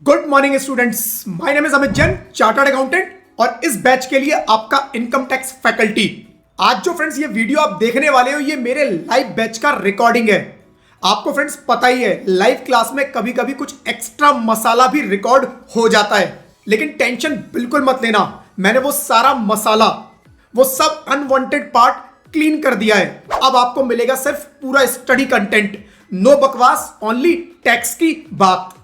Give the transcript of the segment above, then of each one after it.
Good morning students, my name is Amit Jain, chartered accountant और इस batch के लिए आपका इनकम टैक्स फैकल्टी। आज जो फ्रेंड्स ये वीडियो आप देखने वाले हो, ये मेरे लाइव बैच का रिकॉर्डिंग है। आपको फ्रेंड्स पता ही है, लाइव क्लास में कभी कभी कुछ एक्स्ट्रा मसाला भी रिकॉर्ड हो जाता है, लेकिन टेंशन बिल्कुल मत लेना। मैंने वो सारा मसाला, वो सब अनवांटेड पार्ट क्लीन कर दिया है। अब आपको मिलेगा सिर्फ पूरा स्टडी कंटेंट, नो बकवास, ओनली टैक्स की बात।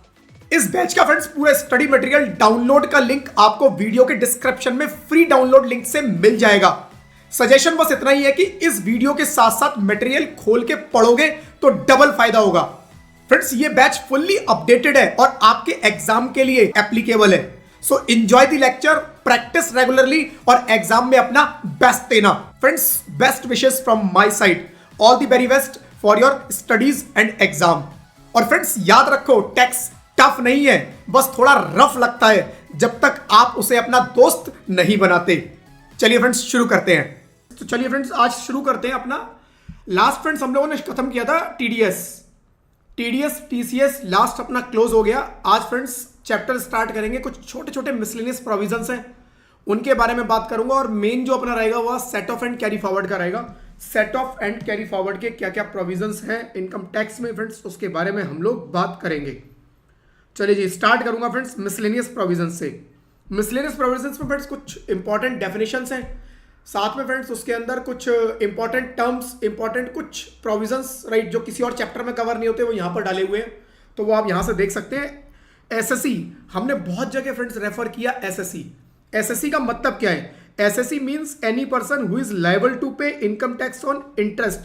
इस बैच का फ्रेंड्स पूरा स्टडी मटेरियल डाउनलोड का लिंक आपको वीडियो के डिस्क्रिप्शन में फ्री डाउनलोड लिंक से मिल जाएगा। सजेशन बस इतना ही है कि इस वीडियो के साथ साथ मटेरियल खोल के पढ़ोगे तो डबल फायदा होगा। फ्रेंड्स ये बैच फुल्ली अपडेटेड है और आपके एग्जाम के लिए एप्लीकेबल है। So enjoy the lecture, practice regularly और एग्जाम में अपना बेस्ट देना। Friends best wishes from my side, all the very best for your studies and exam. और फ्रेंड्स याद रखो, टैक्स टफ नहीं है, बस थोड़ा रफ लगता है जब तक आप उसे अपना दोस्त नहीं बनाते। चलिए फ्रेंड्स शुरू करते हैं। तो चलिए फ्रेंड्स आज शुरू करते हैं अपना लास्ट फ्रेंड्स हम लोगों ने खत्म किया था टीडीएस टीसीएस, लास्ट अपना क्लोज हो गया। आज फ्रेंड्स चैप्टर स्टार्ट करेंगे। कुछ छोटे छोटे मिसलेनियस प्रोविजंस हैं, उनके बारे में बात करूंगा। और मेन जो अपना रहेगा वह set off and carry forward का रहेगा। Set off and carry forward के क्या क्या प्रोविजंस हैं इनकम टैक्स में फ्रेंड्स, उसके बारे में हम लोग बात करेंगे। चलिए जी स्टार्ट करूंगा फ्रेंड्स मिसलेनियस प्रोविजंस से। मिसलेनियस प्रोविजंस में फ्रेंड्स कुछ इंपॉर्टेंट डेफिनेशंस हैं, साथ में फ्रेंड्स उसके अंदर कुछ इंपॉर्टेंट टर्म्स, इंपॉर्टेंट कुछ प्रोविजंस राइट जो किसी और चैप्टर में कवर नहीं होते, वो यहाँ पर डाले हुए हैं, तो वो आप यहाँ से देख सकते हैं। एसएससी हमने बहुत जगह फ्रेंड्स रेफर किया। एसएससी का मतलब क्या है? SSC means any person who is liable to pay income tax on interest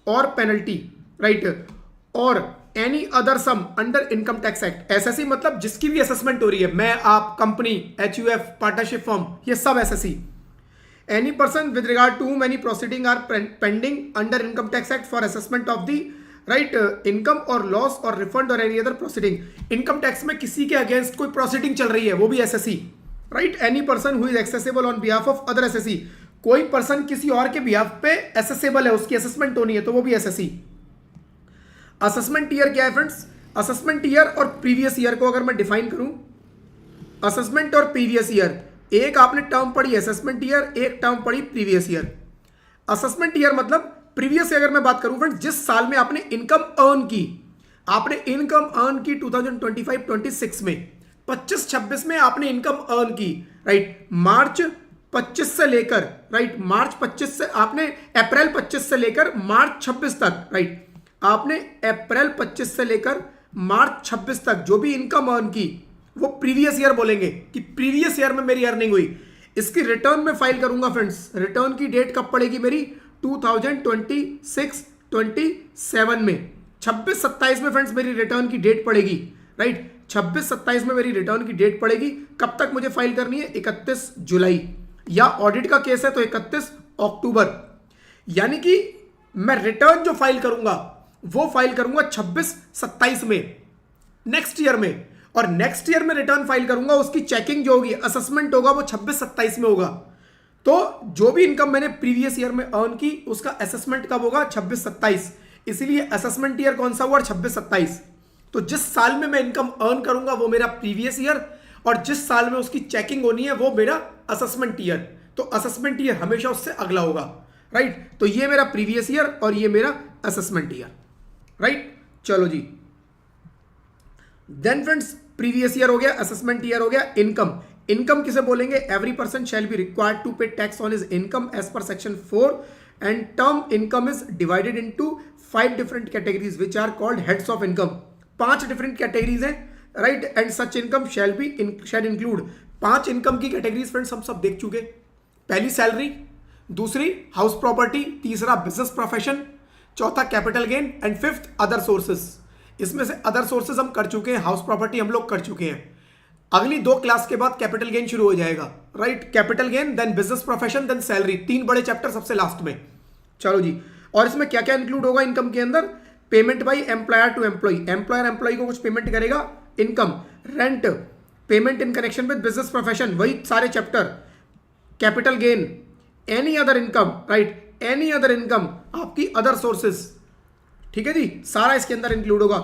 और पेनल्टी राइट और any other sum under income tax act. SSC मतलब जिसकी भी असेसमेंट हो रही है, मैं, आप, कंपनी, एचयूएफ, पार्टनरशिप फर्म, ये सब SSC. Any person with regard to whom any proceeding are pending under income tax act for assessment of the right income or loss or refund or any other proceeding। Income tax में किसी के against कोई proceeding चल रही है, वो भी SSC right. Any person who is accessible on behalf of other SSC, कोई पर्सन किसी और के बिहाफ पे एसेसेबल है, उसकी असेसमेंट होनी है, तो वो भी एसएससी। असेसमेंट ईयर क्या है फ्रेंड्स? असेसमेंट ईयर और प्रीवियस ईयर को अगर मैं डिफाइन करूं, असेसमेंट और प्रीवियस ईयर, एक आपने टर्म पढ़ी असेसमेंट ईयर, एक टर्म पढ़ी प्रीवियस ईयर। असेसमेंट ईयर मतलब प्रीवियस ईयर में बात करूं फ्रेंड्स, जिस साल में आपने इनकम अर्न की, आपने इनकम अर्न की 2025-26 में, 25-26 में आपने इनकम अर्न की राइट। मार्च 25 से लेकर राइट, मार्च 25 से आपने अप्रैल 25 से लेकर मार्च 26 तक राइट, आपने अप्रैल 25 से लेकर मार्च 26 तक जो भी इनकम अर्न की, वो प्रीवियस ईयर बोलेंगे कि प्रीवियस ईयर में मेरी अर्निंग हुई। इसकी रिटर्न में फाइल करूंगा फ्रेंड्स। रिटर्न की डेट कब पड़ेगी मेरी? 2026-27 में, 26-27 में फ्रेंड्स मेरी रिटर्न की डेट पड़ेगी राइट। 26-27 में मेरी रिटर्न की डेट पड़ेगी। कब तक मुझे फाइल करनी है? 31 जुलाई, या ऑडिट का केस है तो 31 अक्टूबर। यानी कि मैं रिटर्न जो फाइल करूंगा वो फाइल करूंगा 26-27 में, नेक्स्ट ईयर में। और नेक्स्ट ईयर में रिटर्न फाइल करूंगा, उसकी चेकिंग जो होगी, असेसमेंट होगा, वो 26-27 में होगा। तो जो भी इनकम मैंने प्रीवियस ईयर में अर्न की, उसका असेसमेंट कब होगा? 26-27। इसीलिए असेसमेंट ईयर कौन सा हुआ? 26-27। तो जिस साल में मैं इनकम अर्न करूंगा वो मेरा प्रीवियस ईयर, और जिस साल में उसकी चेकिंग होनी है वो मेरा असेसमेंट ईयर। तो असेसमेंट ईयर हमेशा उससे अगला होगा राइट। तो ये मेरा प्रीवियस ईयर और ये मेरा असेसमेंट ईयर राइट। चलो जी, देन फ्रेंड्स प्रीवियस ईयर हो गया, असेसमेंट ईयर हो गया। इनकम, इनकम किसे बोलेंगे? Every person shall be required to pay tax on his income as पर section 4 and term income is divided into 5 different categories which are called heads of income. 5 different categories हैं right, and such income shall include 5 income की categories friends हम सब देख चुके। पहली salary, दूसरी house property, तीसरा बिजनेस प्रोफेशन, चौथा capital gain and fifth other sources. इसमें से अदर सोर्सेज हम कर चुके हैं, हाउस प्रॉपर्टी हम लोग कर चुके हैं। अगली 2 क्लास के बाद कैपिटल गेन शुरू हो जाएगा right. Capital gain, then business profession, then salary, 3 बड़े चैप्टर सबसे लास्ट में। चलो जी, और इसमें क्या क्या इंक्लूड होगा इनकम के अंदर? Payment by employer to employee, employer employee को कुछ पेमेंट करेगा, income, rent, payment in connection with business profession, वही सारे chapter, capital gain, any other income right, any other income, आपकी अदर सोर्सेस, ठीक है जी, सारा इसके अंदर इंक्लूड होगा।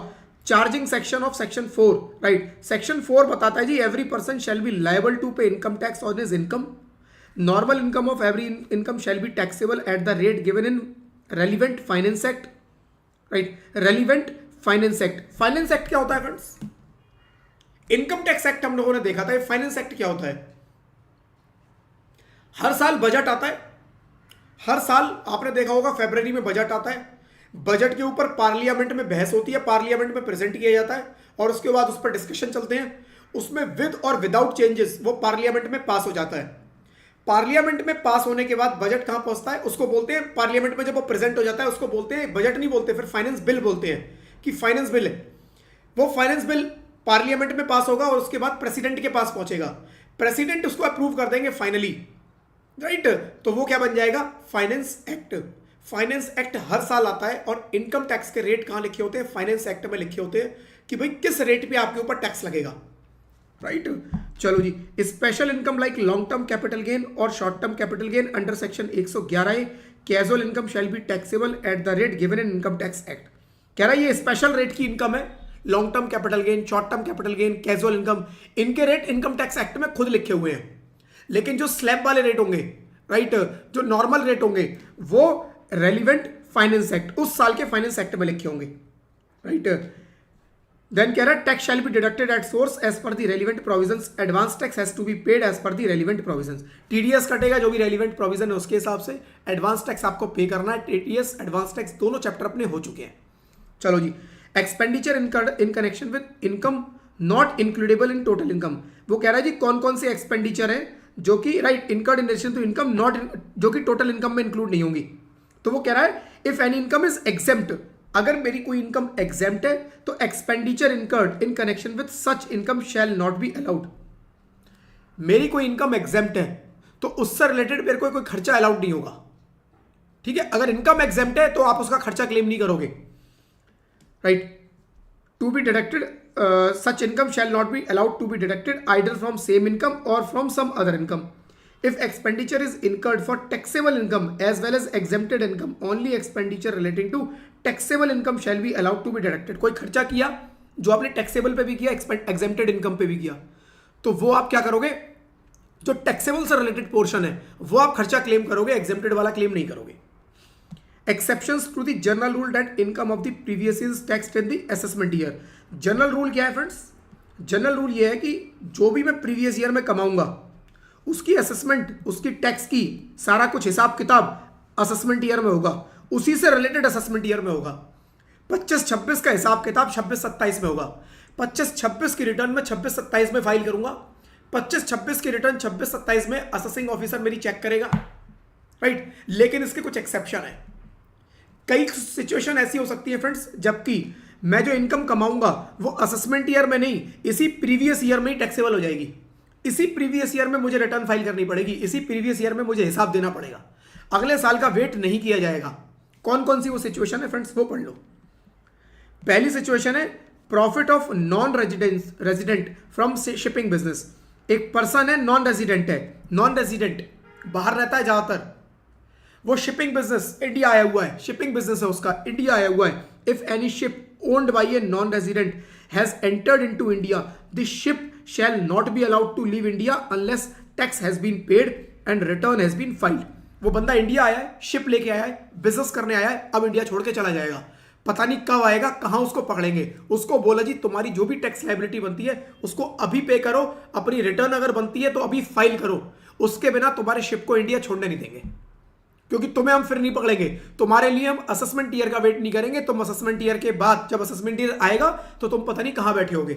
Charging section of section 4, right. Section 4 बताता है जी every person shall be liable to pay income tax on his income. Normal income of every income shall be taxable at the rate given in relevant finance act, right. Relevant finance act, finance act क्या होता है friends? Income tax act हम लोगों ने देखा था, finance act क्या होता है? हर साल बजट आता है, हर साल आपने देखा होगा फरवरी में बजट आता है। बजट के ऊपर पार्लियामेंट में बहस होती है, पार्लियामेंट में प्रेजेंट किया जाता है और उसके बाद उस पर डिस्कशन चलते हैं। उसमें विद और विदाउट चेंजेस वो पार्लियामेंट में पास हो जाता है। पार्लियामेंट में पास होने के बाद बजट कहां पहुंचता है उसको बोलते हैं, पार्लियामेंट में जब वो प्रेजेंट हो जाता है उसको बोलते हैं, बजट नहीं बोलते, फिर फाइनेंस बिल बोलते हैं कि फाइनेंस बिल है। वो फाइनेंस बिल पार्लियामेंट में पास होगा और उसके बाद प्रेसिडेंट के पास पहुंचेगा, प्रेसिडेंट उसको अप्रूव कर देंगे फाइनली, राइट। तो वो क्या बन जाएगा? Finance act. फाइनेंस एक्ट हर साल आता है और इनकम टैक्स के रेट कहां लिखे होते हैं? फाइनेंस एक्ट में लिखे होते हैं कि भाई किस रेट पे आपके ऊपर टैक्स लगेगा, राइट। चलो जी, special income like long term capital gain और short term capital gain under section 111A casual income shall be taxable at the rate given in income tax act. कह रहा है ये स्पेशल रेट की income है, long term capital gain, short term capital gain, casual income, इनके rate income tax act में खुद लिखे हुए हैं। लेकिन जो स्लैब वाले रेट होंगे, राइट, जो नॉर्मल रेट होंगे वो रेलिवेंट फाइनेंस एक्ट, उस साल के फाइनेंस एक्ट में लिखे होंगे, राइट। देन कह रहा है tax shall be deducted at source as per the relevant provisions, advance tax has to be paid as per the relevant provisions. TDS कटेगा जो भी रेलिवेंट प्रोविजन है उसके हिसाब से, एडवांस टैक्स आपको पे करना है। टीडीएस एडवांस टैक्स दोनों चैप्टर अपने हो चुके हैं। चलो जी, expenditure in connection with income not includable in total income. वो कह रहा है जी कौन कौन से एक्सपेंडिचर है जो कि right incurred in relation to income not, जो कि टोटल इनकम में इंक्लूड नहीं होंगी। तो वो कह रहा है if any income is exempt, अगर मेरी कोई इनकम एग्जेम्प्ट है तो expenditure incurred in connection with such income shall not be allowed. मेरी कोई इनकम एग्जेम्प्ट है तो उससे रिलेटेड मेरे को कोई खर्चा अलाउड नहीं होगा, ठीक है। अगर इनकम एग्जेम्प्ट है तो आप उसका खर्चा क्लेम नहीं करोगे, right. To be deducted such income shall not be allowed to be deducted either from same income or from some other income. If expenditure is incurred for taxable income as well as exempted income, only expenditure relating to taxable income shall be allowed to be deducted. कोई खर्चा किया जो आपने taxable पे भी किया, exempted income पे भी किया, तो वो आप क्या करोगे? जो टैक्सेबल से रिलेटेड पोर्शन है वो आप खर्चा क्लेम करोगे, एग्जेम्प्टेड वाला क्लेम नहीं करोगे। Exceptions to the general rule that income of the previous year is taxed in the assessment year. General rule क्या है फ्रेंड्स? जनरल रूल ये है कि जो भी मैं प्रीवियस ईयर में कमाऊंगा उसकी असेसमेंट, उसकी टैक्स की सारा कुछ हिसाब किताब असेसमेंट ईयर में होगा, उसी से रिलेटेड असेसमेंट ईयर में होगा। 25-26 का हिसाब किताब 26-27 में होगा। 25-26 की रिटर्न में 26-27 में फाइल करूंगा, 25-26 की रिटर्न 26-27 में असेसिंग ऑफिसर मेरी चेक करेगा, राइट। लेकिन इसके कुछ एक्सेप्शन है। कई सिचुएशन ऐसी हो सकती है फ्रेंड्स जबकि मैं जो इनकम कमाऊंगा वो असेसमेंट ईयर में नहीं, इसी प्रीवियस ईयर में ही टैक्सेबल हो जाएगी। इसी प्रीवियस ईयर में मुझे रिटर्न फाइल करनी पड़ेगी, इसी प्रीवियस ईयर में मुझे हिसाब देना पड़ेगा, अगले साल का वेट नहीं किया जाएगा। कौन कौन सी वो सिचुएशन है फ्रेंड्स वो पढ़ लो। पहली सिचुएशन है profit of non resident from shipping business. एक पर्सन है नॉन रेजिडेंट है, नॉन रेजिडेंट बाहर रहता है ज्यादातर, वो शिपिंग बिजनेस इंडिया आया हुआ है, शिपिंग बिजनेस है उसका, इंडिया आया हुआ है। If any ship owned by a non-resident has entered into India, the ship shall not be allowed to leave India unless tax has been paid and return has been filed. वो बंदा India आया है, ship लेके आया है, business करने आया है, अब इंडिया छोड़ के चला जाएगा, पता नहीं कब आएगा, कहां उसको पकड़ेंगे। उसको बोला जी तुम्हारी जो भी टैक्स लायबिलिटी बनती है उसको अभी पे करो, अपनी रिटर्न अगर बनती है तो अभी फाइल करो, उसके बिना तुम्हारे शिप को इंडिया छोड़ने नहीं देंगे, क्योंकि तुम्हें हम फिर नहीं पकड़ेंगे। तुम्हारे लिए हम असेसमेंट ईयर का वेट नहीं करेंगे, तुम असेसमेंट ईयर के बाद जब असेसमेंट ईयर आएगा तो तुम पता नहीं कहां बैठे होगे,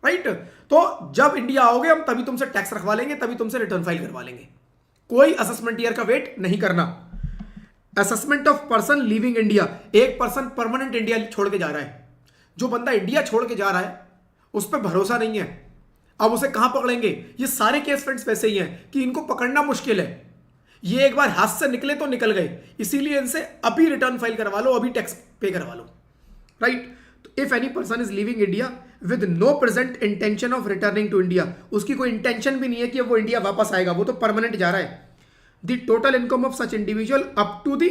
राइट। तो जब इंडिया आओगे हम तभी तुमसे टैक्स रखवा लेंगे, तभी तुमसे रिटर्न फाइल करवा लेंगे। कोई असेसमेंट ईयर का वेट नहीं करना। Assessment of person living India, एक पर्सन परमानेंट इंडिया छोड़ के जा रहा है, जो बंदा इंडिया छोड़ के जा रहा है उस पर भरोसा नहीं है, अब उसे कहां पकड़ेंगे। ये सारे केस फ्रेंड्स वैसे ही हैं कि इनको पकड़ना मुश्किल है, ये एक बार हाथ से निकले तो निकल गए, इसीलिए इनसे अभी रिटर्न फाइल करवा लो, अभी टैक्स पे करवा लो, राइट। तो if any person is living India with no present intention of returning to India, उसकी कोई इंटेंशन भी नहीं है कि वो इंडिया वापस आएगा, वो तो परमानेंट जा रहा है। The total income of such individual up to the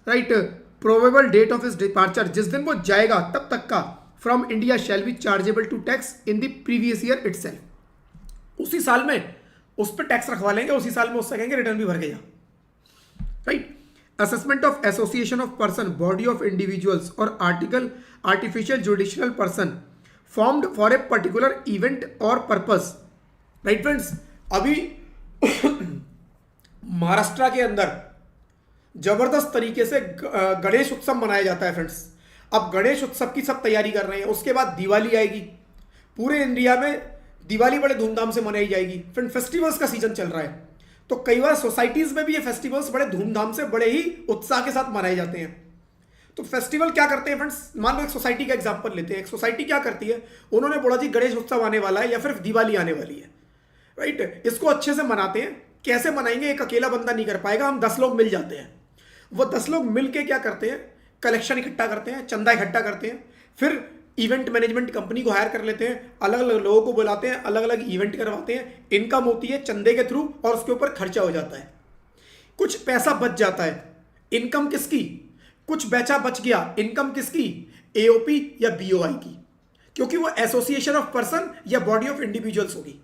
right probable date of his departure, जिस दिन वो जाएगा तब तक का from India shall be chargeable to tax in the previous year itself. उसी साल में उस पर टैक्स रखवा लेंगे, उसी साल में उससे कहेंगे रिटर्न भी भर के जा। Right. Assessment of association of person, body of individuals और artificial judicial person formed for a particular event और पर्पस। राइट फ्रेंड्स, अभी महाराष्ट्र के अंदर जबरदस्त तरीके से गणेश उत्सव मनाया जाता है फ्रेंड्स। अब गणेश उत्सव की सब तैयारी कर रहे हैं, उसके बाद दिवाली आएगी। पूरे इंडिया में दिवाली बड़े धूमधाम से मनाई जाएगी। फ्रेंड फेस्टिवल्स का सीजन चल रहा है, तो कई बार सोसाइटीज में भी ये फेस्टिवल्स बड़े धूमधाम से, बड़े ही उत्साह के साथ मनाए जाते हैं। तो फेस्टिवल क्या करते हैं फ्रेंड्स, मान लो एक सोसाइटी का एग्जांपल लेते हैं। एक सोसाइटी क्या करती है, उन्होंने बोला जी गणेश उत्सव आने वाला है या फिर दिवाली आने वाली है, राइट, इसको अच्छे से मनाते हैं। कैसे मनाएंगे, एक अकेला बंदा नहीं कर पाएगा, हम 10 लोग मिल जाते हैं। वो 10 लोग मिल के क्या करते हैं, कलेक्शन इकट्ठा करते हैं, चंदा इकट्ठा करते हैं, फिर इवेंट मैनेजमेंट कंपनी को हायर कर लेते हैं, अलग अलग लोगों को बुलाते हैं, अलग अलग इवेंट करवाते हैं, इनकम होती है चंदे के थ्रू और उसके ऊपर खर्चा हो जाता है, कुछ पैसा बच जाता है। इनकम किसकी, कुछ बचा बच गया, इनकम किसकी, एओपी या बीओआई की, क्योंकि वो एसोसिएशन ऑफ पर्सन या बॉडी ऑफ इंडिविजुअल्स होगी।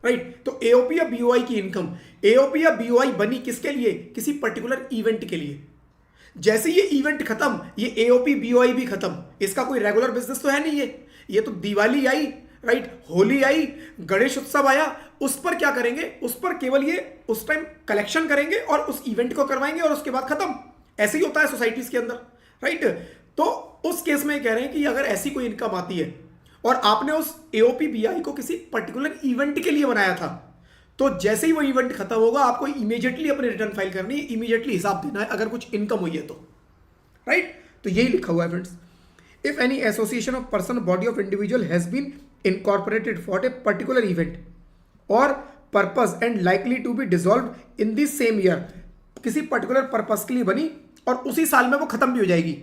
राइट, तो एओपी या बीओआई की इनकम, एओपी या बीओआई बनी किसके लिए, किसी पर्टिकुलर इवेंट के लिए। जैसे ये इवेंट खत्म, ये एओपी बीओआई भी खत्म। इसका कोई रेगुलर बिजनेस तो है नहीं। ये तो दिवाली आई, राइट, होली आई, गणेश उत्सव आया, उस पर क्या करेंगे, उस पर केवल ये उस टाइम कलेक्शन करेंगे और उस इवेंट को करवाएंगे और उसके बाद खत्म। ऐसे ही होता है सोसाइटीज के अंदर, राइट। तो उस केस में कह रहे हैं कि अगर ऐसी कोई इनकम आती है और आपने उस एओपी बीआई को किसी पर्टिकुलर इवेंट के लिए बनाया था, तो जैसे ही वो इवेंट खत्म होगा आपको इमीडिएटली अपनी रिटर्न फाइल करनी है, इमीडिएटली हिसाब देना है अगर कुछ इनकम हुई है तो। राइट, तो यही लिखा हुआ है friends. If any association of person, body of individual has been incorporated for a particular event और purpose and likely to be dissolve in this same year, किसी पर्टिकुलर पर्पस के लिए बनी और उसी साल में वो खत्म भी हो जाएगी,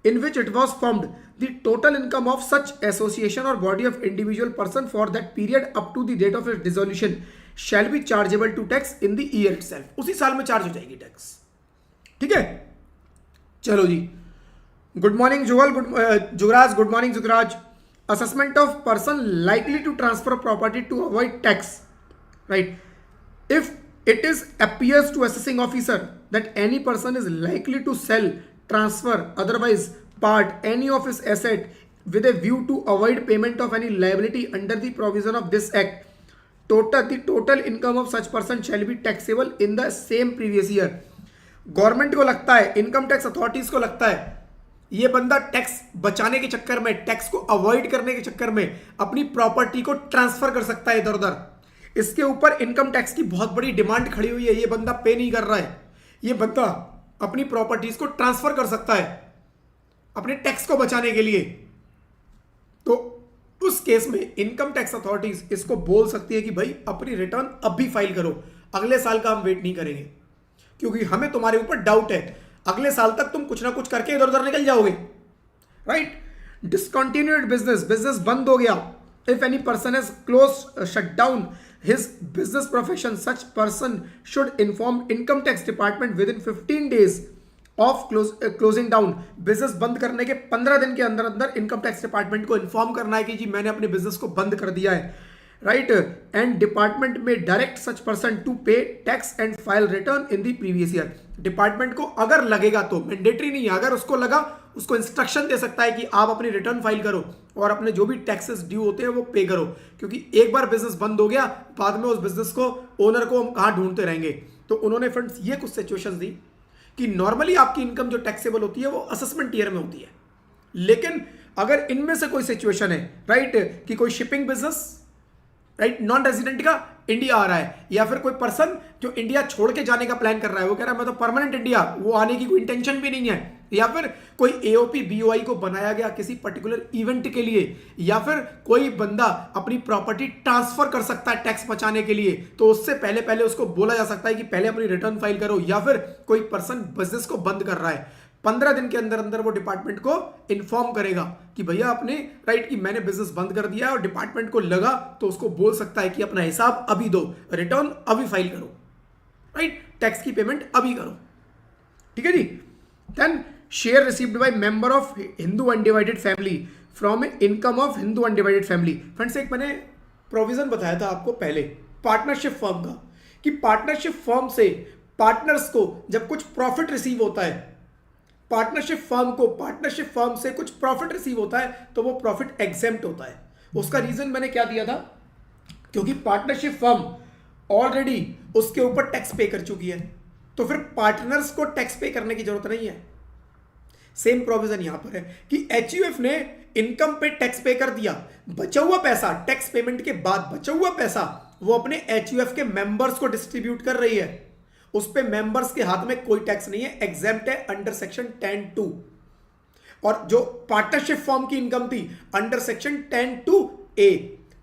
in which it was formed, the total income of such association or body of individual person for that period up to the date of its dissolution shall be chargeable to tax in the year itself। उसी साल में charge हो जाएगी tax. ठीक है, चलो जी। Good morning Jugal, Jugraj, good morning Jugraj. Assessment of person likely to transfer property to avoid tax, right. If it is appears to assessing officer that any person is likely to sell, transfer, otherwise part any of his asset with a view to avoid payment of any liability under the provision of this act, the total income of such person shall be taxable in the same previous year। Government को लगता है, income tax authorities को लगता है ये बंदा tax बचाने के चक्कर में, टैक्स को अवॉइड करने के चक्कर में अपनी प्रॉपर्टी को ट्रांसफर कर सकता है इधर उधर। इसके ऊपर इनकम टैक्स की बहुत बड़ी डिमांड खड़ी हुई है, ये बंदा पे नहीं कर रहा है, ये बंदा अपनी प्रॉपर्टीज को ट्रांसफर कर सकता है अपने टैक्स को बचाने के लिए। तो उस केस में इनकम टैक्स अथॉरिटीज इसको बोल सकती है कि भाई अपनी रिटर्न अब भी फाइल करो, अगले साल का हम वेट नहीं करेंगे, क्योंकि हमें तुम्हारे ऊपर डाउट है, अगले साल तक तुम कुछ ना कुछ करके इधर उधर निकल जाओगे। राइट, डिसकंटिन्यूड बिजनेस, बिजनेस बंद हो गया। If any person has close, shut down his business profession, such person should inform income tax department within 15 days of closing down। Business बंद करने के 15 दिन के अंदर अंदर इनकम टैक्स डिपार्टमेंट को इन्फॉर्म करना है कि जी मैंने अपने बिजनेस को बंद कर दिया है। राइट, एंड डिपार्टमेंट में direct such person to pay tax and file return in the previous year. Department को अगर लगेगा तो, मैंडेटरी नहीं है, अगर उसको लगा उसको इंस्ट्रक्शन दे सकता है कि आप अपनी रिटर्न फाइल करो और अपने जो भी टैक्सेस ड्यू होते हैं वो पे करो, क्योंकि एक बार बिजनेस बंद हो गया बाद में उस बिजनेस को, ओनर को हम कहाँ ढूंढते रहेंगे। तो उन्होंने फ्रेंड्स ये कुछ सिचुएशंस दी कि नॉर्मली आपकी इनकम जो टैक्सेबल होती है वो असेसमेंट ईयर में होती है, लेकिन अगर इनमें से कोई सिचुएशन है, राइट, कि कोई shipping business, right, non resident का इंडिया आ रहा है, या फिर कोई पर्सन जो इंडिया छोड़ के जाने का प्लान कर रहा है, वो कह रहा है मैं तो परमानेंट इंडिया, वो आने की कोई इंटेंशन भी नहीं है, या फिर कोई एओपी बीओआई को बनाया गया किसी पर्टिकुलर इवेंट के लिए, या फिर कोई बंदा अपनी प्रॉपर्टी ट्रांसफर कर सकता है टैक्स बचाने के लिए, तो उससे पहले पहले उसको बोला जा सकता है कि पहले अपनी रिटर्न फाइल करो। या फिर कोई पर्सन बिजनेस को बंद कर रहा है, 15 दिन के अंदर अंदर वो डिपार्टमेंट को इन्फॉर्म करेगा कि भैया अपने, राइट, कि मैंने बिजनेस बंद कर दिया है, और डिपार्टमेंट को लगा तो उसको बोल सकता है कि अपना हिसाब अभी दो, रिटर्न अभी फाइल करो, राइट, टैक्स की पेमेंट अभी करो। ठीक है जी। Then share received by member of Hindu undivided family from a income of Hindu undivided family. Friends एक मैंने प्रोविजन बताया था आपको पहले पार्टनरशिप फर्म का, कि पार्टनरशिप फर्म से पार्टनर्स को जब कुछ प्रॉफिट रिसीव होता है, पार्टनरशिप फर्म से कुछ प्रॉफिट रिसीव होता है तो वो प्रॉफिट एग्जेम्प्ट होता है। उसका रीजन मैंने क्या दिया था, क्योंकि पार्टनरशिप फर्म ऑलरेडी उसके ऊपर टैक्स पे कर चुकी है, तो फिर पार्टनर्स को टैक्स पे करने की जरूरत नहीं है। सेम प्रोविजन यहां पर है कि एचयूएफ ने इनकम पे टैक्स पे कर दिया, बचा हुआ पैसा टैक्स पेमेंट के बाद बचा हुआ पैसा वो अपने एचयूएफ के मेंबर्स को डिस्ट्रीब्यूट कर रही है, उस पे मेंबर्स के हाथ में कोई टैक्स नहीं है, एग्जेम्प्ट है अंडर सेक्शन 10(2). और जो पार्टनरशिप फॉर्म की इनकम थी अंडर सेक्शन 10(2)(a),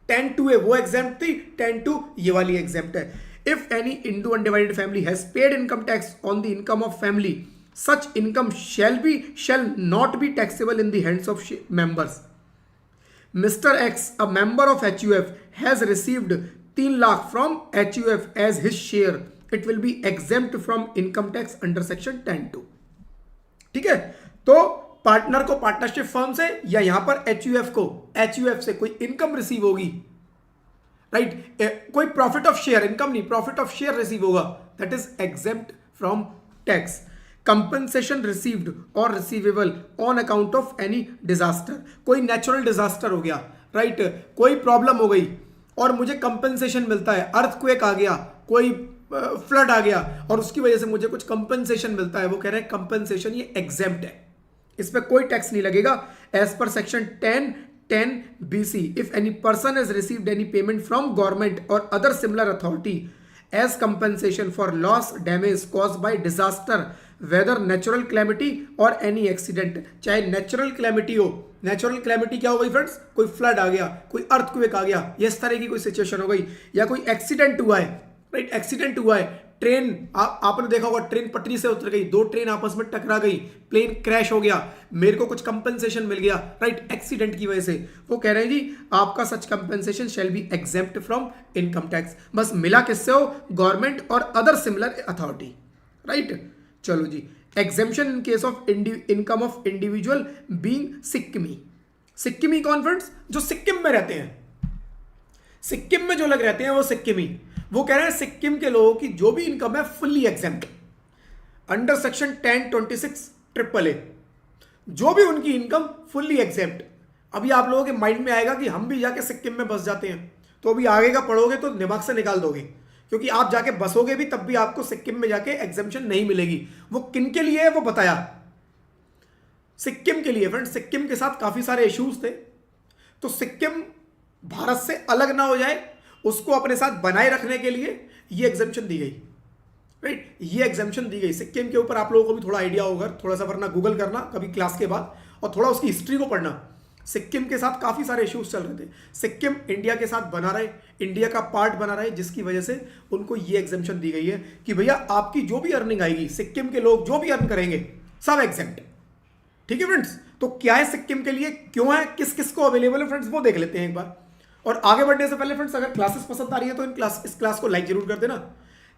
10(2)(a वो एग्जेम्प्ट थी, 10(2) ये वाली एग्जेम्प्ट है। If any Hindu undivided family has paid income tax on the income of family, such income shall not be taxable in the hands of members. Mr. X, a member of HUF, has received 3 lakh from HUF as his share. It will be exempt from income tax under section 10(2). ठीक है, तो partner को partnership firm से या यहां पर HUF से कोई इनकम रिसीव होगी, राइट, कोई प्रॉफिट ऑफ शेयर, इनकम नहीं, प्रॉफिट ऑफ शेयर रिसीव होगा, that is exempt from tax. Compensation received और receivable on account of any disaster, कोई नेचुरल डिजास्टर हो गया, राइट, कोई प्रॉब्लम हो गई और मुझे कंपनसेशन मिलता है, अर्थक्वेक आ गया, कोई फ्लड आ गया और उसकी वजह से मुझे कुछ कंपनसेशन मिलता है, वो कह रहे हैं कंपनसेशन ये एग्जेम्प्ट है, इस पर कोई टैक्स नहीं लगेगा एज पर section 10(10) BC। If any person has received any payment from government और other similar authority as compensation for loss damage caused by disaster, whether natural calamity और एनी एक्सीडेंट, चाहे नेचुरल क्लैमिटी हो, natural calamity क्या हो गई friends, कोई flood आ गया, कोई अर्थक्वेक आ गया, इस तरह की कोई सिचुएशन हो गई, या कोई एक्सीडेंट हुआ है, राइट, एक्सीडेंट हुआ है, ट्रेन आपने देखा होगा ट्रेन पटरी से उतर गई, 2 ट्रेन आपस में टकरा गई, प्लेन क्रैश हो गया, मेरे को कुछ कंपनसेशन मिल गया, राइट, एक्सीडेंट की वजह से, वो कह रहे हैं जी आपका such compensation shall be exempt from income tax. बस मिला किससे हो, गवर्नमेंट और अदर सिमिलर अथॉरिटी, राइट। चलो जी, exemption in case of income of individual being सिक्किमी। सिक्किमी कौन फ्रेंड्स, जो सिक्किम में रहते हैं, सिक्किम में जो लोग रहते हैं वो सिक्किमी, वो कह रहे हैं सिक्किम के लोगों की जो भी इनकम है fully exempt under section 10(26)(a), जो भी उनकी इनकम फुल्ली एग्जेम्प्ट। अभी आप लोगों के माइंड में आएगा कि हम भी जाके सिक्किम में बस जाते हैं, तो अभी आगे का पढ़ोगे तो दिमाग से निकाल दोगे, क्योंकि आप जाके बसोगे भी तब भी आपको सिक्किम में जाके एग्जेम्पशन नहीं मिलेगी। वो किन के लिए है वो बताया, सिक्किम के लिए। फ्रेंड्स सिक्किम के साथ काफी सारे इश्यूज थे, तो सिक्किम भारत से अलग ना हो जाए उसको अपने साथ बनाए रखने के लिए ये एग्जेम्पशन दी गई, राइट, ये एग्जेम्पशन दी गई। सिक्किम के ऊपर आप लोगों को भी थोड़ा आइडिया होगा, थोड़ा सा वरना गूगल करना कभी क्लास के बाद और थोड़ा उसकी हिस्ट्री को पढ़ना। सिक्किम के साथ काफी सारे इश्यूज चल रहे थे, सिक्किम इंडिया के साथ बना रहे, इंडिया का पार्ट बना रहे, जिसकी वजह से उनको ये एग्जेम्पशन दी गई है कि भैया आपकी जो भी अर्निंग आएगी, सिक्किम के लोग जो भी अर्न करेंगे सब एग्जेम्प्ट। ठीक है फ्रेंड्स, तो क्या है सिक्किम के लिए, क्यों है, किस किस को अवेलेबल है फ्रेंड्स, वो देख लेते हैं एक बार। और आगे बढ़ने से पहले फ्रेंड्स अगर क्लासेस पसंद आ रही है तो इस क्लास को लाइक जरूर कर देना।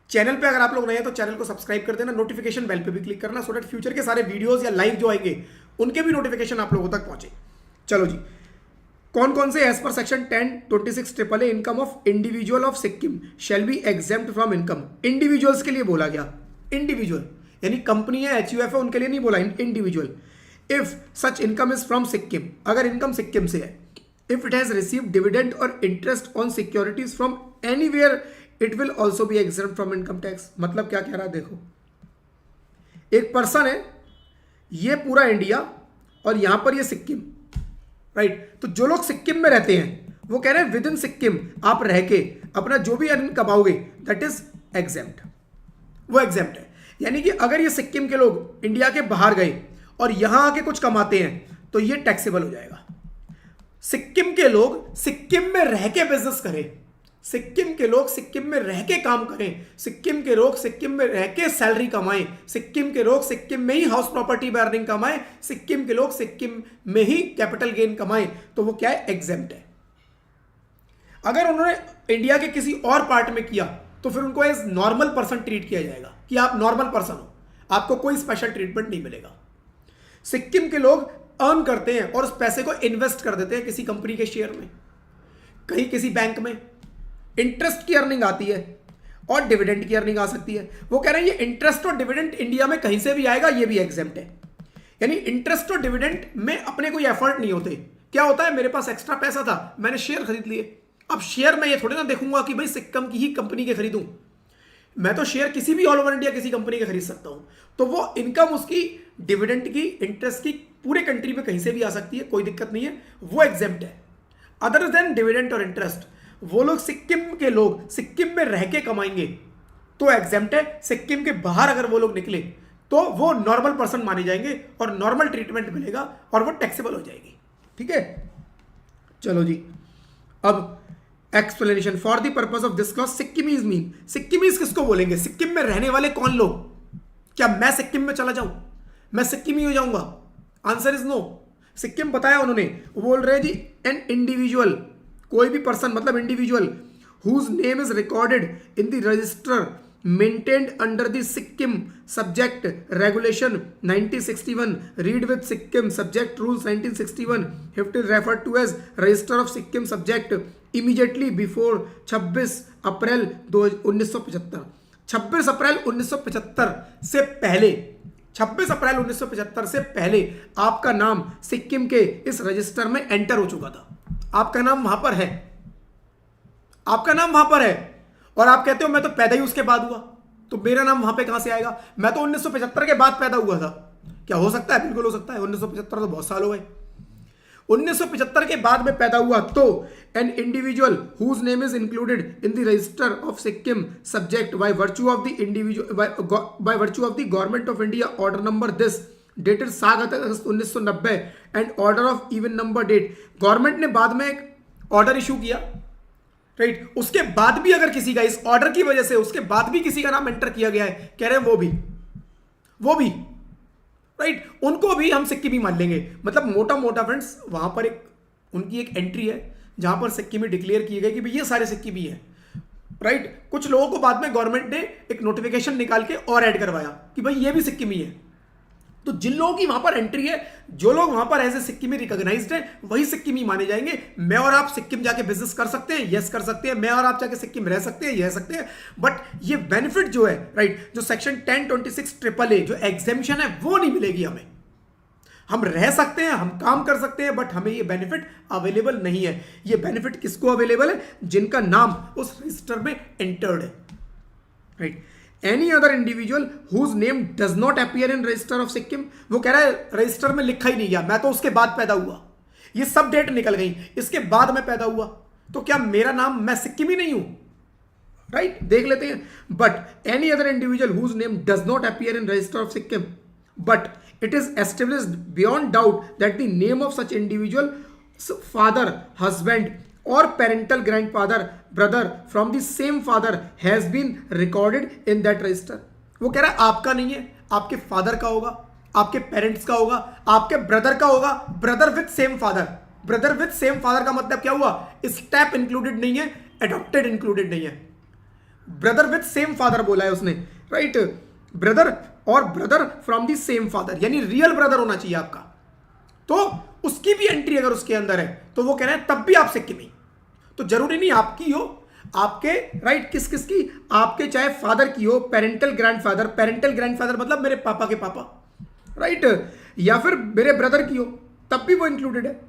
चैनल पे अगर आप लोग नए हैं तो चैनल को सब्सक्राइब कर देना, नोटिफिकेशन बेल पे भी क्लिक करना, सो दैट फ्यूचर के सारे वीडियोस या लाइव जो आएंगे उनके भी नोटिफिकेशन आप लोगों तक पहुंचे। चलो जी, कौन कौन से एज पर section 10(26)(a) income of individual of Sikkim shall be exempt from income. Individuals के लिए बोला गया, इंडिविजुअल यानी कंपनी है, एचयूएफ है, उनके लिए नहीं बोला, individual. If such income is from Sikkim, अगर इनकम सिक्किम से है, if it has received dividend और interest on securities from anywhere it will also be exempt from income tax. मतलब क्या कह रहा है देखो, एक पर्सन है, ये पूरा इंडिया और यहां पर ये सिक्किम, राइट, तो जो लोग सिक्किम में रहते हैं वो कह रहे हैं विद इन सिक्किम आप रह के अपना जो भी अर्निंग कमाओगे दैट इज एग्जेम्प्ट, वो एग्जेम्प्ट है। यानी कि अगर ये सिक्किम के लोग इंडिया के बाहर गए और यहां आके कुछ कमाते हैं तो ये टैक्सेबल हो जाएगा। सिक्किम के लोग सिक्किम में रह के बिजनेस करें, सिक्किम के लोग सिक्किम में रह के काम करें, सिक्किम के लोग सिक्किम में रह के सैलरी कमाएं, सिक्किम के लोग सिक्किम में ही हाउस प्रॉपर्टी में अर्निंग कमाएं, सिक्किम के लोग सिक्किम में ही कैपिटल गेन कमाएं, तो वो क्या है, एग्जेम्प्ट है। अगर उन्होंने इंडिया के किसी और पार्ट में किया तो फिर उनको एज नॉर्मल पर्सन ट्रीट किया जाएगा कि आप नॉर्मल पर्सन हो, आपको कोई स्पेशल ट्रीटमेंट नहीं मिलेगा। सिक्किम के लोग अर्न करते हैं और उस पैसे को इन्वेस्ट कर देते हैं किसी कंपनी के शेयर में, कहीं किसी बैंक में, इंटरेस्ट की अर्निंग आती है और डिविडेंड की अर्निंग आ सकती है। वो कह रहे हैं ये इंटरेस्ट और डिविडेंड इंडिया में कहीं से भी आएगा, ये भी एग्जेम्प्ट है। यानी इंटरेस्ट और डिविडेंड में अपने कोई एफर्ट नहीं होते। क्या होता है, मेरे पास एक्स्ट्रा पैसा था, मैंने शेयर खरीद लिए। अब शेयर में ये थोड़ी ना देखूंगा कि भाई सिक्किम की ही कंपनी के खरीदूं, मैं तो शेयर किसी भी ऑल ओवर इंडिया किसी कंपनी के खरीद सकता हूं। तो वो इनकम उसकी डिविडेंड की, इंटरेस्ट की पूरे कंट्री में कहीं से भी आ सकती है, कोई दिक्कत नहीं है, वो एग्जेम्प्ट है। अदर देन डिविडेंड और इंटरेस्ट, वो लोग सिक्किम के लोग सिक्किम में रह के कमाएंगे तो एग्जेम्प्ट है। सिक्किम के बाहर अगर वो लोग निकले तो वो नॉर्मल पर्सन माने जाएंगे और नॉर्मल ट्रीटमेंट मिलेगा और वो टैक्सेबल हो जाएगी। ठीक है, चलो जी। अब explanation for the purpose of this clause Sikkimese mean, Sikkimese किसको बोलेंगे? सिक्किम में रहने वाले कौन लोग? क्या मैं सिक्किम में चला जाऊं, मैं सिक्किमी हो जाऊंगा? Answer is no. सिक्किम बताया उन्होंने, वो बोल रहे हैं जी एन इंडिविजुअल, कोई भी पर्सन मतलब individual whose name is recorded in the register maintained under the Sikkim subject regulation 1961, read with Sikkim subject rules 1961, have to refer to as register of Sikkim subject immediately before 26 अप्रैल 1975। 26 अप्रैल 1975 से पहले, 26 अप्रैल 1975 से पहले आपका नाम सिक्किम के इस register में enter हो चुका था। आपका नाम वहां पर है, आपका नाम वहां पर है। और आप कहते हो मैं तो पैदा ही उसके बाद हुआ, तो मेरा नाम वहां पे कहां से आएगा? मैं तो 1975 के बाद पैदा हुआ था। क्या हो सकता है? बिल्कुल हो सकता है। 1975 तो बहुत साल हो गए। 1975 के बाद में पैदा हुआ तो an individual whose name is included in the register of Sikkim subject by virtue of the individual by virtue of the government of India order number this dated 7 August 1990 and order of even number date. Government ने बाद में एक order issue किया, right? उसके बाद भी अगर किसी का इस ऑर्डर की वजह से उसके बाद भी किसी का नाम एंटर किया गया है, कह रहे हैं वो भी राइट, उनको भी हम सिक्किमी मान लेंगे। मतलब मोटा मोटा फ्रेंड्स, वहां पर एक उनकी एक एंट्री है जहां पर सिक्किमी डिक्लेयर किए गए कि भाई ये सारे सिक्किमी है, राइट? कुछ लोगों को बाद में गवर्नमेंट ने एक नोटिफिकेशन निकाल के और ऐड करवाया कि भाई ये भी सिक्किमी है। तो जिन लोगों की वहां पर एंट्री है, जो लोग वहां पर ऐसे सिक्किमी रिकॉग्नाइज्ड हैं, वही सिक्किमी माने जाएंगे। मैं और आप सिक्किम जाके बिजनेस कर सकते हैं, यस कर सकते हैं। मैं और आप जाके सिक्किम रह सकते हैं, रह सकते हैं। बट ये बेनिफिट जो है, राइट, जो सेक्शन 1026 AAA जो एग्जेम्पशन है, वो नहीं मिलेगी हमें। हम रह सकते हैं, हम काम कर सकते हैं, बट हमें ये बेनिफिट अवेलेबल नहीं है। ये बेनिफिट किसको अवेलेबल है? जिनका नाम उस रजिस्टर में एंटर्ड है, right? Any other individual whose name does not appear in register of Sikkim, वो कह रहा है रजिस्टर में लिखा ही नहीं गया, मैं तो उसके बाद पैदा हुआ, ये सब डेट निकल गई, इसके बाद मैं पैदा हुआ, तो क्या मेरा नाम, मैं सिक्किमी नहीं हूं? राइट, देख लेते हैं। But any other individual whose name does not appear in register of Sikkim but it is established beyond doubt that the name of such individual father, husband or parental grandfather, brother from the same father has been recorded in that register। वो कह रहा है आपका नहीं है, आपके father का होगा, आपके पेरेंट्स का होगा, आपके ब्रदर का होगा। Brother with same father, brother with same father का मतलब क्या हुआ? स्टेप इंक्लूडेड नहीं है, एडॉप्टेड इंक्लूडेड नहीं है। ब्रदर विथ सेम फादर बोला है उसने, राइट? ब्रदर और brother from the same father, यानी रियल ब्रदर होना चाहिए आपका, तो उसकी भी एंट्री अगर उसके अंदर है तो वो कह रहे हैं तब भी आप सिक्किमी। तो जरूरी नहीं आपकी हो, आपके, राइट, किस किस की, आपके चाहे फादर की हो, पेरेंटल ग्रैंडफादर, पेरेंटल ग्रैंडफादर मतलब मेरे पापा के पापा, राइट, या फिर मेरे ब्रदर की हो, तब भी वो इंक्लूडेड है।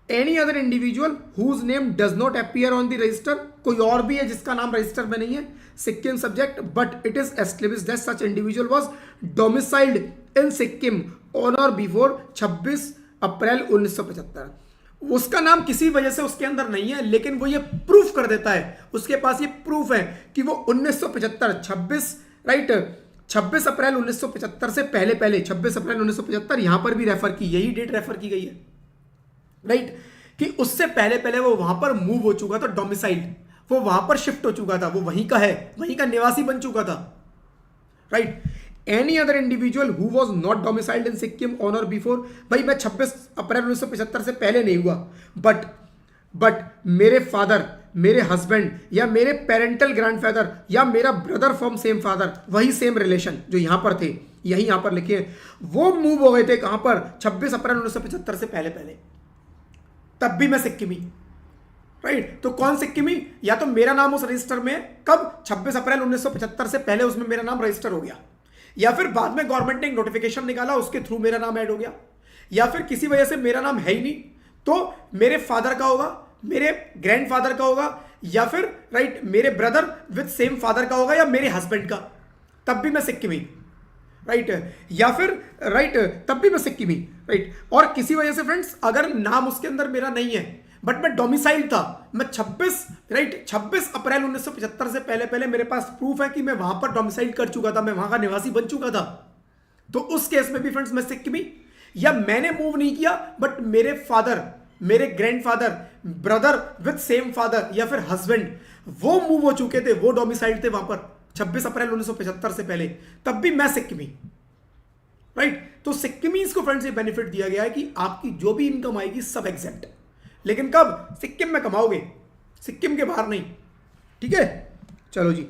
Any other individual whose name does not appear on the register, कोई और भी है जिसका नाम रजिस्टर में नहीं है, Sikkim subject, but it is established that such individual was domiciled in Sikkim on और बिफोर 26 अप्रैल 1975। उसका नाम किसी वजह से उसके अंदर नहीं है, लेकिन वो ये प्रूफ कर देता है, उसके पास ये प्रूफ है कि वो 1975 26 अप्रैल 1975 से पहले 26 अप्रैल 1975, यहां पर भी रेफर की, यही डेट रेफर की गई है, राइट, कि उससे पहले वो वहां पर मूव हो चुका था, डोमिसाइल्ड, वो वहां पर शिफ्ट हो चुका था, वो वहीं का है, वहीं का निवासी बन चुका था, right. Any other individual who was not domiciled in Sikkim on और बिफोर, भाई मैं 26 अप्रैल 1975 से पहले नहीं हुआ, बट मेरे फादर, मेरे हस्बैंड या मेरे पेरेंटल ग्रैंडफादर या मेरा ब्रदर फ्रॉम सेम फादर, वही सेम रिलेशन जो यहां पर थे, यही यहां पर लिखे हैं, वो मूव हो गए थे कहां पर, 26 अप्रैल 1975 से पहले पहले, तब भी मैं सिक्किमी, राइट। तो कौन सिक्किमी, या तो मेरा नाम उस रजिस्टर में कब 26 अप्रैल 1975 से पहले उसमें मेरा नाम रजिस्टर हो गया, या फिर बाद में गवर्नमेंट ने एक नोटिफिकेशन निकाला उसके थ्रू मेरा नाम ऐड हो गया, या फिर किसी वजह से मेरा नाम है ही नहीं, तो मेरे फादर का होगा, मेरे ग्रैंडफादर का होगा, या फिर राइट मेरे ब्रदर विद सेम फादर का होगा, या मेरे हस्बैंड का, तब भी मैं सिक्किमी, राइट। या फिर राइट तब भी मैं सिक्किमी, राइट। और किसी वजह से फ्रेंड्स अगर नाम उसके अंदर मेरा नहीं है बट मैं डोमिसाइल था, मैं 26 अप्रैल 1975 से पहले पहले मेरे पास प्रूफ है कि मैं वहां पर डोमिसाइल कर चुका था, मैं वहां का निवासी बन चुका था, तो उस केस में भी फ्रेंड्स मैं सिक्किमी, या मैंने मूव नहीं किया बट मेरे फादर, मेरे grandfather, brother with same father या फिर हस्बैंड वो मूव हो चुके थे, वो डोमिसाइल थे वहां पर 26 अप्रैल 1975 से पहले, तब भी मैं सिक्किमी, राइट। तो सिक्किमीज को फ्रेंड्स ये बेनिफिट दिया गया है कि आपकी जो भी इनकम आएगी सब एग्जेप्ट, लेकिन कब, सिक्किम में कमाओगे, सिक्किम के बाहर नहीं, ठीक है। चलो जी,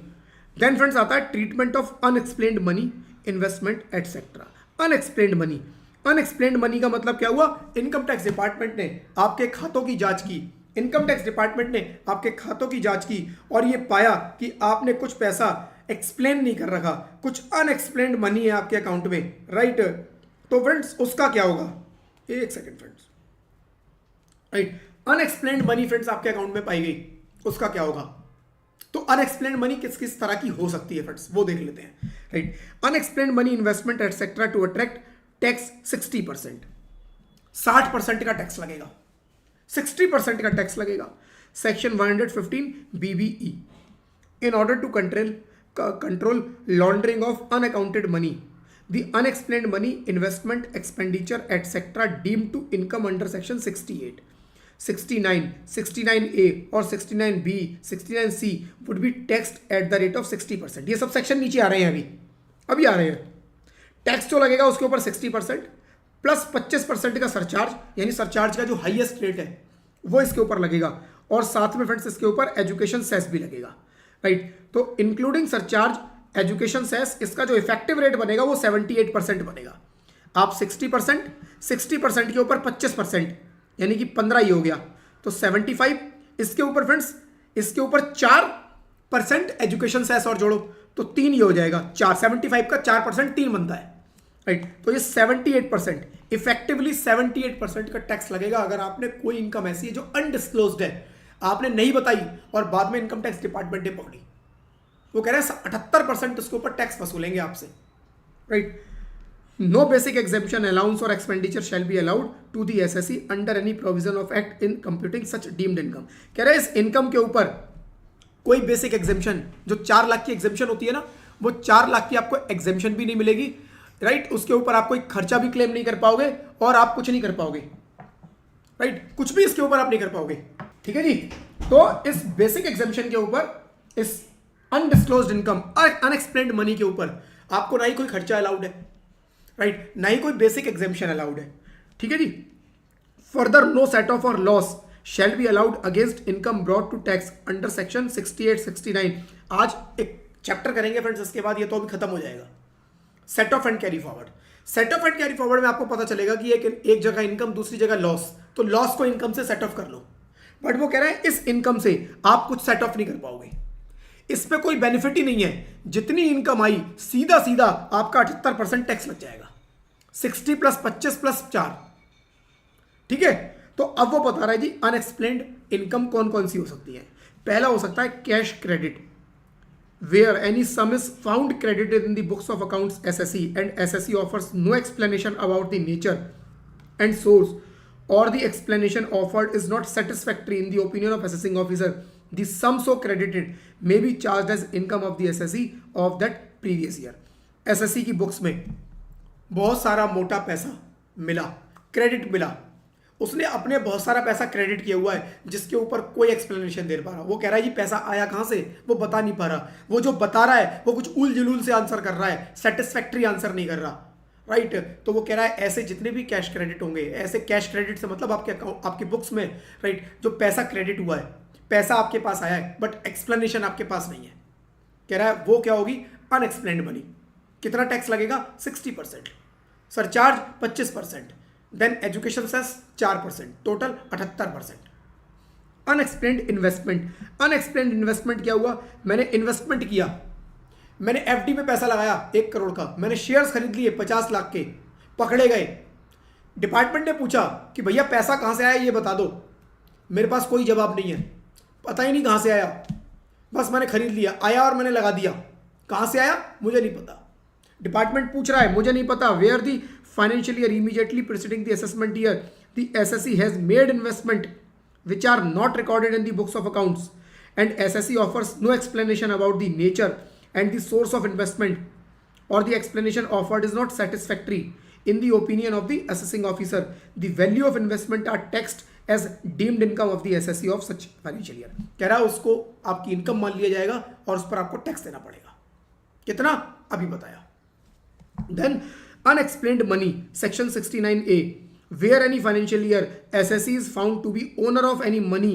देन फ्रेंड्स आता है treatment of unexplained money, investment etcetera. Unexplained money, unexplained money का मतलब क्या हुआ, इनकम टैक्स डिपार्टमेंट ने आपके खातों की जांच की, इनकम टैक्स डिपार्टमेंट ने आपके खातों की जांच की और ये पाया कि आपने कुछ पैसा एक्सप्लेन नहीं कर रखा, कुछ अनएक्सप्लेन्ड मनी है आपके अकाउंट में, राइट। तो फ्रेंड्स उसका क्या होगा, एक second friends, right. Unexplained money friends आपके अकाउंट में पाई गई, उसका क्या होगा। तो अनएक्सप्लेन्ड मनी किस किस तरह की हो सकती है फ्रेंड्स, वो देख लेते हैं, right. Unexplained money investment etcetera to attract tax 60%, 60% का टैक्स लगेगा, 60% का टैक्स लगेगा। Section 115 BBE, in order to control laundering of unaccounted money, the unexplained money investment expenditure etcetera deemed to income under section 68, 69, 69A और 69B, 69C would be taxed at the rate of 60%। ये sub section नीचे आ रहे हैं, अभी आ रहे हैं। Tax जो लगेगा उसके ऊपर 60% प्लस 25% का सरचार्ज, यानी सरचार्ज का जो हाईएस्ट रेट है वो इसके ऊपर लगेगा, और साथ में फ्रेंड्स इसके ऊपर एजुकेशन सेस भी लगेगा, राइट। तो इंक्लूडिंग सरचार्ज, एजुकेशन सेस, इसका जो इफेक्टिव रेट बनेगा वो 78% बनेगा। आप 60% के ऊपर 25%, यानी कि 15 ही हो गया, तो 75, इसके ऊपर फ्रेंड्स, इसके ऊपर 4% एजुकेशन सेस और जोड़ो तो 3 ही हो जाएगा, 75 का 4% 3 बनता है, राइट। तो ये 78%, इफेक्टिवली 78% का टैक्स लगेगा अगर आपने कोई इनकम ऐसी है जो अनडिस्क्लोज्ड है, आपने नहीं बताई और बाद में इनकम टैक्स डिपार्टमेंट ने पकड़ी, वो कह रहे हैं 78% उसके ऊपर टैक्स वसूलेंगे आपसे, right. No basic exemption, allowance और expenditure shall be allowed to the SSE under any provision of act in computing such deemed income. कह रहे हैं इस इनकम के ऊपर कोई बेसिक एग्जेम्पशन, जो 4 लाख की एग्जेम्पशन होती है ना, वो 4 लाख की आपको एग्जेम्पशन भी नहीं मिलेगी, राइट। उसके ऊपर आप कोई खर्चा भी क्लेम नहीं कर पाओगे और आप कुछ नहीं कर पाओगे, राइट। कुछ भी इसके ऊपर आप नहीं कर पाओगे, ठीक है जी। तो इस बेसिक एग्जेम्पशन के ऊपर, इस अनडिस्क्लोज्ड इनकम, अनएक्सप्लेन्ड मनी के ऊपर आपको ना ही कोई खर्चा अलाउड है, राइट, ना ही कोई बेसिक एग्जेम्पशन अलाउड है, ठीक है जी। फर्दर नो सेट ऑफ और loss shall be allowed against income brought to tax under section 68, 69। आज एक चैप्टर करेंगे फ्रेंड्स, इसके बाद ये तो अभी खत्म हो जाएगा। Set off and carry forward, set off and carry forward में आपको पता चलेगा कि एक जगह इनकम, दूसरी जगह लॉस, तो लॉस को इनकम से सेट ऑफ कर लो, बट वो कह रहे हैं इस इनकम से आप कुछ सेट ऑफ नहीं कर पाओगे, इस पे कोई बेनिफिट ही नहीं है। जितनी इनकम आई सीधा सीधा आपका 78% टैक्स लग जाएगा, 60 + 25 + 4, ठीक है। तो अब वो बता रहा है जी अनएक्सप्लेन्ड इनकम कौन कौन सी हो सकती है। पहला हो सकता है cash credit, where any sum is found credited in the books of accounts SSE and SSE offers no explanation about the nature and source और the explanation offered is not satisfactory in the opinion of assessing officer, the sum so credited may be charged as income of the SSE of that previous year. SSE की books में बहुत सारा मोटा पैसा मिला, credit मिला, उसने अपने बहुत सारा पैसा क्रेडिट किया हुआ है जिसके ऊपर कोई एक्सप्लेनेशन दे पा रहा। वो कह रहा है जी पैसा आया कहाँ से, वो बता नहीं पा रहा, वो जो बता रहा है वो कुछ उल जुलूल से आंसर कर रहा है, सेटिस्फैक्ट्री आंसर नहीं कर रहा, राइट। तो वो कह रहा है ऐसे जितने भी कैश क्रेडिट होंगे, ऐसे कैश क्रेडिट से मतलब आपके अकाउंट, आपके बुक्स में, राइट, जो पैसा क्रेडिट हुआ है, पैसा आपके पास आया है बट एक्सप्लेनेशन आपके पास नहीं है, कह रहा है वो क्या होगी, अनएक्सप्लेन्ड मनी, कितना टैक्स लगेगा? 60%, surcharge 25%, then education cess 4%, total 78%। Unexplained investment, unexplained investment क्या हुआ? मैंने इन्वेस्टमेंट किया, मैंने एफडी में पैसा लगाया 1 करोड़ का, मैंने शेयर्स खरीद लिए 50 लाख के, पकड़े गए। डिपार्टमेंट ने पूछा कि भैया पैसा कहाँ से आया ये बता दो। मेरे पास कोई जवाब नहीं है, पता ही नहीं कहाँ से आया, बस मैंने खरीद लिया, आया और मैंने लगा दिया। कहाँ से आया मुझे नहीं पता। डिपार्टमेंट पूछ रहा है मुझे नहीं पता। Where the financial year immediately preceding the assessment year the SSC has made investment which are not recorded in the books of accounts and SSC offers no explanation about the nature and the source of investment, or the explanation offered is not satisfactory in the opinion of the assessing officer, the value of investment are taxed as deemed income of the SSC of such financial year। कह रहा है उसको आपकी income मान लिया जाएगा और उस पर आपको टैक्स देना पड़ेगा। कितना? अभी बताया। Then unexplained money, section 69A, where any financial year SSC is found to be owner of any money,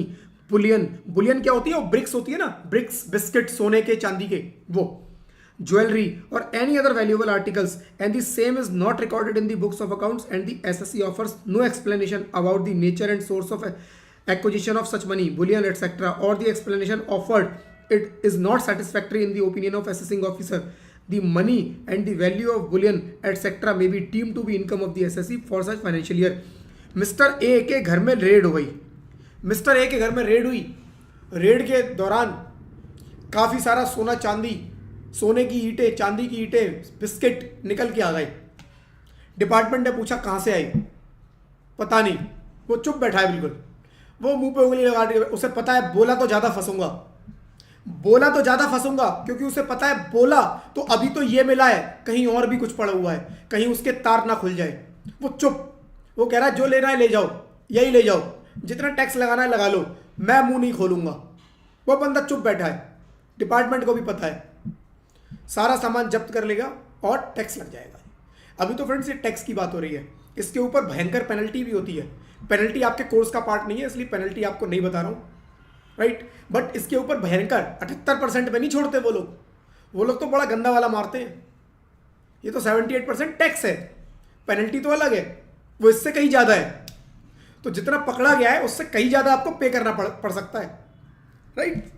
bullion, bullion क्या होती है? वो ब्रिक्स होती है ना, ब्रिक्स, बिस्किट, सोने के, चांदी के, वो ज्वेलरी और any other valuable articles, and the same is not recorded in the books of accounts and the SSC offers no explanation about the nature and source of acquisition of such money, bullion, etc., or the explanation offered it is not satisfactory in the opinion of assessing officer, the money and the value of bullion etc. may be deemed to be income of the SSC for such financial year। Mister A के घर में red हो गई, mister A के घर में red हुई। Red के दौरान काफ़ी सारा सोना चांदी, सोने की ईंटें, चांदी की ईंटें, बिस्किट निकल के आ गए। डिपार्टमेंट ने पूछा कहाँ से आई? पता नहीं। वो चुप बैठा है बिल्कुल, वो मुंह पे उंगली लगा रही है। उसे पता है बोला तो ज़्यादा फंसूंगा, बोला तो ज़्यादा फंसूंगा, क्योंकि उसे पता है बोला तो अभी तो ये मिला है, कहीं और भी कुछ पड़ा हुआ है, कहीं उसके तार ना खुल जाए। वो चुप, वो कह रहा है जो लेना है ले जाओ, यही ले जाओ, जितना टैक्स लगाना है लगा लो, मैं मुंह नहीं खोलूंगा। वो बंदा चुप बैठा है। डिपार्टमेंट को भी पता है सारा सामान जब्त कर लेगा और टैक्स लग जाएगा। अभी तो फ्रेंड्स ये टैक्स की बात हो रही है, इसके ऊपर भयंकर पेनल्टी भी होती है। पेनल्टी आपके कोर्स का पार्ट नहीं है, इसलिए पेनल्टी आपको नहीं बता रहा हूँ, राइट। बट इसके ऊपर भयंकर 78% पे नहीं छोड़ते वो लोग तो बड़ा गंदा वाला मारते हैं। ये तो 78% टैक्स है, पेनल्टी तो अलग है, वो इससे कहीं ज़्यादा है। तो जितना पकड़ा गया है उससे कहीं ज़्यादा आपको पे करना पड़ सकता है, right.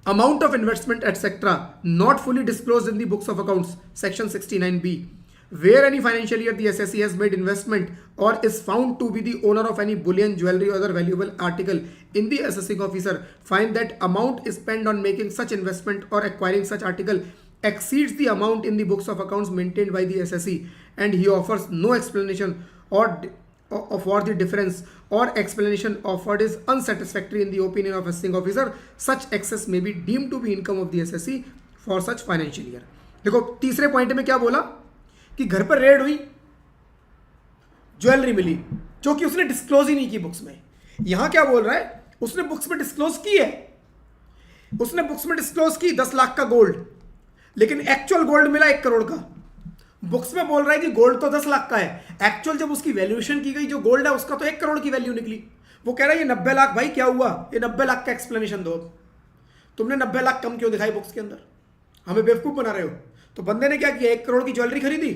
Amount of investment etc. not fully disclosed in the books of accounts, section 69B, where any financial year the SSC has made investment or is found to be the owner of any bullion, jewelry or other valuable article in the assessing officer find that amount spent on making such investment or acquiring such article exceeds the amount in the books of accounts maintained by the SSC, and he offers no explanation or for the difference or explanation offered is unsatisfactory in the opinion of assessing officer, such excess may be deemed to be income of the SSC for such financial year। देखो तीसरे point में क्या बोला कि घर पर red हुई, jewellery मिली, जो कि उसने डिस्क्लोज ही नहीं की बुक्स में। यहां क्या बोल रहा है? उसने बुक्स में डिस्क्लोज की है, उसने बुक्स में डिस्क्लोज की 10 लाख का गोल्ड, लेकिन एक्चुअल गोल्ड मिला 1 करोड़ का। बुक्स में बोल रहा है कि गोल्ड तो 10 लाख का है, एक्चुअल जब उसकी वैल्यूएशन की गई जो गोल्ड है उसका तो 1 करोड़ की वैल्यू निकली। वो कह रहा है ये 90 लाख, भाई क्या हुआ? ये 90 लाख का एक्सप्लेनेशन दो, तुमने 90 लाख कम क्यों दिखाई बुक्स के अंदर? हमें बेवकूफ बना रहे हो। तो बंदे ने क्या किया? 1 करोड़ की ज्वेलरी खरीदी,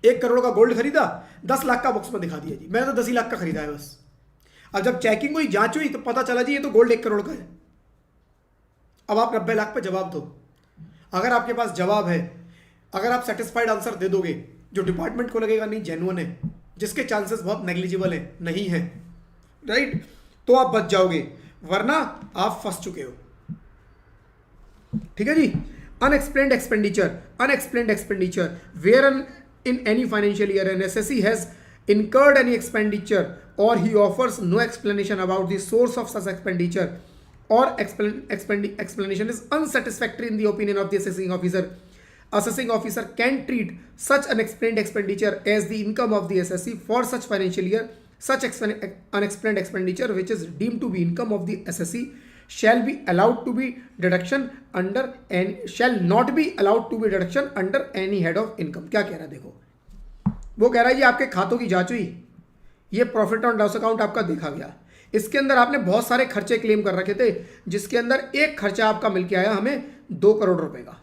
1 करोड़ का गोल्ड खरीदा, 10 लाख का बुक्स में दिखा दिया जी मैंने तो 10 ही लाख का खरीदा है बस। अब जब चेकिंग हुई, जांच हुई, तो पता चला जी ये तो गोल्ड 1 करोड़ का है। अब आप 90 लाख पे जवाब दो। अगर आपके पास जवाब है, अगर आप सेटिस्फाइड आंसर दे दोगे जो डिपार्टमेंट को लगेगा नहीं जेन्युइन है, जिसके चांसेस बहुत नेग्लिजिबल है, नहीं है, राइट, तो आप बच जाओगे, वरना आप फंस चुके हो। ठीक है जी। Unexplained expenditure where in any financial year an SSC has incurred any expenditure or he offers no explanation about the source of such expenditure or explanation is unsatisfactory in the opinion of the assessing officer. Assessing officer can treat such unexplained expenditure as the income of the SSC for such financial year. Such unexplained expenditure which is deemed to be income of the SSC shall be allowed to be deduction under and shall not be allowed to be deduction under any head of income। क्या कह रहा है देखो, वो कह रहा है ये आपके खातों की जांच हुई, ये प्रॉफिट एंड लॉस अकाउंट आपका देखा गया, इसके अंदर आपने बहुत सारे खर्चे क्लेम कर रखे थे, जिसके अंदर एक खर्चा आपका मिल के आया हमें 2 करोड़ रुपए का।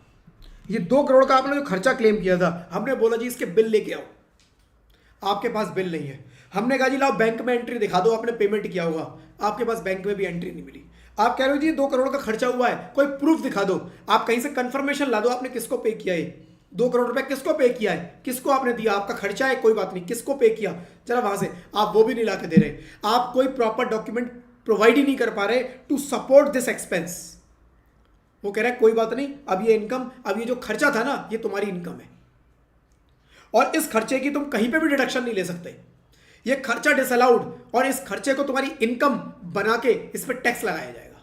ये 2 करोड़ का आपने जो खर्चा क्लेम किया था, हमने बोला जी इसके बिल लेके आओ, आपके पास बिल नहीं है। हमने कहा जी लाओ बैंक में एंट्री दिखा दो, आपने पेमेंट किया होगा, आपके पास बैंक में भी एंट्री नहीं मिली। आप कह रहे हो जी 2 करोड़ का खर्चा हुआ है, कोई प्रूफ दिखा दो, आप कहीं से कंफर्मेशन ला दो आपने किसको पे किया है, 2 करोड़ रुपए किसको पे किया है, किसको आपने दिया, आपका खर्चा है कोई बात नहीं, किसको पे किया, जरा वहां से आप वो भी नहीं ला के दे रहे, आप कोई प्रॉपर डॉक्यूमेंट प्रोवाइड ही नहीं कर पा रहे टू सपोर्ट दिस एक्सपेंस। वो कह रहा है कोई बात नहीं, अब ये इनकम, अब ये जो खर्चा था ना ये तुम्हारी इनकम है, और इस खर्चे की तुम कहीं पे भी डिडक्शन नहीं ले सकते, ये खर्चा डिसअलाउड, और इस खर्चे को तुम्हारी इनकम बना के इस पर टैक्स लगाया जाएगा।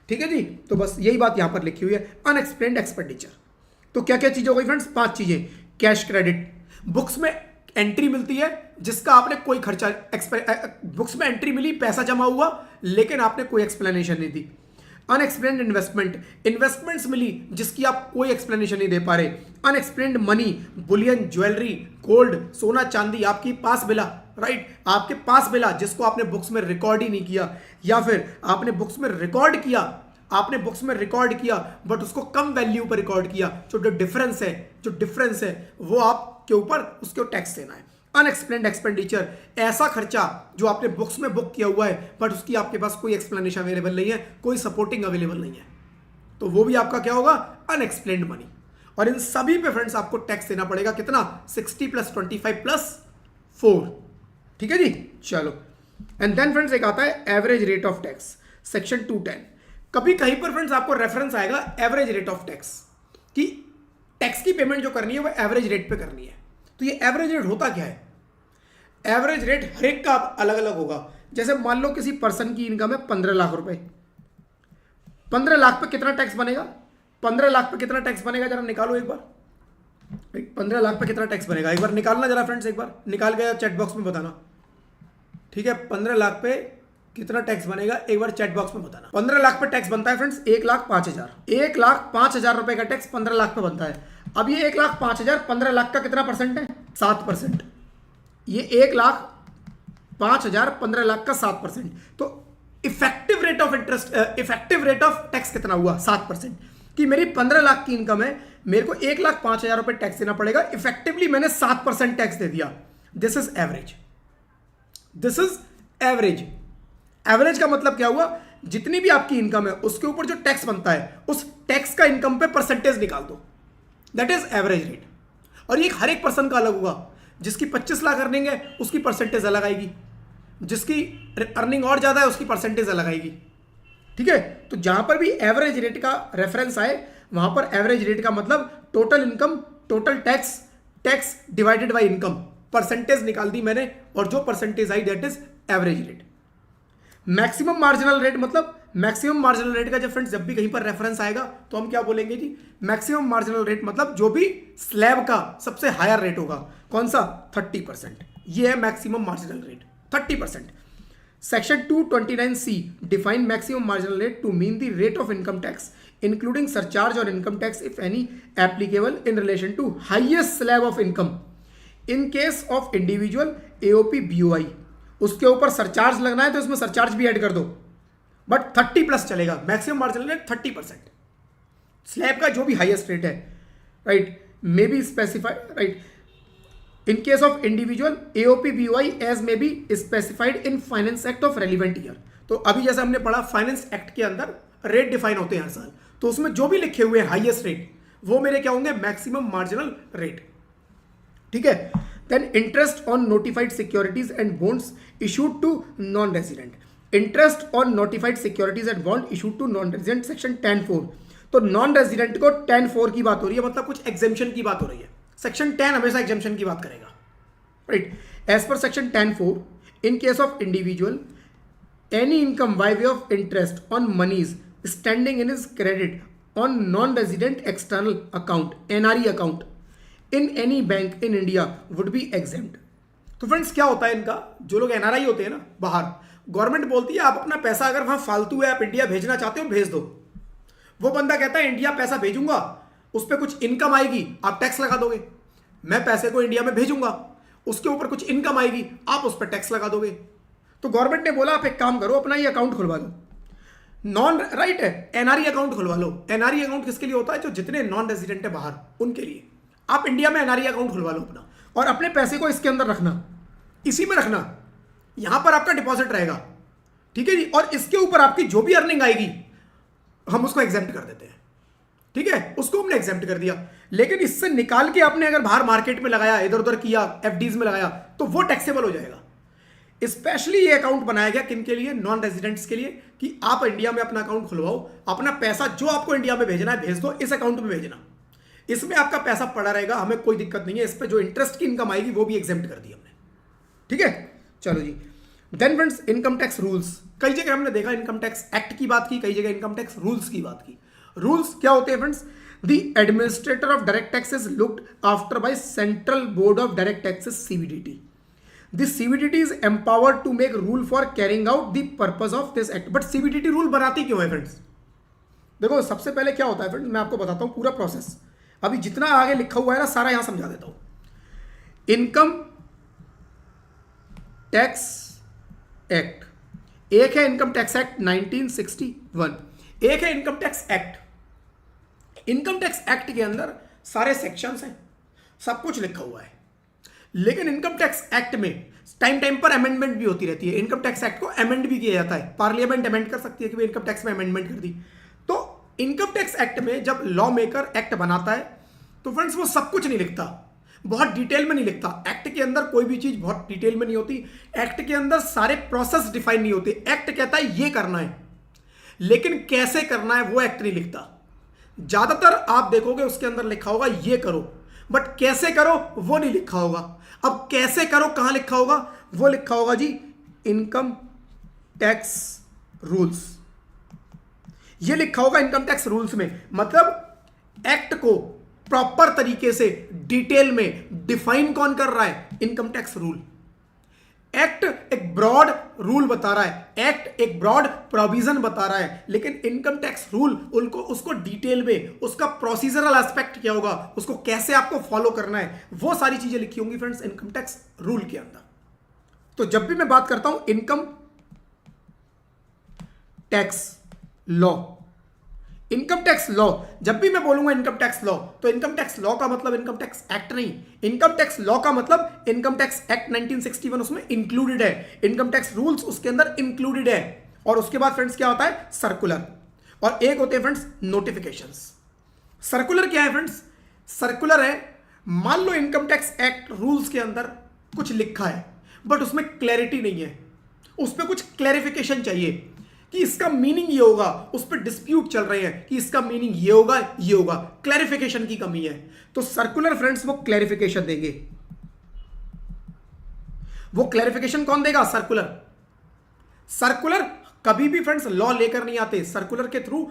ठीक है जी, तो बस यही बात यहां पर लिखी हुई है, अनएक्सप्लेन्ड एक्सपेंडिचर। तो क्या क्या चीजें हो गई फ्रेंड्स, 5 चीजें। कैश क्रेडिट, बुक्स में एंट्री मिलती है जिसका आपने कोई खर्चा, बुक्स में एंट्री मिली, पैसा जमा हुआ, लेकिन आपने कोई एक्सप्लेनेशन नहीं दी। अनएक्सप्लेन्ड इन्वेस्टमेंट, इन्वेस्टमेंट्स मिली जिसकी आप कोई एक्सप्लेनेशन नहीं दे पा रहे। Unexplained money, Boolean, jewellery, gold, सोना चांदी आपकी पास मिला, राइट, आपके पास मिला जिसको आपने बुक्स में रिकॉर्ड ही नहीं किया, या फिर आपने बुक्स में रिकॉर्ड किया, आपने बुक्स में रिकॉर्ड किया बट उसको कम वैल्यू पर रिकॉर्ड किया, जो डिफरेंस है वो आपके ऊपर उसको टैक्स देना है। अनएक्सप्लेन्ड एक्सपेंडिचर, ऐसा खर्चा जो आपने बुक्स में बुक किया हुआ है बट उसकी आपके पास कोई एक्सप्लेनेशन अवेलेबल नहीं है, कोई सपोर्टिंग अवेलेबल नहीं है, तो वो भी आपका क्या होगा, अनएक्सप्लेन्ड मनी। और इन सभी पे फ्रेंड्स आपको टैक्स देना पड़ेगा, कितना, 60 + 25 + 4। ठीक है जी, चलो। एंड देन फ्रेंड्स एक आता है average rate of tax, section 210। कभी कहीं पर फ्रेंड्स आपको रेफरेंस आएगा एवरेज रेट ऑफ टैक्स, कि टैक्स की पेमेंट जो करनी है वो एवरेज रेट पे करनी है। तो ये एवरेज रेट होता क्या है, एवरेज रेट हर एक का अलग अलग होगा। जैसे मान लो किसी पर्सन की इनकम है 15 लाख रुपए, 15 लाख पे कितना टैक्स बनेगा, 15 लाख पे कितना टैक्स बनेगा, जरा निकालो एक बार, 15 लाख पे कितना टैक्स बनेगा, एक बार निकालना जरा फ्रेंड्स, एक बार निकाल के चैट बॉक्स में बताना। ठीक है, 15 लाख पे कितना टैक्स बनेगा, एक बार चैट बॉक्स में बताना। 15 लाख पे टैक्स बनता है फ्रेंड्स 1,05,000, 1,05,000 रुपए का टैक्स 15 लाख पे बनता है। अब ये 1,05,000 15 लाख का कितना परसेंट है, 7%। ये 1,05,000 15 लाख का 7%, तो effective rate of interest, effective rate of tax कितना हुआ, 7%। कि मेरी 15 लाख की इनकम है, मेरे को 1,05,000 रुपए टैक्स देना पड़ेगा, इफेक्टिवली मैंने 7% टैक्स दे दिया। This is average, this is average. Average का मतलब क्या हुआ, जितनी भी आपकी इनकम है उसके ऊपर जो टैक्स बनता है उस टैक्स का इनकम पे परसेंटेज निकाल दो, दैट इज एवरेज रेट। और ये हर एक पर्सन का अलग होगा, जिसकी 25 लाख अर्निंग है उसकी परसेंटेज अलग आएगी, जिसकी अर्निंग और ज्यादा है उसकी परसेंटेज अलग आएगी। ठीक है, तो जहां पर भी एवरेज रेट का रेफरेंस आए वहां पर एवरेज रेट का मतलब total income, total tax, tax divided by income, percentage निकाल दी मैंने, और जो percentage I that is average rate. Maximum marginal rate मतलब, मैक्सिमम मार्जिनल रेट का जब फ्रेंड्स जब भी कहीं पर रेफरेंस आएगा तो हम क्या बोलेंगे जी, मैक्सिमम मार्जिनल रेट मतलब जो भी स्लैब का सबसे हायर रेट होगा, कौन सा, 30%। ये है maximum marginal rate, 30%। Section 229C define maximum marginal rate to mean the rate of income tax including surcharge और income tax if any applicable in relation to highest slab of income. In case of individual AOP BOI, उसके ऊपर surcharge लगना है तो इसमें surcharge भी add कर दो, बट 30+ चलेगा, मैक्सिमम मार्जिनल रेट 30%, स्लैब का जो भी हाईएस्ट रेट है, right, may be specified, right, in case of individual AOP BOI as may be specified in finance act of relevant year. तो अभी जैसे हमने पढ़ा फाइनेंस एक्ट के अंदर रेट डिफाइन होते हैं हर साल, तो उसमें जो भी लिखे हुए हाईएस्ट रेट वो मेरे क्या होंगे, मैक्सिमम मार्जिनल रेट। ठीक है, then interest on notified securities and bonds issued to non-resident, interest on notified securities and bond issued to non-resident section 10(4). तो नॉन रेजिडेंट को 10(4) की बात हो रही है, मतलब कुछ एग्जेम्पशन की बात हो रही है। सेक्शन 10 हमेशा एग्जेम्पशन की बात करेगा, राइट। एज पर section 10(4) in case of individual any income by way of interest on moneys standing in his credit on non resident external account, NRE account in any bank in India would be exempt. तो friends क्या होता है इनका, जो लोग NRI होते हैं ना बाहर, गवर्नमेंट बोलती है आप अपना पैसा अगर वहां फालतू है, आप इंडिया भेजना चाहते हो भेज दो। वो बंदा कहता है इंडिया पैसा भेजूंगा, उस पर कुछ इनकम आएगी, आप टैक्स लगा दोगे। मैं पैसे को इंडिया में भेजूंगा, उसके ऊपर कुछ इनकम आएगी, आप उस पर टैक्स लगा दोगे। तो गवर्नमेंट ने बोला आप एक काम करो, अपना ये अकाउंट खुलवा दो। नॉन राइट है, एनआरई अकाउंट खुलवा लो। एनआरई अकाउंट किसके लिए होता है? जो जितने नॉन रेजिडेंट है बाहर उनके लिए। आप इंडिया में एनआरई अकाउंट खुलवा लो अपना, और अपने पैसे को इसके अंदर रखना, इसी में रखना, यहां पर आपका डिपॉजिट रहेगा, ठीक है जी। और इसके ऊपर आपकी जो भी अर्निंग आएगी हम उसको एग्जेम्प्ट कर देते हैं, ठीक है, उसको हमने एग्जेम्प्ट कर दिया। लेकिन इससे निकाल के आपने अगर बाहर मार्केट में लगाया, इधर उधर किया, एफडीज में लगाया, तो वो टैक्सेबल हो जाएगा। स्पेशली ये अकाउंट बनाया गया किन के लिए? नॉन रेजिडेंट्स के लिए, कि आप इंडिया में अपना अकाउंट खुलवाओ, अपना पैसा जो आपको इंडिया में भेजना है भेज दो, इस अकाउंट में भेजना, इसमें आपका पैसा पड़ा रहेगा, हमें कोई दिक्कत नहीं है। इस पर जो इंटरेस्ट की इनकम आएगी वो भी एग्जेम्प्ट कर दी हमने, ठीक है। चलो जी, then friends income tax rules. कई जगह हमने देखा इनकम टैक्स एक्ट की बात की, कई जगह इनकम टैक्स रूल्स की बात की। रूल्स क्या होते हैं friends? The administrator of direct taxes looked after by central board of direct taxes, CBDT. This CBDT is empowered to make rule for carrying out the purpose of this act. But CBDT rule बनाती क्यों है friends? देखो सबसे पहले क्या होता है friends, मैं आपको बताता हूं पूरा प्रोसेस। अभी जितना आगे लिखा हुआ है ना सारा यहां समझा देता हूं। इनकम टैक्स एक्ट, एक है इनकम टैक्स एक्ट 1961, एक है income tax act. Income tax act के अंदर सारे सेक्शंस हैं, सब कुछ लिखा हुआ है। लेकिन इनकम टैक्स एक्ट में टाइम टाइम पर अमेंडमेंट भी होती रहती है। इनकम टैक्स एक्ट को अमेंड भी किया जाता है, पार्लियामेंट अमेंड कर सकती है कि भाई इनकम टैक्स में अमेंडमेंट कर दी। तो इनकम टैक्स एक्ट में जब लॉ मेकर एक्ट बनाता है तो फ्रेंड्स वो सब कुछ नहीं लिखता, बहुत डिटेल में नहीं लिखता। एक्ट के अंदर कोई भी चीज बहुत डिटेल में नहीं होती, एक्ट के अंदर सारे प्रोसेस डिफाइन नहीं होते। एक्ट कहता है ये करना है, लेकिन कैसे करना है वो एक्ट नहीं लिखता। ज्यादातर आप देखोगे उसके अंदर लिखा होगा ये करो, बट कैसे करो वो नहीं लिखा होगा। अब कैसे करो कहां लिखा होगा? वो लिखा होगा जी इनकम टैक्स रूल्स, ये लिखा होगा इनकम टैक्स रूल्स में। मतलब एक्ट को प्रॉपर तरीके से डिटेल में डिफाइन कौन कर रहा है? Income tax rule. एक्ट एक ब्रॉड रूल बता रहा है, एक्ट एक ब्रॉड प्रोविजन बता रहा है, लेकिन इनकम टैक्स रूल उसको डिटेल में उसका प्रोसीजरल एस्पेक्ट क्या होगा, उसको कैसे आपको फॉलो करना है, वो सारी चीजें लिखी होंगी फ्रेंड्स इनकम टैक्स रूल के अंदर। तो जब भी मैं बात करता हूं income tax law, income tax law, जब भी मैं बोलूंगा इनकम टैक्स लॉ, तो इनकम टैक्स लॉ का मतलब इनकम टैक्स एक्ट नहीं। इनकम टैक्स लॉ का मतलब इनकम टैक्स एक्ट 1961 उसमें इंक्लूडेड है, इनकम टैक्स रूल्स उसके अंदर इंक्लूडेड है। और उसके बाद फ्रेंड्स क्या होता है? सर्कुलर, और एक होते हैं फ्रेंड्स नोटिफिकेशंस। सर्कुलर क्या है फ्रेंड्स? सर्कुलर है, मान low income tax act rules के अंदर कुछ लिखा है बट उसमें क्लैरिटी नहीं है, उस पर कुछ क्लैरिफिकेशन चाहिए कि इसका मीनिंग ये होगा, उस पर डिस्प्यूट चल रहे हैं कि इसका मीनिंग ये होगा, ये होगा, क्लैरिफिकेशन की कमी है। तो सर्कुलर फ्रेंड्स वो क्लैरिफिकेशन देंगे। वो क्लैरिफिकेशन कौन देगा? सर्कुलर। सर्कुलर कभी भी फ्रेंड्स लॉ लेकर नहीं आते, सर्कुलर के थ्रू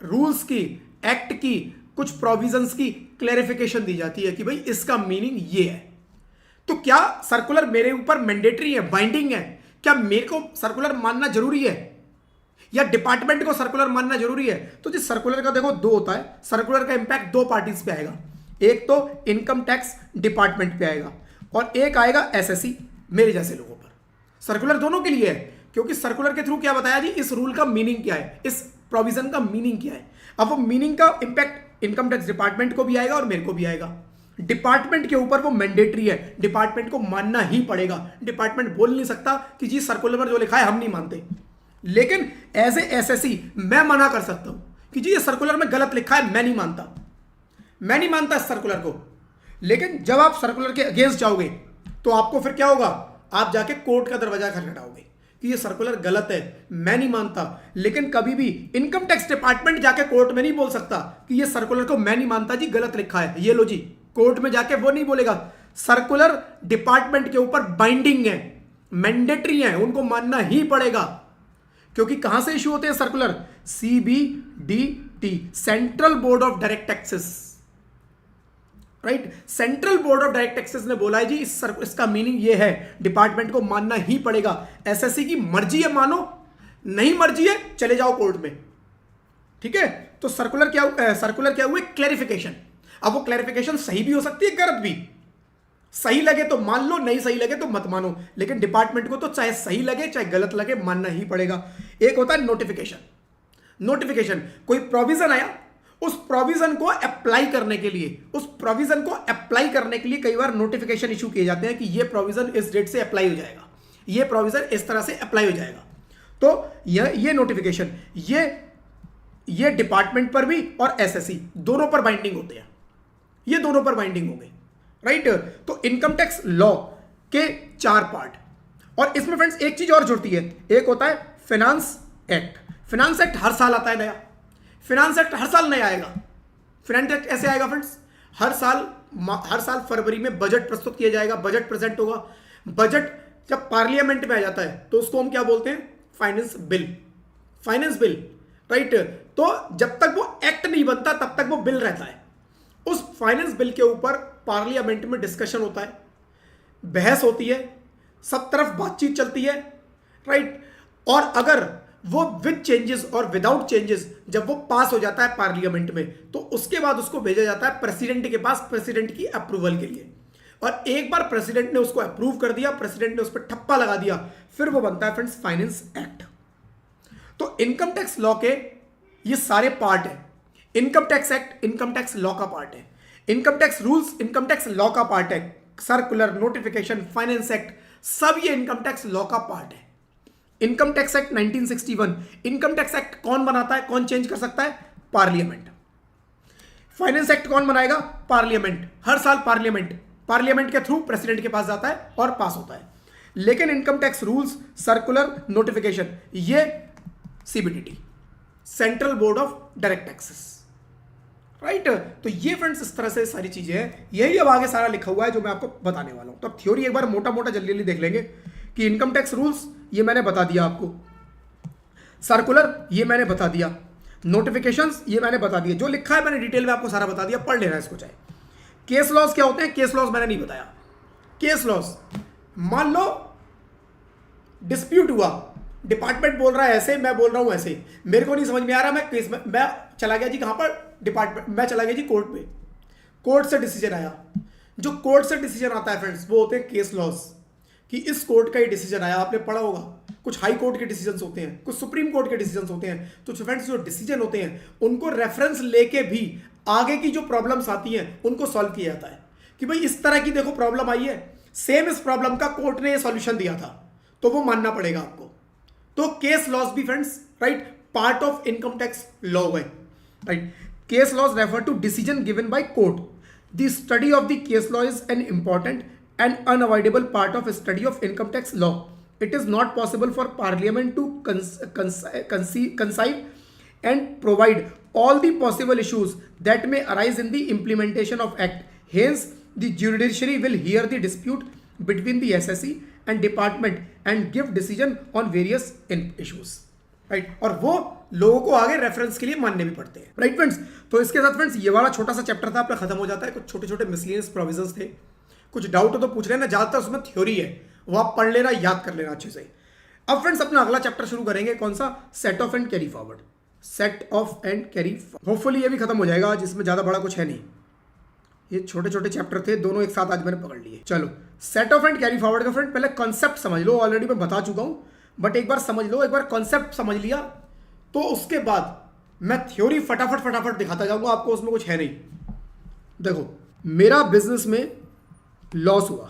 रूल्स की, एक्ट की, कुछ प्रोविजंस की क्लैरिफिकेशन दी जाती है कि भाई इसका मीनिंग ये है। तो क्या सर्कुलर मेरे ऊपर मैंडेटरी है, बाइंडिंग है? क्या मेरे को सर्कुलर मानना जरूरी है या डिपार्टमेंट को सर्कुलर मानना जरूरी है? तो जिस सर्कुलर का देखो दो होता है, सर्कुलर का इंपैक्ट दो पार्टीज पे आएगा, एक तो इनकम टैक्स डिपार्टमेंट पे आएगा और एक आएगा एसएससी मेरे जैसे लोगों पर। सर्कुलर दोनों के लिए है, क्योंकि सर्कुलर के थ्रू क्या बताया जी, इस रूल का मीनिंग क्या है, इस प्रोविजन का मीनिंग क्या है। अब वो मीनिंग का इंपैक्ट इनकम टैक्स डिपार्टमेंट को भी आएगा और मेरे को भी आएगा। डिपार्टमेंट के ऊपर वो मैंडेटरी है, डिपार्टमेंट को मानना ही पड़ेगा। डिपार्टमेंट बोल नहीं सकता कि जी सर्कुलर पर जो लिखा है हम नहीं मानते, लेकिन एज ए एसएससी मैं मना कर सकता हूं कि जी ये सर्कुलर में गलत लिखा है, मैं नहीं मानता, मैं नहीं मानता इस सर्कुलर को। लेकिन जब आप सर्कुलर के अगेंस्ट जाओगे तो आपको फिर क्या होगा? आप जाके कोर्ट का दरवाजा खटखटाओगे कि ये सर्कुलर गलत है, मैं नहीं मानता। लेकिन कभी भी इनकम टैक्स डिपार्टमेंट जाके कोर्ट में नहीं बोल सकता कि ये सर्कुलर को मैं नहीं मानता जी, गलत लिखा है, ये लो जी। कोर्ट में जाके वो नहीं बोलेगा। सर्कुलर डिपार्टमेंट के ऊपर बाइंडिंग है, मैंडेटरी है, उनको मानना ही पड़ेगा। क्योंकि कहां से इशू होते हैं circular? CBDT, central board of direct taxes, right. Central board of direct taxes ने बोला है जी इसका मीनिंग ये है, डिपार्टमेंट को मानना ही पड़ेगा। एसएससी की मर्जी है मानो, नहीं मर्जी है चले जाओ कोर्ट में, ठीक है। तो सर्कुलर क्या हुए? क्लैरिफिकेशन। अब वो क्लैरिफिकेशन सही भी हो सकती है, गलत भी। सही लगे तो मान लो, नहीं सही लगे तो मत मानो, लेकिन डिपार्टमेंट को तो चाहे सही लगे चाहे गलत लगे मानना ही पड़ेगा। एक होता है नोटिफिकेशन, नोटिफिकेशन, कोई प्रोविजन आया, उस प्रोविजन को अप्लाई करने के लिए कई बार नोटिफिकेशन इशू किए जाते हैं कि ये प्रोविजन इस डेट से अप्लाई हो जाएगा, ये प्रोविजन इस तरह से अप्लाई हो जाएगा। तो ये नोटिफिकेशन ये डिपार्टमेंट पर भी और एसएससी दोनों पर बाइंडिंग होते हैं, ये दोनों पर बाइंडिंग हो गई, राइट। तो इनकम टैक्स लॉ के 4 पार्ट, और इसमें फ्रेंड्स एक चीज और जुड़ती है, एक होता है फाइनेंस एक्ट। फाइनेंस एक्ट हर साल आता है नया, फाइनेंस एक्ट हर साल नया आएगा। फाइनेंस एक्ट ऐसे आएगा फ्रेंड्स, हर साल फरवरी में बजट प्रस्तुत किया जाएगा, बजट प्रेजेंट होगा। बजट जब पार्लियामेंट में आ जाता है तो उसको हम क्या बोलते हैं, फाइनेंस बिल, राइट। तो जब तक वो एक्ट नहीं बनता तब तक वो बिल रहता है। उस फाइनेंस बिल के ऊपर पार्लियामेंट में डिस्कशन होता है, बहस होती है, सब तरफ बातचीत चलती है, राइट। और अगर वो विद चेंजेस और विदाउट चेंजेस जब वो पास हो जाता है पार्लियामेंट में, तो उसके बाद उसको भेजा जाता है प्रेसिडेंट के पास, प्रेसिडेंट की अप्रूवल के लिए। और एक बार प्रेसिडेंट ने उसको अप्रूव कर दिया, प्रेसिडेंट ने उस पर ठप्पा लगा दिया, फिर वो बनता है फ्रेंड्स फाइनेंस एक्ट। तो इनकम टैक्स लॉ के ये सारे पार्ट है। Income tax act income tax law का पार्ट है, income tax rules income tax law का पार्ट है, सर्कुलर, नोटिफिकेशन, फाइनेंस एक्ट, सब ये इनकम टैक्स लॉ का पार्ट है। Income tax act 1961, income tax act कौन बनाता है, कौन चेंज कर सकता है, पार्लियामेंट। फाइनेंस एक्ट कौन बनाएगा, पार्लियामेंट। हर साल पार्लियामेंट के थ्रू प्रेसिडेंट के पास जाता है और पास होता है। लेकिन income tax rules, circular, notification, ये CBDT, central board of direct taxes, right. तो ये फ्रेंड्स इस तरह से सारी चीजें हैं, यही अब आगे सारा लिखा हुआ है जो मैं आपको बताने वाला हूं। तो अब थ्योरी एक बार मोटा मोटा जल्दी देख लेंगे कि इनकम टैक्स रूल्स ये मैंने बता दिया आपको, सर्कुलर ये मैंने बता दिया, नोटिफिकेशंस ये मैंने बता दिया, जो लिखा है मैंने डिटेल में आपको सारा बता दिया, पढ़ लेना है इसको चाहे। केस लॉज क्या होते हैं, केस लॉज मैंने नहीं बताया। केस लॉज, मान लो डिस्प्यूट हुआ, डिपार्टमेंट बोल रहा है ऐसे, मैं बोल रहा हूं ऐसे, मेरे को नहीं समझ में आ रहा, मैं केस में मैं चला गया जी, कहां पर, डिपार्टमेंट, मैं चला गया जी कोर्ट में, कोर्ट से डिसीजन आया। जो कोर्ट से डिसीजन आता है फ्रेंड्स वो होते हैं केस लॉज, कि इस कोर्ट का ही डिसीजन आया, आपने पढ़ा होगा, कुछ हाई कोर्ट के डिसीजंस होते हैं, कुछ सुप्रीम कोर्ट के डिसीजंस होते हैं। तो फ्रेंड्स जो डिसीजन होते हैं उनको रेफरेंस लेके भी आगे की जो प्रॉब्लम्स आती हैं उनको सॉल्व किया जाता है, कि भाई इस तरह की देखो प्रॉब्लम आई है, सेम इस प्रॉब्लम का कोर्ट ने ये सॉल्यूशन दिया था, तो वो मानना पड़ेगा आपको। तो केस लॉज भी friends, right, part of income tax law है, right. Case laws refer to decision given by court. The study of the case law is an important and unavoidable part of study of income tax law. It is not possible for parliament to conceive and provide all the possible issues that may arise in the implementation of act. Hence the judiciary will hear the dispute between the SSE and department and give decision on various issues, right? और वो लोगों को आगे reference के लिए मानने भी पड़ते हैं, राइट फ्रेंड्स। तो इसके साथ फ्रेंड्स ये वाला छोटा सा चैप्टर था आपका खत्म हो जाता है। कुछ छोटे छोटे मिसलेनियस प्रोविजंस थे, कुछ डाउट हो तो पूछ लेना, ज्यादातर उसमें थ्योरी है, वो आप पढ़ लेना, याद कर लेना अच्छे से। अब फ्रेंड्स अपना अगला चैप्टर शुरू करेंगे, कौन सा, set off and carry forward. Set off and carry, hopefully ये भी खत्म हो जाएगा आज, इसमें ज्यादा बड़ा कुछ है नहीं, ये छोटे छोटे चैप्टर थे, दोनों एक साथ आज मैंने पकड़ लिए। चलो set off and carry forward का फ्रेंड पहले कॉन्सेप्ट समझ लो, ऑलरेडी मैं बता चुका हूं, बट एक बार समझ लो, एक बार कॉन्सेप्ट समझ लिया तो उसके बाद मैं थ्योरी फटाफट दिखाता जाऊंगा आपको, उसमें कुछ है नहीं। देखो मेरा बिजनेस में लॉस हुआ,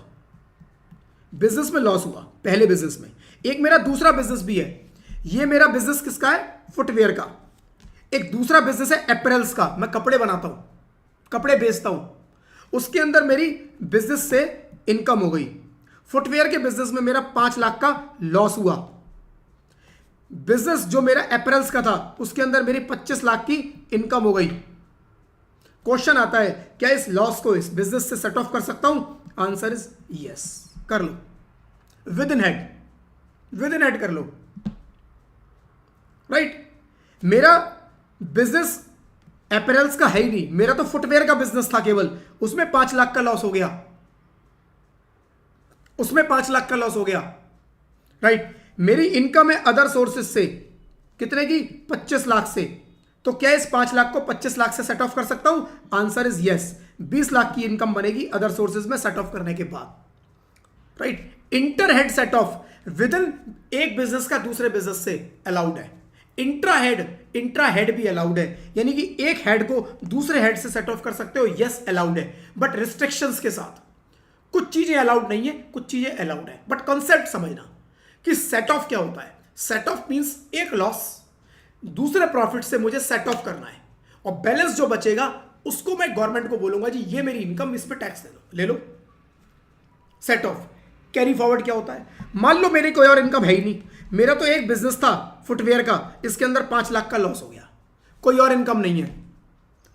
बिजनेस में लॉस हुआ, पहले बिजनेस में। एक मेरा दूसरा बिजनेस भी है, ये मेरा बिजनेस किसका है, फुटवेयर का। एक दूसरा बिजनेस है एपरेल्स का, मैं कपड़े बनाता हूं, कपड़े बेचता हूं, उसके अंदर मेरी बिजनेस से इनकम हो गई। फुटवेयर के बिजनेस में मेरा 5 लाख का लॉस हुआ। बिजनेस जो मेरा एपरेल्स का था उसके अंदर मेरी 25 लाख की इनकम हो गई। क्वेश्चन आता है क्या इस लॉस को इस बिजनेस से सेट ऑफ कर सकता हूं, आंसर इज यस, कर लो, विद इन हेड कर लो, राइट। मेरा बिजनेस एपरेल्स का है ही नहीं, मेरा तो फुटवेयर का बिजनेस था केवल, उसमें 5 लाख का लॉस हो गया, उसमें 5 लाख का लॉस हो गया, राइट। मेरी इनकम है अदर सोर्सेज से, कितने की, 25 लाख से। तो क्या इस 5 लाख को 25 लाख से सेट ऑफ कर सकता हूं, आंसर इज यस। 20 लाख की इनकम बनेगी अदर सोर्सेज में सेट ऑफ करने के बाद, right. Inter head set off with in एक बिजनेस का दूसरे बिजनेस से अलाउड है। इंट्रा हेड इंट्रा हेड भी अलाउड है, यानी कि एक हेड को दूसरे हेड से सेट ऑफ कर सकते हो, यस अलाउड है, बट रिस्ट्रिक्शंस के साथ। कुछ चीजें अलाउड नहीं है, कुछ चीजें अलाउड है, बट कॉन्सेप्ट समझना कि सेट ऑफ क्या होता है। सेट ऑफ मींस एक लॉस दूसरे प्रॉफिट से मुझे सेट ऑफ करना है, और बैलेंस जो बचेगा उसको मैं गवर्नमेंट को बोलूंगा जी ये मेरी इनकम, इस पे टैक्स दे दो, ले लो। Set off. कैरी फॉरवर्ड क्या होता है, मान लो मेरी कोई और इनकम है ही नहीं, मेरा तो एक बिजनेस था फुटवेयर का, इसके अंदर 5 लाख का लॉस हो गया, कोई और इनकम नहीं है,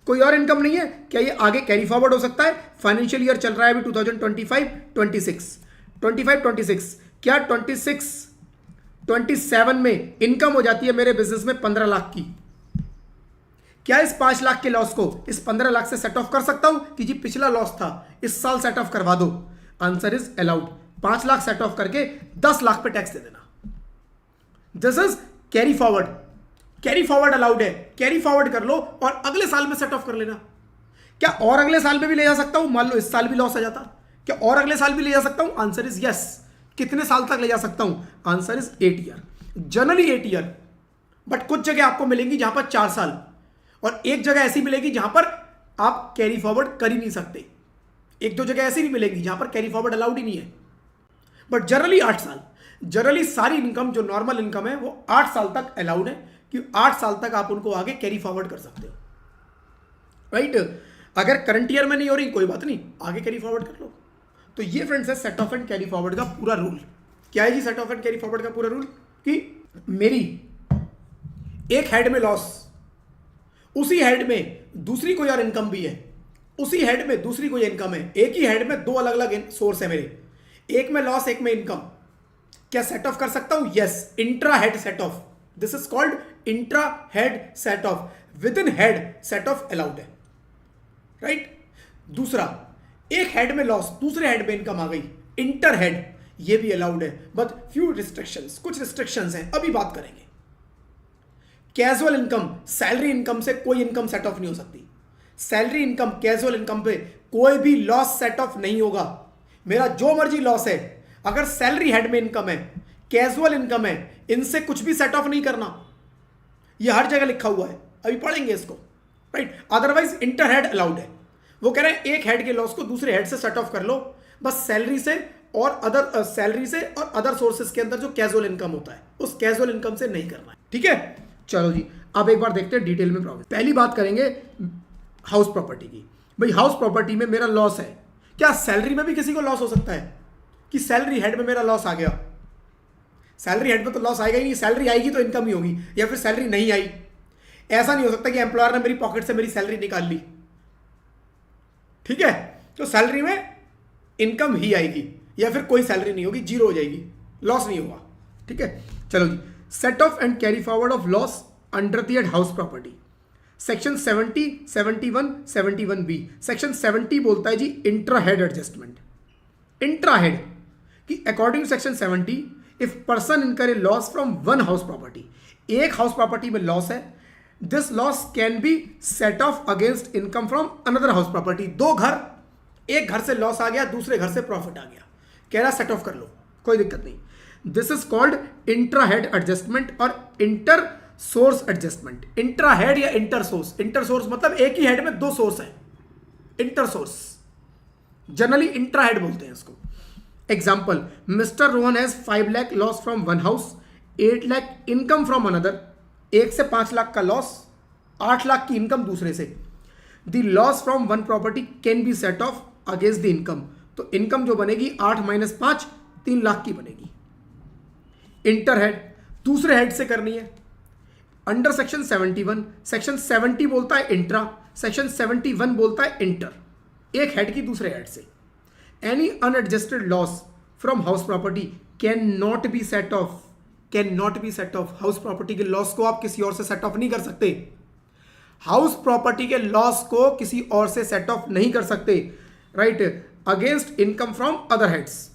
कोई और इनकम नहीं है, क्या ये आगे कैरी फॉरवर्ड हो सकता है? फाइनेंशियल ईयर चल रहा है अभी 2025-26, क्या 27 में इनकम हो जाती है मेरे बिजनेस में 15 लाख की, क्या इस 5 लाख के लॉस को इस 15 लाख से सेट ऑफ कर सकता हूं कि जी पिछला लॉस था इस साल सेट ऑफ करवा दो? Answer is allowed. 5 lakh set of करके 10 लाख पे टैक्स दे देना, this is carry forward. Carry forward allowed है, कैरी फॉरवर्ड कर लो और अगले साल में सेट ऑफ कर लेना। क्या और अगले साल में भी ले जा सकता हूं? मान लो इस साल भी लॉस आ जाता, क्या और अगले साल भी ले जा सकता हूं? Answer is yes. कितने साल तक ले जा सकता हूं? Answer is 8 year, generally 8 year, but कुछ जगह आपको मिलेंगी जहां पर 4 साल, और एक जगह ऐसी मिलेगी जहां पर आप कैरी फॉरवर्ड कर ही नहीं सकते। 1-2 जगह ऐसी भी मिलेगी जहां पर कैरी फॉरवर्ड अलाउड ही नहीं है, बट जनरली 8 साल। जनरली सारी इनकम जो नॉर्मल इनकम है वो 8 साल तक अलाउड है, कि 8 साल तक आप उनको आगे कैरी फॉरवर्ड कर सकते हो, राइट। अगर करंट ईयर में नहीं हो रही कोई बात नहीं, आगे कैरी फॉरवर्ड कर लो। तो ये फ्रेंड्स है set off and carry forward का पूरा रूल। क्या है जी set off and carry forward का पूरा रूल? कि मेरी एक हेड में लॉस, उसी हेड में दूसरी कोई और इनकम भी है, उसी हेड में दूसरी कोई इनकम है, एक ही हेड में 2 अलग अलग सोर्स है मेरे, एक में लॉस एक में इनकम, क्या सेट ऑफ कर सकता हूं? Yes, intra head set of, this is called intra head set off. Within head set off allowed है, राइट। दूसरा, एक हेड में लॉस दूसरे हेड में इनकम आ गई, इंटर हेड, ये भी अलाउड है, बट फ्यू रिस्ट्रिक्शंस, कुछ रिस्ट्रिक्शंस हैं, अभी बात करेंगे। कैजुअल इनकम, सैलरी इनकम से कोई इनकम सेट ऑफ नहीं हो सकती। सैलरी इनकम, कैजुअल इनकम पे कोई भी लॉस सेट ऑफ नहीं होगा। मेरा जो मर्जी लॉस है, अगर सैलरी हेड में इनकम है, कैजुअल इनकम है, इनसे कुछ भी सेट ऑफ नहीं करना। ये हर जगह लिखा हुआ है, अभी पढ़ेंगे इसको, right. Otherwise inter head allowed है। वो कह रहे हैं एक हेड के लॉस को दूसरे हेड से सेट ऑफ कर लो, बस सैलरी से और अदर सोर्सेस के अंदर जो कैजुअल इनकम होता है उस कैजुअल इनकम से नहीं करना है, ठीक है। चलो जी, अब एक बार देखते हैं डिटेल में प्रॉब्लम। पहली बात करेंगे हाउस प्रॉपर्टी की। भाई हाउस प्रॉपर्टी में मेरा लॉस है, क्या सैलरी में भी किसी को लॉस हो सकता है कि सैलरी हेड में मेरा लॉस आ गया? सैलरी हेड में तो लॉस आएगा ही नहीं, सैलरी आएगी तो इनकम ही होगी, या फिर सैलरी नहीं आई। ऐसा नहीं हो सकता कि एम्प्लॉयर ने मेरी पॉकेट से मेरी सैलरी निकाल ली, ठीक है। तो सैलरी में इनकम ही आएगी, या फिर कोई सैलरी नहीं होगी, जीरो हो जाएगी, लॉस नहीं होगा, ठीक है। चलो जी, set off and carry forward of loss under the house property. Section 70, 71, 71B। Section 70 बोलता है जी intra head adjustment. Intra head कि according to section 70, if person incur a loss from one house property, एक house property में loss है, this loss can be set off against income from another house property. 2 घर, एक घर से loss आ गया, दूसरे घर से प्रॉफिट आ गया, कह रहा सेट ऑफ कर लो, कोई दिक्कत नहीं। This is called intra head adjustment और inter source adjustment. Intra head या इंटर सोर्स, इंटर सोर्स मतलब एक ही हेड में 2 सोर्स है, inter source, generally intra head बोलते हैं इसको। Example, mister Rohan has 5 lakh loss from one house, 8 lakh income from another. 1 से 5 लाख का लॉस, 8 लाख की इनकम दूसरे से। The loss from one property can be set off against the income. तो इनकम जो बनेगी 8 - 5, 3 लाख की बनेगी। इंटर हेड दूसरे हेड से करनी है अंडर सेक्शन 71। सेक्शन 70 बोलता है इंट्रा, सेक्शन 71 बोलता है इंटर, एक हेड की दूसरे हेड से। Any unadjusted loss from house property can not be set of, can not be set of. House property के लॉस को आप किसी और से सेट ऑफ नहीं कर सकते। हाउस प्रॉपर्टी के लॉस को किसी और से सेट ऑफ नहीं कर सकते, right, against income from other heads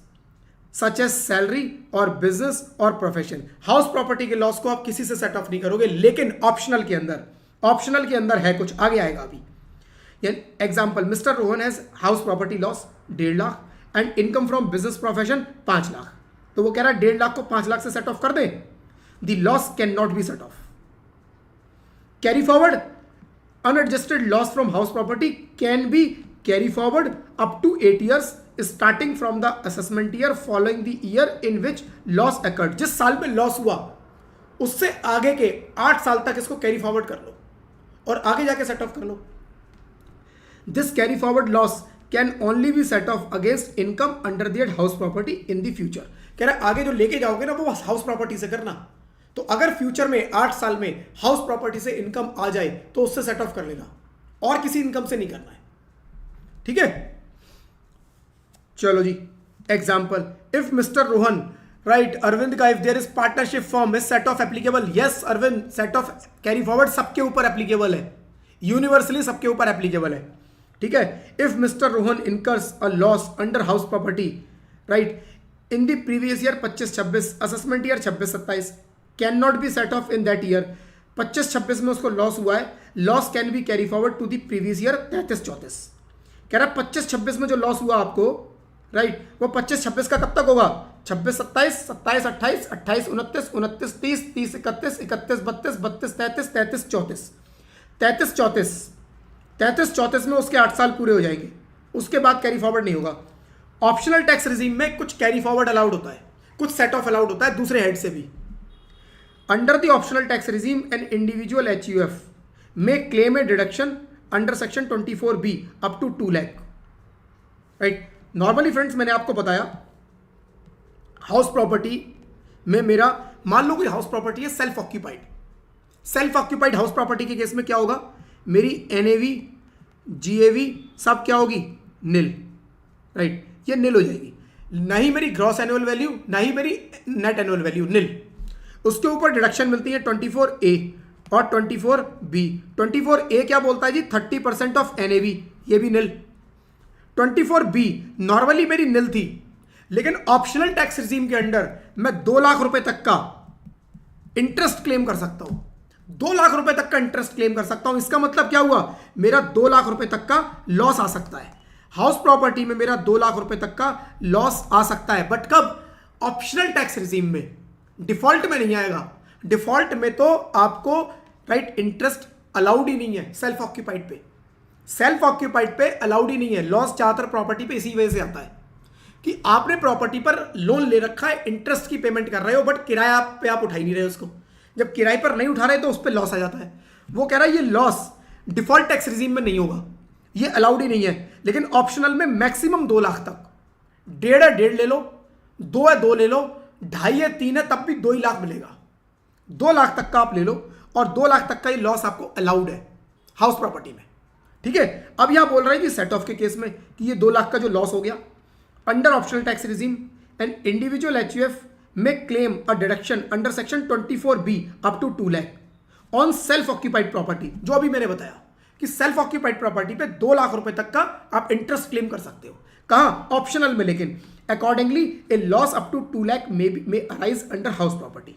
such as salary और बिजनेस और प्रोफेशन। हाउस प्रॉपर्टी के लॉस को आप किसी से सेट ऑफ नहीं करोगे, लेकिन ऑप्शनल के अंदर, ऑप्शनल के अंदर है कुछ, आगे आएगा अभी। Example, mister Rohan has house property loss 1.5 lakh and income from business profession 5 lakh. तो वो कह रहा है 1.5 लाख को 5 लाख से सेट ऑफ कर दे, the loss can not be set off. Carry forward unadjusted loss from house property can be carry forward up to 8 years starting from the assessment year following the year in which loss occurred. जिस साल में loss हुआ उससे आगे के 8 साल तक इसको कैरी फॉरवर्ड कर लो और आगे जाके सेट ऑफ कर लो। This carry forward loss can only be set off against income under the house property in the future. कह रहा है आगे जो लेके जाओगे ना वो हाउस प्रॉपर्टी से करना। तो अगर फ्यूचर में 8 साल में हाउस प्रॉपर्टी से इनकम आ जाए तो उससे सेट ऑफ कर लेना और किसी इनकम से नहीं करना है, ठीक है। चलो जी, example, if mister Rohan right Arvind का if there is partnership firm is set off applicable. Yes Arvind, set off carry forward सबके ऊपर एप्लीकेबल है, यूनिवर्सली सबके ऊपर एप्लीकेबल है, ठीक है। If mister Rohan incurs a loss under house property right in the previous year 25-26 assessment year 26-27 can not be set off in that year. 25-26 में उसको लॉस हुआ है, loss can be carry forward to the previous year 33-34। कह रहा है 25-26 में जो loss हुआ आपको राइट वो 25-26 का कब तक होगा? 26-27, 27-28, 28-29, 29-30, 30-31, 31-32, 32-33, 33-34, 33-34, 33-34 में उसके 8 साल पूरे हो जाएंगे, उसके बाद कैरी फॉरवर्ड नहीं होगा। ऑप्शनल टैक्स रिजीम में कुछ कैरी फॉरवर्ड अलाउड होता है, कुछ सेट ऑफ अलाउड होता है दूसरे हेड से भी। Under the optional tax regime an individual HUF may claim a deduction under section 24B up to 2 lakh right. Normally friends मैंने आपको बताया हाउस प्रॉपर्टी में मेरा मान लो कोई हाउस प्रॉपर्टी है self occupied. Self occupied house property के केस में क्या होगा? मेरी NAV GAV सब क्या होगी? निल राइट, ये निल हो जाएगी। ना ही मेरी ग्रॉस एनुअल वैल्यू ना ही मेरी नेट एनुअल वैल्यू, निल। उसके ऊपर डिडक्शन मिलती है 24A और 24B। 24A क्या बोलता है जी? 30% ऑफ NAV, ये भी निल। 24B नॉर्मली मेरी निल थी, लेकिन ऑप्शनल टैक्स रिजीम के अंडर मैं 2 लाख रुपए तक का इंटरेस्ट क्लेम कर सकता हूं। 2 लाख रुपए तक का इंटरेस्ट क्लेम कर सकता हूं। इसका मतलब क्या हुआ? मेरा 2 लाख रुपए तक का लॉस आ सकता है। हाउस प्रॉपर्टी में मेरा 2 लाख रुपए तक का लॉस आ सकता है, बट कब? ऑप्शनल टैक्स रिजीम में, डिफॉल्ट में नहीं आएगा। डिफॉल्ट में तो आपको राइट इंटरेस्ट अलाउड ही नहीं है सेल्फ ऑक्यूपाइड पे। सेल्फ ऑक्यूपाइड पे अलाउड ही नहीं है। लॉस ज्यादातर प्रॉपर्टी पे इसी वजह से आता है कि आपने प्रॉपर्टी पर लोन ले रखा है, इंटरेस्ट की पेमेंट कर रहे हो, बट किराया पे आप उठा ही नहीं रहे उसको। जब किराए पर नहीं उठा रहे तो उस पर लॉस आ जाता है। वो कह रहा है ये लॉस डिफॉल्ट टैक्स रिजीम में नहीं होगा, ये अलाउड ही नहीं है। लेकिन ऑप्शनल में मैक्सिमम 2 लाख तक, 1.5 है 1.5 ले लो, 2 है 2 ले लो, 2.5 है 3 है, तब भी 2 ही लाख मिलेगा। 2 लाख तक का आप ले लो और 2 लाख तक का ही लॉस आपको अलाउड है हाउस प्रॉपर्टी में, ठीक है। अब यहां बोल रहे हैं कि सेट ऑफ के केस में कि ये 2 लाख का जो लॉस हो गया under optional tax regime and individual HUF में claim a deduction under section 24B up to 2 lakh on self occupied property. जो अभी मैंने बताया कि सेल्फ ऑक्यूपाइड प्रॉपर्टी पे 2 लाख रुपए तक का आप इंटरेस्ट क्लेम कर सकते हो। कहां? ऑप्शनल में। लेकिन accordingly a loss up to 2 lakh में अराइज अंडर हाउस प्रॉपर्टी।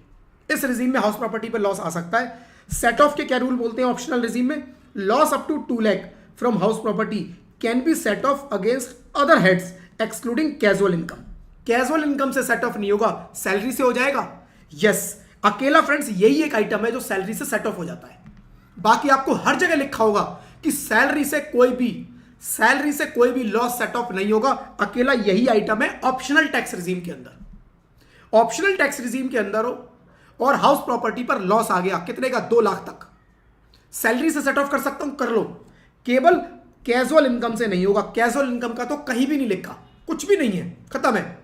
इस रिजीम में हाउस प्रॉपर्टी पर लॉस आ सकता है। सेट ऑफ के क्या रूल बोलते हैं ऑप्शनल रिजीम में? Loss up to 2 lakh from house property can be set off against other heads excluding casual income. Casual income से सेट ऑफ नहीं होगा, सैलरी से हो जाएगा। यस, अकेला फ्रेंड्स यही एक आइटम है जो सैलरी से सेट ऑफ हो जाता है। बाकी आपको हर जगह लिखा होगा कि सैलरी से कोई भी लॉस सेट ऑफ नहीं होगा। अकेला यही आइटम है ऑप्शनल टैक्स रिजीम के अंदर। ऑप्शनल टैक्स रिजीम के अंदर हो और हाउस प्रॉपर्टी पर लॉस आ गया, कितने का? 2 लाख तक। सैलरी से सेट ऑफ कर सकता हूं, कर लो। केवल कैजुअल इनकम से नहीं होगा। कैजुअल इनकम का तो कहीं भी नहीं लिखा, कुछ भी नहीं है, खत्म है।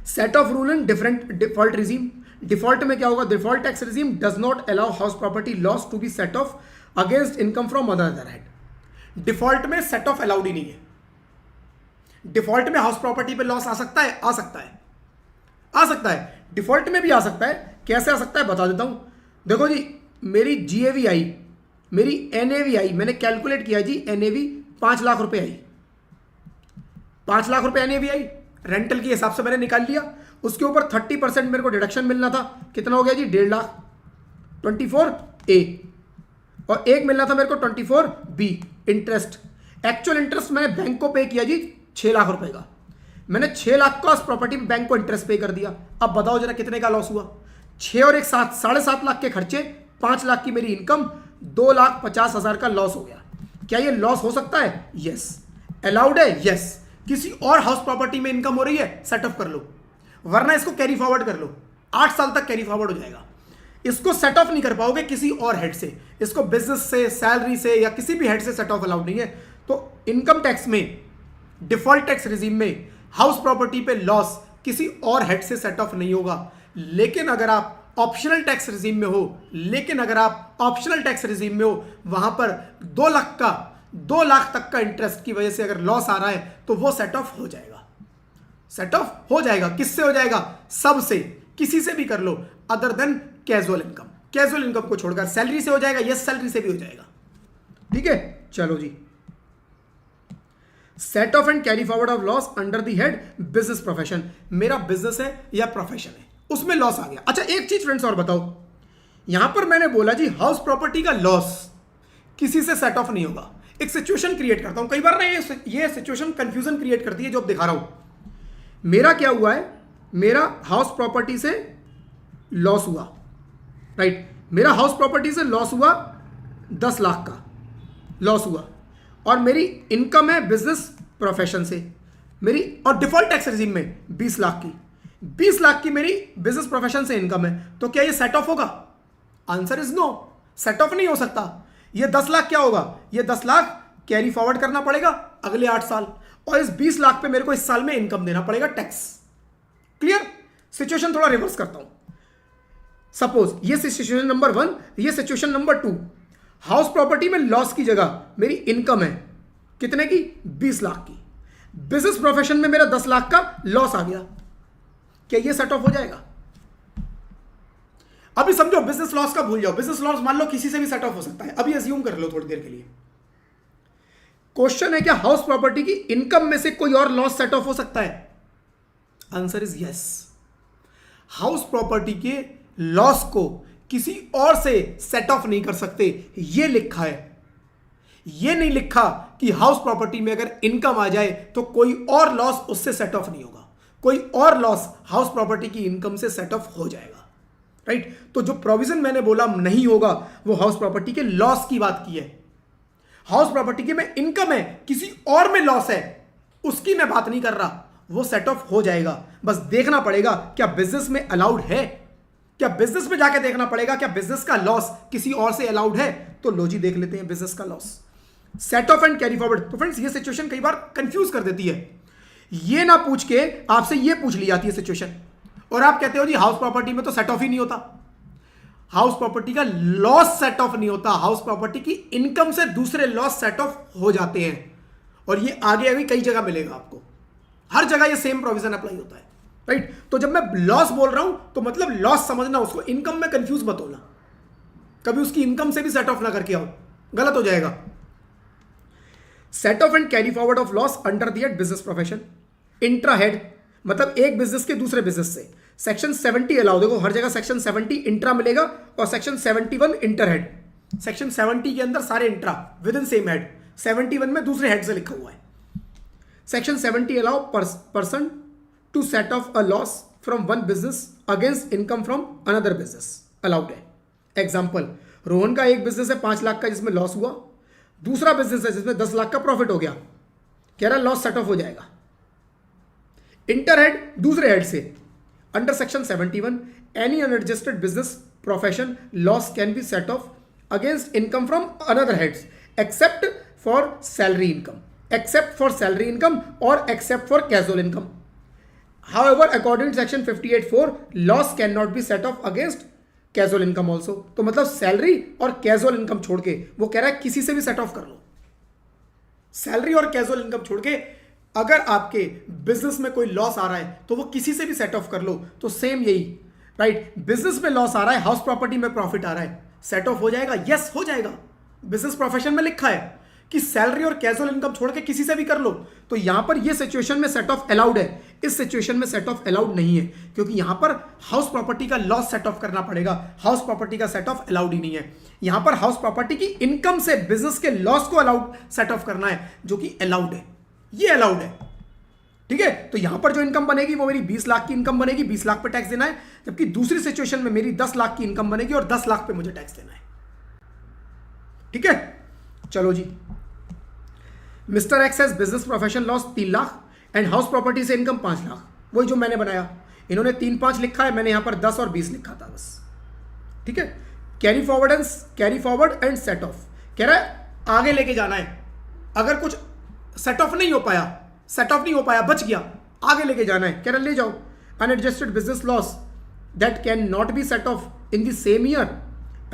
Set off rule in different default regime. Default में क्या होगा? Default tax regime does not allow house property loss to be set off against income from other head. Default में सेट ऑफ अलाउड ही नहीं है। डिफॉल्ट में house property पे loss आ सकता है, आ सकता है, आ सकता है। डिफॉल्ट में भी आ सकता है। कैसे आ सकता है बता देता हूं। देखो जी, मेरी GAV आई, मेरी NAV आई, मैंने कैलकुलेट किया जी, NAV 5 लाख रुपए आई, 5 लाख रुपए NAV आई, रेंटल के हिसाब से मैंने निकाल लिया। उसके ऊपर 30% मेरे को डिडक्शन मिलना था, कितना हो गया जी? 1.5 लाख 24A, और एक मिलना था मेरे को 24B इंटरेस्ट। एक्चुअल इंटरेस्ट मैंने बैंक को पे किया जी 6 लाख रुपए का। मैंने 6 लाख का उस प्रॉपर्टी में बैंक को इंटरेस्ट पे कर दिया। अब बताओ जरा कितने का लॉस हुआ? 6 और 1 7, 7.5 लाख के खर्चे, 5 लाख की मेरी इनकम, 2,50,000 का लॉस हो गया। क्या ये लॉस हो सकता है? यस। अलाउड है? यस। किसी और हाउस प्रॉपर्टी में इनकम हो रही है, सेट ऑफ कर लो, वरना इसको कैरी फॉरवर्ड कर लो, 8 साल तक कैरी फॉरवर्ड हो जाएगा। इसको सेट ऑफ नहीं कर पाओगे किसी और हेड से, इसको बिजनेस से, सैलरी से या किसी भी हेड से सेट ऑफ अलाउड नहीं है। तो इनकम टैक्स में, डिफॉल्ट टैक्स रिजीम में हाउस प्रॉपर्टी पे लॉस किसी और हेड से सेट ऑफ नहीं होगा। लेकिन अगर आप ऑप्शनल टैक्स रिजीम में हो, वहां पर 2 लाख तक का इंटरेस्ट की वजह से अगर लॉस आ रहा है तो वो सेट ऑफ हो जाएगा। किससे हो जाएगा? सबसे, किसी से भी कर लो अदर देन कैजुअल इनकम को छोड़कर। सैलरी से हो जाएगा? यस, सैलरी से भी हो जाएगा। ठीक है, चलो जी। Set off and carry forward of loss under the head business profession. मेरा बिजनेस है या प्रोफेशन है, उसमें लॉस आ गया। अच्छा, एक चीज फ्रेंड्स और बताओ, यहां पर मैंने बोला जी हाउस प्रॉपर्टी का लॉस किसी से सेट ऑफ नहीं होगा। एक सिचुएशन क्रिएट करता हूं, कई बार ना ये सिचुएशन कंफ्यूजन क्रिएट करती है जो अब दिखा रहा हूं। मेरा क्या हुआ है, मेरा हाउस प्रॉपर्टी से लॉस हुआ, राइट। मेरा हाउस प्रॉपर्टी से लॉस हुआ, 10 लाख का लॉस हुआ, और मेरी इनकम है बिजनेस प्रोफेशन से मेरी, और डिफॉल्ट टैक्स रिजीम में 20 लाख की मेरी बिजनेस प्रोफेशन से इनकम है। तो क्या ये सेट ऑफ होगा? Answer is no, set off नहीं हो सकता। ये 10 लाख क्या होगा? ये 10 लाख कैरी फॉरवर्ड करना पड़ेगा अगले 8 साल, और इस 20 लाख पे मेरे को इस साल में इनकम देना पड़ेगा टैक्स। क्लियर? सिचुएशन थोड़ा रिवर्स करता हूं। सपोज ये सिचुएशन नंबर 1, ये सिचुएशन नंबर 2। हाउस प्रॉपर्टी में लॉस की जगह मेरी इनकम है कितने की? 20 लाख की। बिजनेस प्रोफेशन में मेरा 10 लाख का लॉस आ गया। क्या ये सेट ऑफ हो जाएगा? अभी समझो, बिजनेस लॉस का भूल जाओ। बिजनेस लॉस मान लो किसी से भी सेट ऑफ हो सकता है, अभी अज्यूम कर लो थोड़ी देर के लिए। क्वेश्चन है क्या हाउस प्रॉपर्टी की इनकम में से कोई और लॉस सेट ऑफ हो सकता है? Answer is yes. House property के लॉस को किसी और से सेट ऑफ नहीं कर सकते, ये लिखा है। ये नहीं लिखा कि हाउस प्रॉपर्टी में अगर इनकम आ जाए तो कोई और लॉस उससे सेट ऑफ नहीं होगा, कोई और लॉस हाउस प्रॉपर्टी की इनकम से सेट ऑफ हो जाएगा, राइट। तो जो प्रोविजन मैंने बोला नहीं होगा, वो हाउस प्रॉपर्टी के लॉस की बात की है। हाउस प्रॉपर्टी की में इनकम है, किसी और में लॉस है, उसकी मैं बात नहीं कर रहा, वो सेट ऑफ हो जाएगा। बस देखना पड़ेगा क्या बिजनेस में अलाउड है, क्या बिजनेस में जाके देखना पड़ेगा क्या बिजनेस का लॉस किसी और से अलाउड है। तो लो जी, देख लेते हैं बिजनेस का loss, set off and carry forward. तो फ्रेंड्स, ये सिचुएशन कई बार कंफ्यूज कर देती है। ये ना पूछ के आपसे ये पूछ ली जाती है सिचुएशन, और आप कहते हो जी हाउस प्रॉपर्टी में तो सेट ऑफ ही नहीं होता, हाउस प्रॉपर्टी का लॉस सेट ऑफ नहीं होता, हाउस प्रॉपर्टी की इनकम से दूसरे लॉस सेट ऑफ हो जाते हैं। और ये आगे अभी कई जगह मिलेगा आपको, हर जगह ये सेम प्रोविजन अप्लाई होता है, राइट। तो जब मैं लॉस बोल रहा हूं तो मतलब लॉस समझना, उसको इनकम में कंफ्यूज मत होना, कभी उसकी इनकम से भी सेट ऑफ ना करके आओ, गलत हो जाएगा। Set off and carry forward of loss under the head business profession. Intra head मतलब एक बिजनेस के दूसरे बिजनेस से। सेक्शन 70 अलाउ, देखो हर जगह सेक्शन 70 इंट्रा मिलेगा और सेक्शन 71 इंटर हेड। सेक्शन 70 के अंदर सारे intra within same head, 71 में दूसरे हेड से लिखा हुआ है। Section 70 allow person to set off a loss from one business against income from another business, allowed है। एग्जाम्पल, रोहन का एक बिजनेस है 5 लाख का जिसमें लॉस हुआ, दूसरा बिजनेस है जिसमें 10 लाख का प्रॉफिट हो गया, कह रहा लॉस सेट ऑफ हो जाएगा। इंटर हेड दूसरे हेड से, under section 71 any unadjusted business profession loss can be set off against income from another heads except for salary income और except for casual income. However, according to section 58(4) loss cannot be set off against casual income also। तो मतलब salary और casual income छोड़ के वो कह रहा है किसी से भी सेट ऑफ कर लो। सैलरी और कैजुअल इनकम छोड़ के अगर आपके बिजनेस में कोई लॉस आ रहा है तो वो किसी से भी सेट ऑफ कर लो। तो सेम यही, राइट। बिजनेस में लॉस आ रहा है, हाउस प्रॉपर्टी में प्रॉफिट आ रहा है, सेट ऑफ हो जाएगा? यस, हो जाएगा। बिजनेस प्रोफेशन में लिखा है कि सैलरी और कैजुअल इनकम छोड़ के किसी से भी कर लो। तो यहां पर ये सिचुएशन में सेट ऑफ अलाउड है, इस सिचुएशन में सेट ऑफ अलाउड नहीं है, क्योंकि यहां पर हाउस प्रॉपर्टी का लॉस सेट ऑफ करना पड़ेगा, हाउस प्रॉपर्टी का सेट ऑफ अलाउड ही नहीं है। यहां पर हाउस प्रॉपर्टी की इनकम से बिजनेस के लॉस को अलाउड सेट ऑफ करना है, जो कि अलाउड है, ये अलाउड है। ठीक है, तो यहां पर जो इनकम बनेगी वो मेरी 20 लाख की इनकम बनेगी, 20 लाख पे टैक्स देना है, जबकि दूसरी सिचुएशन में मेरी 10 लाख की इनकम बनेगी और 10 लाख पे मुझे टैक्स देना है। ठीक है, चलो जी। Mister X has business profession loss 3 lakh and house property से इनकम 5 लाख, वही जो मैंने बनाया। इन्होंने 3-5 लिखा है, मैंने यहां पर 10 और 20 लिखा था बस। ठीक है, carry forward and set of, कह रहा है आगे लेके जाना है। अगर कुछ सेट ऑफ नहीं हो पाया, बच गया, आगे लेके जाना है, कह रहा ले जाओ। Unadjusted business loss that can not be set off in the same year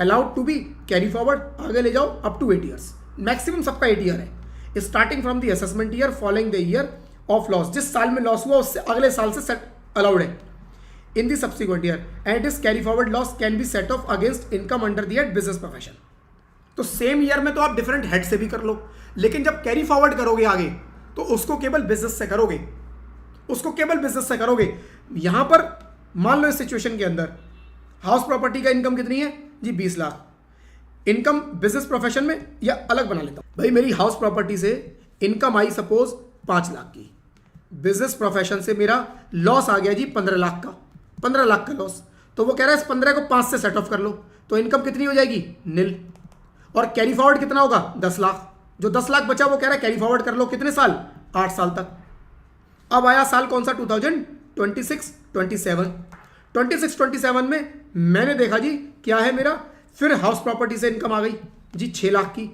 allowed to be carry forward, आगे ले जाओ अप टू 8 ईयर्स, मैक्सिमम सबका 8 ईयर है। Starting from the assessment year following the year of loss, जिस साल में loss हुआ उससे अगले साल से सेट अलाउड है in the subsequent year, and this carry forward loss can be set off against income under the head business profession. तो सेम ईयर में तो आप डिफरेंट हेड से भी कर लो, लेकिन जब कैरी फॉरवर्ड करोगे आगे तो उसको केवल बिजनेस से करोगे, यहां पर मान लो इस सिचुएशन के अंदर हाउस प्रॉपर्टी का इनकम कितनी है जी 20 लाख, इनकम बिजनेस प्रोफेशन में या अलग बना लेता हूं भाई। मेरी हाउस प्रॉपर्टी से इनकम आई सपोज 5 लाख की, बिजनेस प्रोफेशन से मेरा लॉस आ गया जी 15 लाख का लॉस, तो वो कह रहा है इस 15 को 5 से सेट ऑफ कर लो, तो इनकम कितनी हो जाएगी नील, और कैरी फॉरवर्ड कितना होगा 10 लाख, जो 10 लाख बचा वो कह रहा है कैरी फॉरवर्ड कर लो कितने साल, 8 साल तक। अब आया साल कौन सा 2026-27 में मैंने देखा जी क्या है मेरा, फिर हाउस प्रॉपर्टी से इनकम आ गई जी 6 लाख की,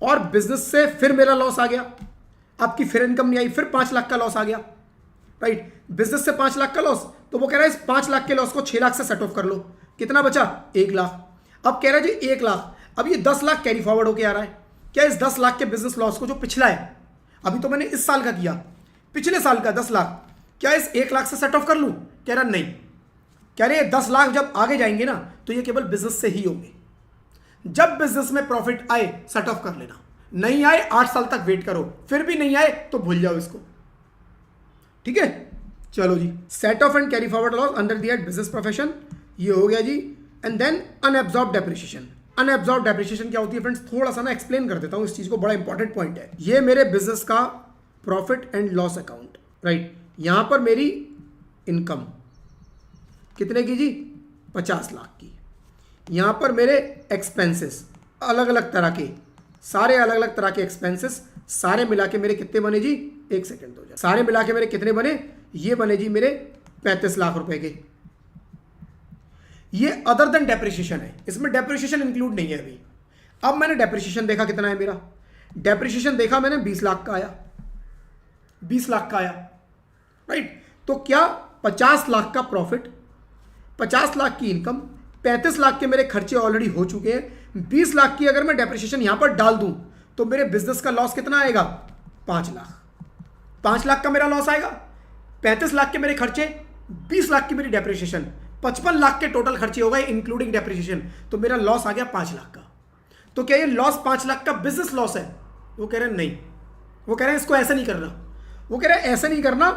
और बिजनेस से फिर मेरा लॉस आ गया, आपकी फिर इनकम नहीं आई, फिर 5 लाख का लॉस आ गया, राइट। बिजनेस से 5 लाख का लॉस, तो वो कह रहा है इस 5 लाख के लॉस को 6 लाख से सेट ऑफ कर लो, कितना बचा 1 लाख। अब कह रहा है जी 1 लाख, अब ये 10 लाख कैरी फॉरवर्ड होके आ रहा है, क्या इस 10 लाख के बिजनेस लॉस को जो पिछला है, अभी तो मैंने इस साल का किया, पिछले साल का 10 लाख, क्या इस 1 लाख से सेट ऑफ कर लूं, कह रहा नहीं, कह रहे 10 लाख जब आगे जाएंगे ना तो ये केवल बिजनेस से ही होंगे, जब बिजनेस में प्रॉफिट आए सेट ऑफ कर लेना, नहीं आए 8 साल तक वेट करो, फिर भी नहीं आए तो भूल जाओ इसको। ठीक है, चलो जी। Set off and carry forward loss under the head business profession, ये हो गया जी। And then unabsorbed depreciation. Unabsorbed depreciation क्या होती है फ्रेंड्स, थोड़ा सा ना एक्सप्लेन कर देता हूं इस चीज को, बड़ा इंपॉर्टेंट पॉइंट है। ये मेरे बिजनेस का profit and loss account, right. यहां पर मेरी इनकम कितने की जी 50 लाख की, यहां पर मेरे एक्सपेंसेस अलग अलग तरह के, सारे अलग अलग तरह के एक्सपेंसेस, सारे मिला के मेरे कितने बने जी, 1 सेकेंड हो जाए, सारे मिला के मेरे कितने बने, ये बने जी मेरे 35 लाख रुपए के। ये अदर देन डेप्रिसिएशन है, इसमें डेप्रिसिएशन इंक्लूड नहीं है अभी। अब मैंने डेप्रिसिएशन देखा कितना है मेरा, डेप्रिसिएशन देखा मैंने 20 लाख का आया, 20 लाख का आया, राइट। तो क्या 50 लाख का प्रॉफिट, 50 लाख की इनकम, 35 लाख के मेरे खर्चे ऑलरेडी हो चुके हैं, 20 लाख की अगर मैं डेप्रिसिएशन यहां पर डाल दूं तो मेरे बिजनेस का लॉस कितना आएगा 5 लाख। 5 लाख का मेरा लॉस आएगा, 35 लाख के मेरे खर्चे, 20 लाख की मेरी डेप्रिसिएशन, 55 लाख के टोटल खर्चे हो गए इंक्लूडिंग डेप्रिसिएशन, तो मेरा लॉस आ गया 5 लाख का। तो क्या ये लॉस 5 लाख का बिजनेस लॉस है, वो कह रहे हैं नहीं, वो कह रहे हैं इसको ऐसा नहीं करना, वो कह रहे हैं ऐसा नहीं करना,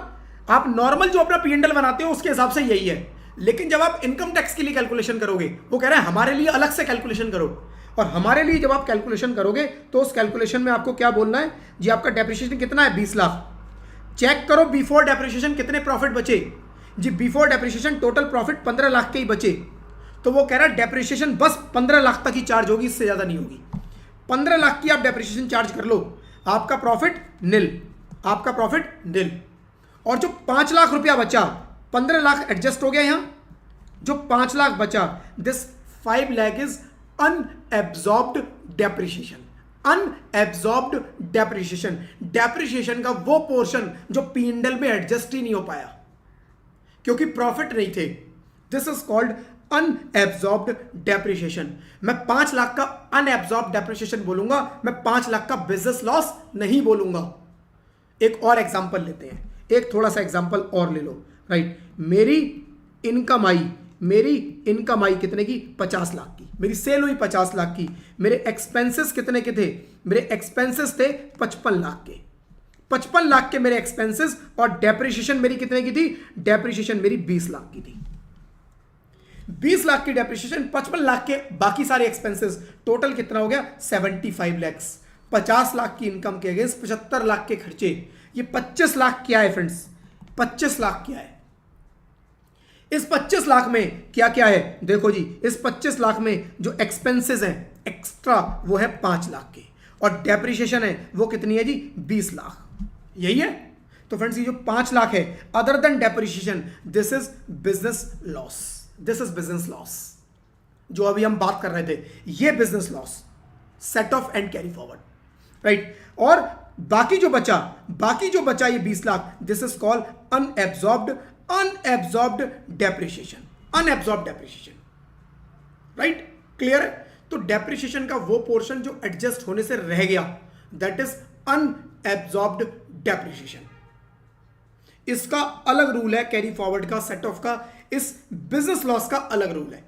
आप नॉर्मल जो अपना P&L बनाते हो उसके हिसाब से यही है, लेकिन जब आप इनकम टैक्स के लिए कैलकुलेशन करोगे, वो कह रहे हैं हमारे लिए अलग से कैलकुलेशन करो, और हमारे लिए जब आप कैलकुलेशन करोगे तो उस कैलकुलेशन में आपको क्या बोलना है जी, आपका डेप्रिसिएशन कितना है 20 लाख, चेक करो बिफोर डेप्रिसिएशन कितने प्रॉफिट बचे जी, before depreciation total profit 15 lakh के ही बचे, तो वो कह रहा है डेप्रिसिएशन बस 15 लाख तक ही चार्ज होगी, इससे ज्यादा नहीं होगी। 15 लाख की आप डेप्रिसिएशन चार्ज कर लो, आपका प्रॉफिट निल, आपका प्रॉफिट निल। और जो 5 लाख रुपया बचा, 15 लाख एडजस्ट हो गया यहां, जो 5 लाख बचा, this 5 lakh is unabsorbed depreciation. Unabsorbed depreciation, depreciation का वो पोर्शन जो P&L में एडजस्ट ही नहीं हो पाया क्योंकि प्रॉफिट नहीं थे, this is called unabsorbed depreciation. मैं 5 लाख का अनएब्जॉर्ब्ड डेप्रिसिएशन बोलूंगा, मैं 5 लाख का बिजनेस लॉस नहीं बोलूंगा। एक और एग्जांपल लेते हैं, एक थोड़ा सा एग्जांपल और ले लो, राइट। मेरी इनकम आई कितने की 50 लाख की, मेरी सेल हुई 50 लाख की, मेरे एक्सपेंसेस कितने के थे, मेरे एक्सपेंसेस थे 55 लाख के, 55 लाख के मेरे एक्सपेंसेस, और डेप्रिसिएशन मेरी कितने की थी, डेप्रिसिएशन मेरी 20 लाख की थी। 20 लाख की डेप्रिसिएशन, 55 लाख के बाकी सारे एक्सपेंसेस, टोटल कितना हो गया 75 लाख। 50 लाख की इनकम के अगेंस्ट 75 लाख के खर्चे, ये 25 लाख क्या है फ्रेंड्स? 25 लाख क्या है? इस 25 लाख में क्या क्या है? देखो जी, इस 25 लाख में जो एक्सपेंसेस हैं एक्स्ट्रा वो है 5 लाख के, और डेप्रिसिएशन है वो कितनी है जी? 20 लाख। यही है। तो फ्रेंड्स ये जो 5 लाख है other than depreciation, this is business loss. This is business loss जो अभी हम बात कर रहे थे, ये business loss, set off and carry forward, right. और बाकी जो बचा ये 20 lakh, this is called unabsorbed depreciation. Unabsorbed depreciation, right. Clear है? तो डेप्रिसिएशन का वो पोर्शन जो एडजस्ट होने से रह गया, दैट इज अनएब्जॉर्ब्ड डेप्रिसिएशन। इसका अलग रूल है कैरी फॉरवर्ड का, सेट ऑफ का, इस बिजनेस लॉस का अलग रूल है।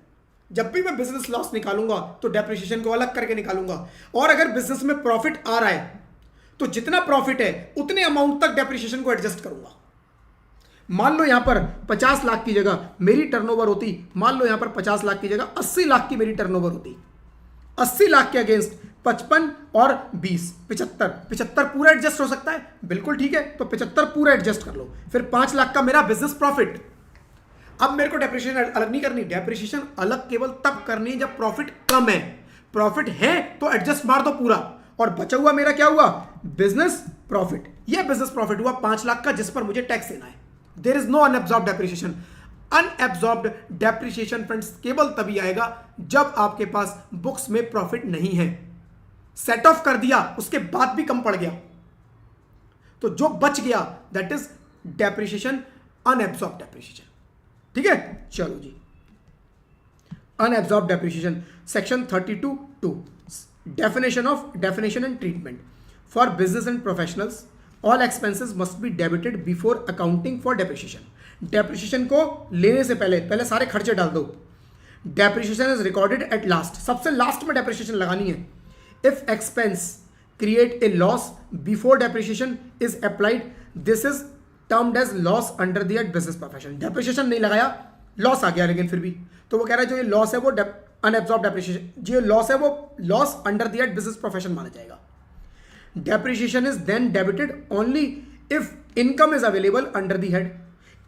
जब भी मैं बिजनेस लॉस निकालूंगा तो डेप्रिसिएशन को अलग करके निकालूंगा। और अगर बिजनेस में प्रॉफिट आ रहा है तो जितना प्रॉफिट है उतने अमाउंट तक डेप्रिसिएशन को एडजस्ट करूंगा। मान लो यहां पर 50 लाख की जगह मेरी टर्नओवर होती, मान लो यहां पर 50 लाख की जगह 80 लाख की मेरी टर्नओवर होती, 80 लाख के अगेंस्ट 55 और 20 75 पूरा एडजस्ट हो सकता है? बिल्कुल ठीक है। तो 75 पूरा एडजस्ट कर लो, फिर 5 लाख का मेरा बिजनेस प्रॉफिट। अब मेरे को डेप्रिसिएशन अलग नहीं करनी, डेप्रिसिएशन अलग केवल तब करनी है जब प्रॉफिट कम है। प्रॉफिट है तो एडजस्ट मार दो पूरा, और बचा हुआ मेरा क्या हुआ? Business profit. यह बिजनेस प्रॉफिट हुआ 5 लाख का, जिस पर मुझे टैक्स देना है। There is no unabsorbed depreciation. Unabsorbed depreciation friends केवल तभी आएगा जब आपके पास बुक्स में प्रॉफिट नहीं है। सेट ऑफ कर दिया उसके बाद भी कम पड़ गया, तो जो बच गया that is depreciation, unabsorbed depreciation. ठीक है, चलो जी। Unabsorbed depreciation, section 32(2), definition and treatment for business and professionals, all expenses must be debited before accounting for depreciation. Depreciation को लेने से पहले सारे खर्चे डाल दो। Depreciation is recorded at last, सबसे लास्ट में डेप्रिसिएशन लगानी है। If expense create a loss before depreciation is applied, this is termed as loss under the business profession. Depreciation नहीं लगाया, लॉस आ गया, लेकिन फिर भी तो वो कह रहा है जो ये लॉस है वो अनएब्जॉर्ब्ड डेप्रिसिएशन, जो लॉस है वो loss under the business profession माना जाएगा। Depreciation is then debited only if income is available under the head.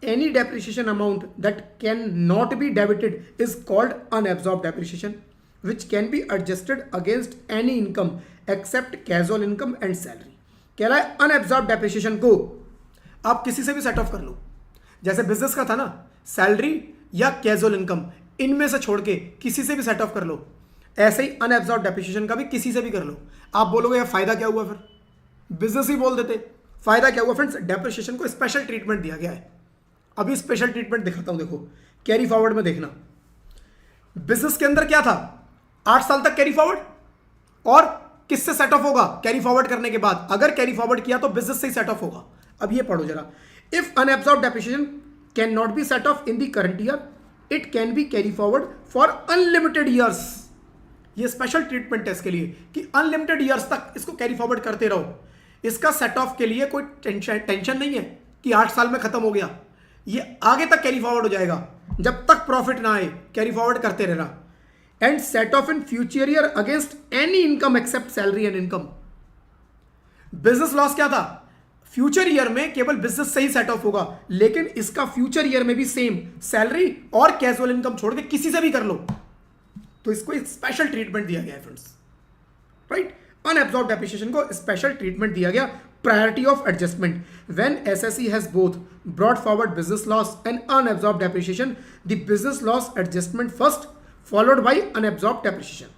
Any depreciation amount that cannot be debited is called unabsorbed depreciation, which can be adjusted against any income except casual income and salary. कह रहा है unabsorbed depreciation को आप किसी से भी set off कर लो, जैसे बिजनेस का था ना, सैलरी या कैजुअल इनकम, इनमें से छोड़ के किसी से भी सेट ऑफ कर लो। ऐसे ही अनएब्जॉर्ब्ड डेप्रिसिएशन का भी किसी से भी कर लो। आप बोलोगे यार फायदा क्या हुआ? फिर बिजनेस ही बोल देते। फायदा क्या हुआ फ्रेंड्स? डेप्रिसिएशन को स्पेशल ट्रीटमेंट दिया गया है। अभी स्पेशल ट्रीटमेंट दिखाता हूं, देखो कैरी फॉरवर्ड में देखना। बिजनेस के अंदर क्या था? 8 साल तक कैरी फॉरवर्ड, और किससे सेट ऑफ होगा? कैरी फॉरवर्ड करने के बाद अगर कैरी फॉरवर्ड किया तो बिजनेस से ही सेट ऑफ होगा। अब ये पढ़ो जरा, if unabsorbed depreciation can not be set off in the current year, it can be carry forward for unlimited years. ये स्पेशल ट्रीटमेंट है इसके लिए कि अनलिमिटेड ईयर्स तक इसको कैरी फॉरवर्ड करते रहो। इसका सेट ऑफ के लिए कोई टेंशन नहीं है कि 8 साल में खत्म हो गया, ये आगे तक कैरी फॉरवर्ड हो जाएगा, जब तक प्रॉफिट ना आए कैरी फॉरवर्ड करते रहना। And set off in future year against any income except salary and income. Business loss क्या था? फ्यूचर ईयर में केवल बिजनेस से ही सेट ऑफ होगा, लेकिन इसका फ्यूचर ईयर में भी सेम सैलरी और कैजुअल इनकम छोड़ के किसी से भी कर लो। तो इसको एक स्पेशल ट्रीटमेंट दिया गया है फ्रेंड्स, राइट। अनएब्जॉर्ब्ड डेप्रिसिएशन को स्पेशल ट्रीटमेंट दिया गया, priority of adjustment. When SSE has both brought forward business loss and unabsorbed depreciation, the business loss adjustment first followed by unabsorbed depreciation.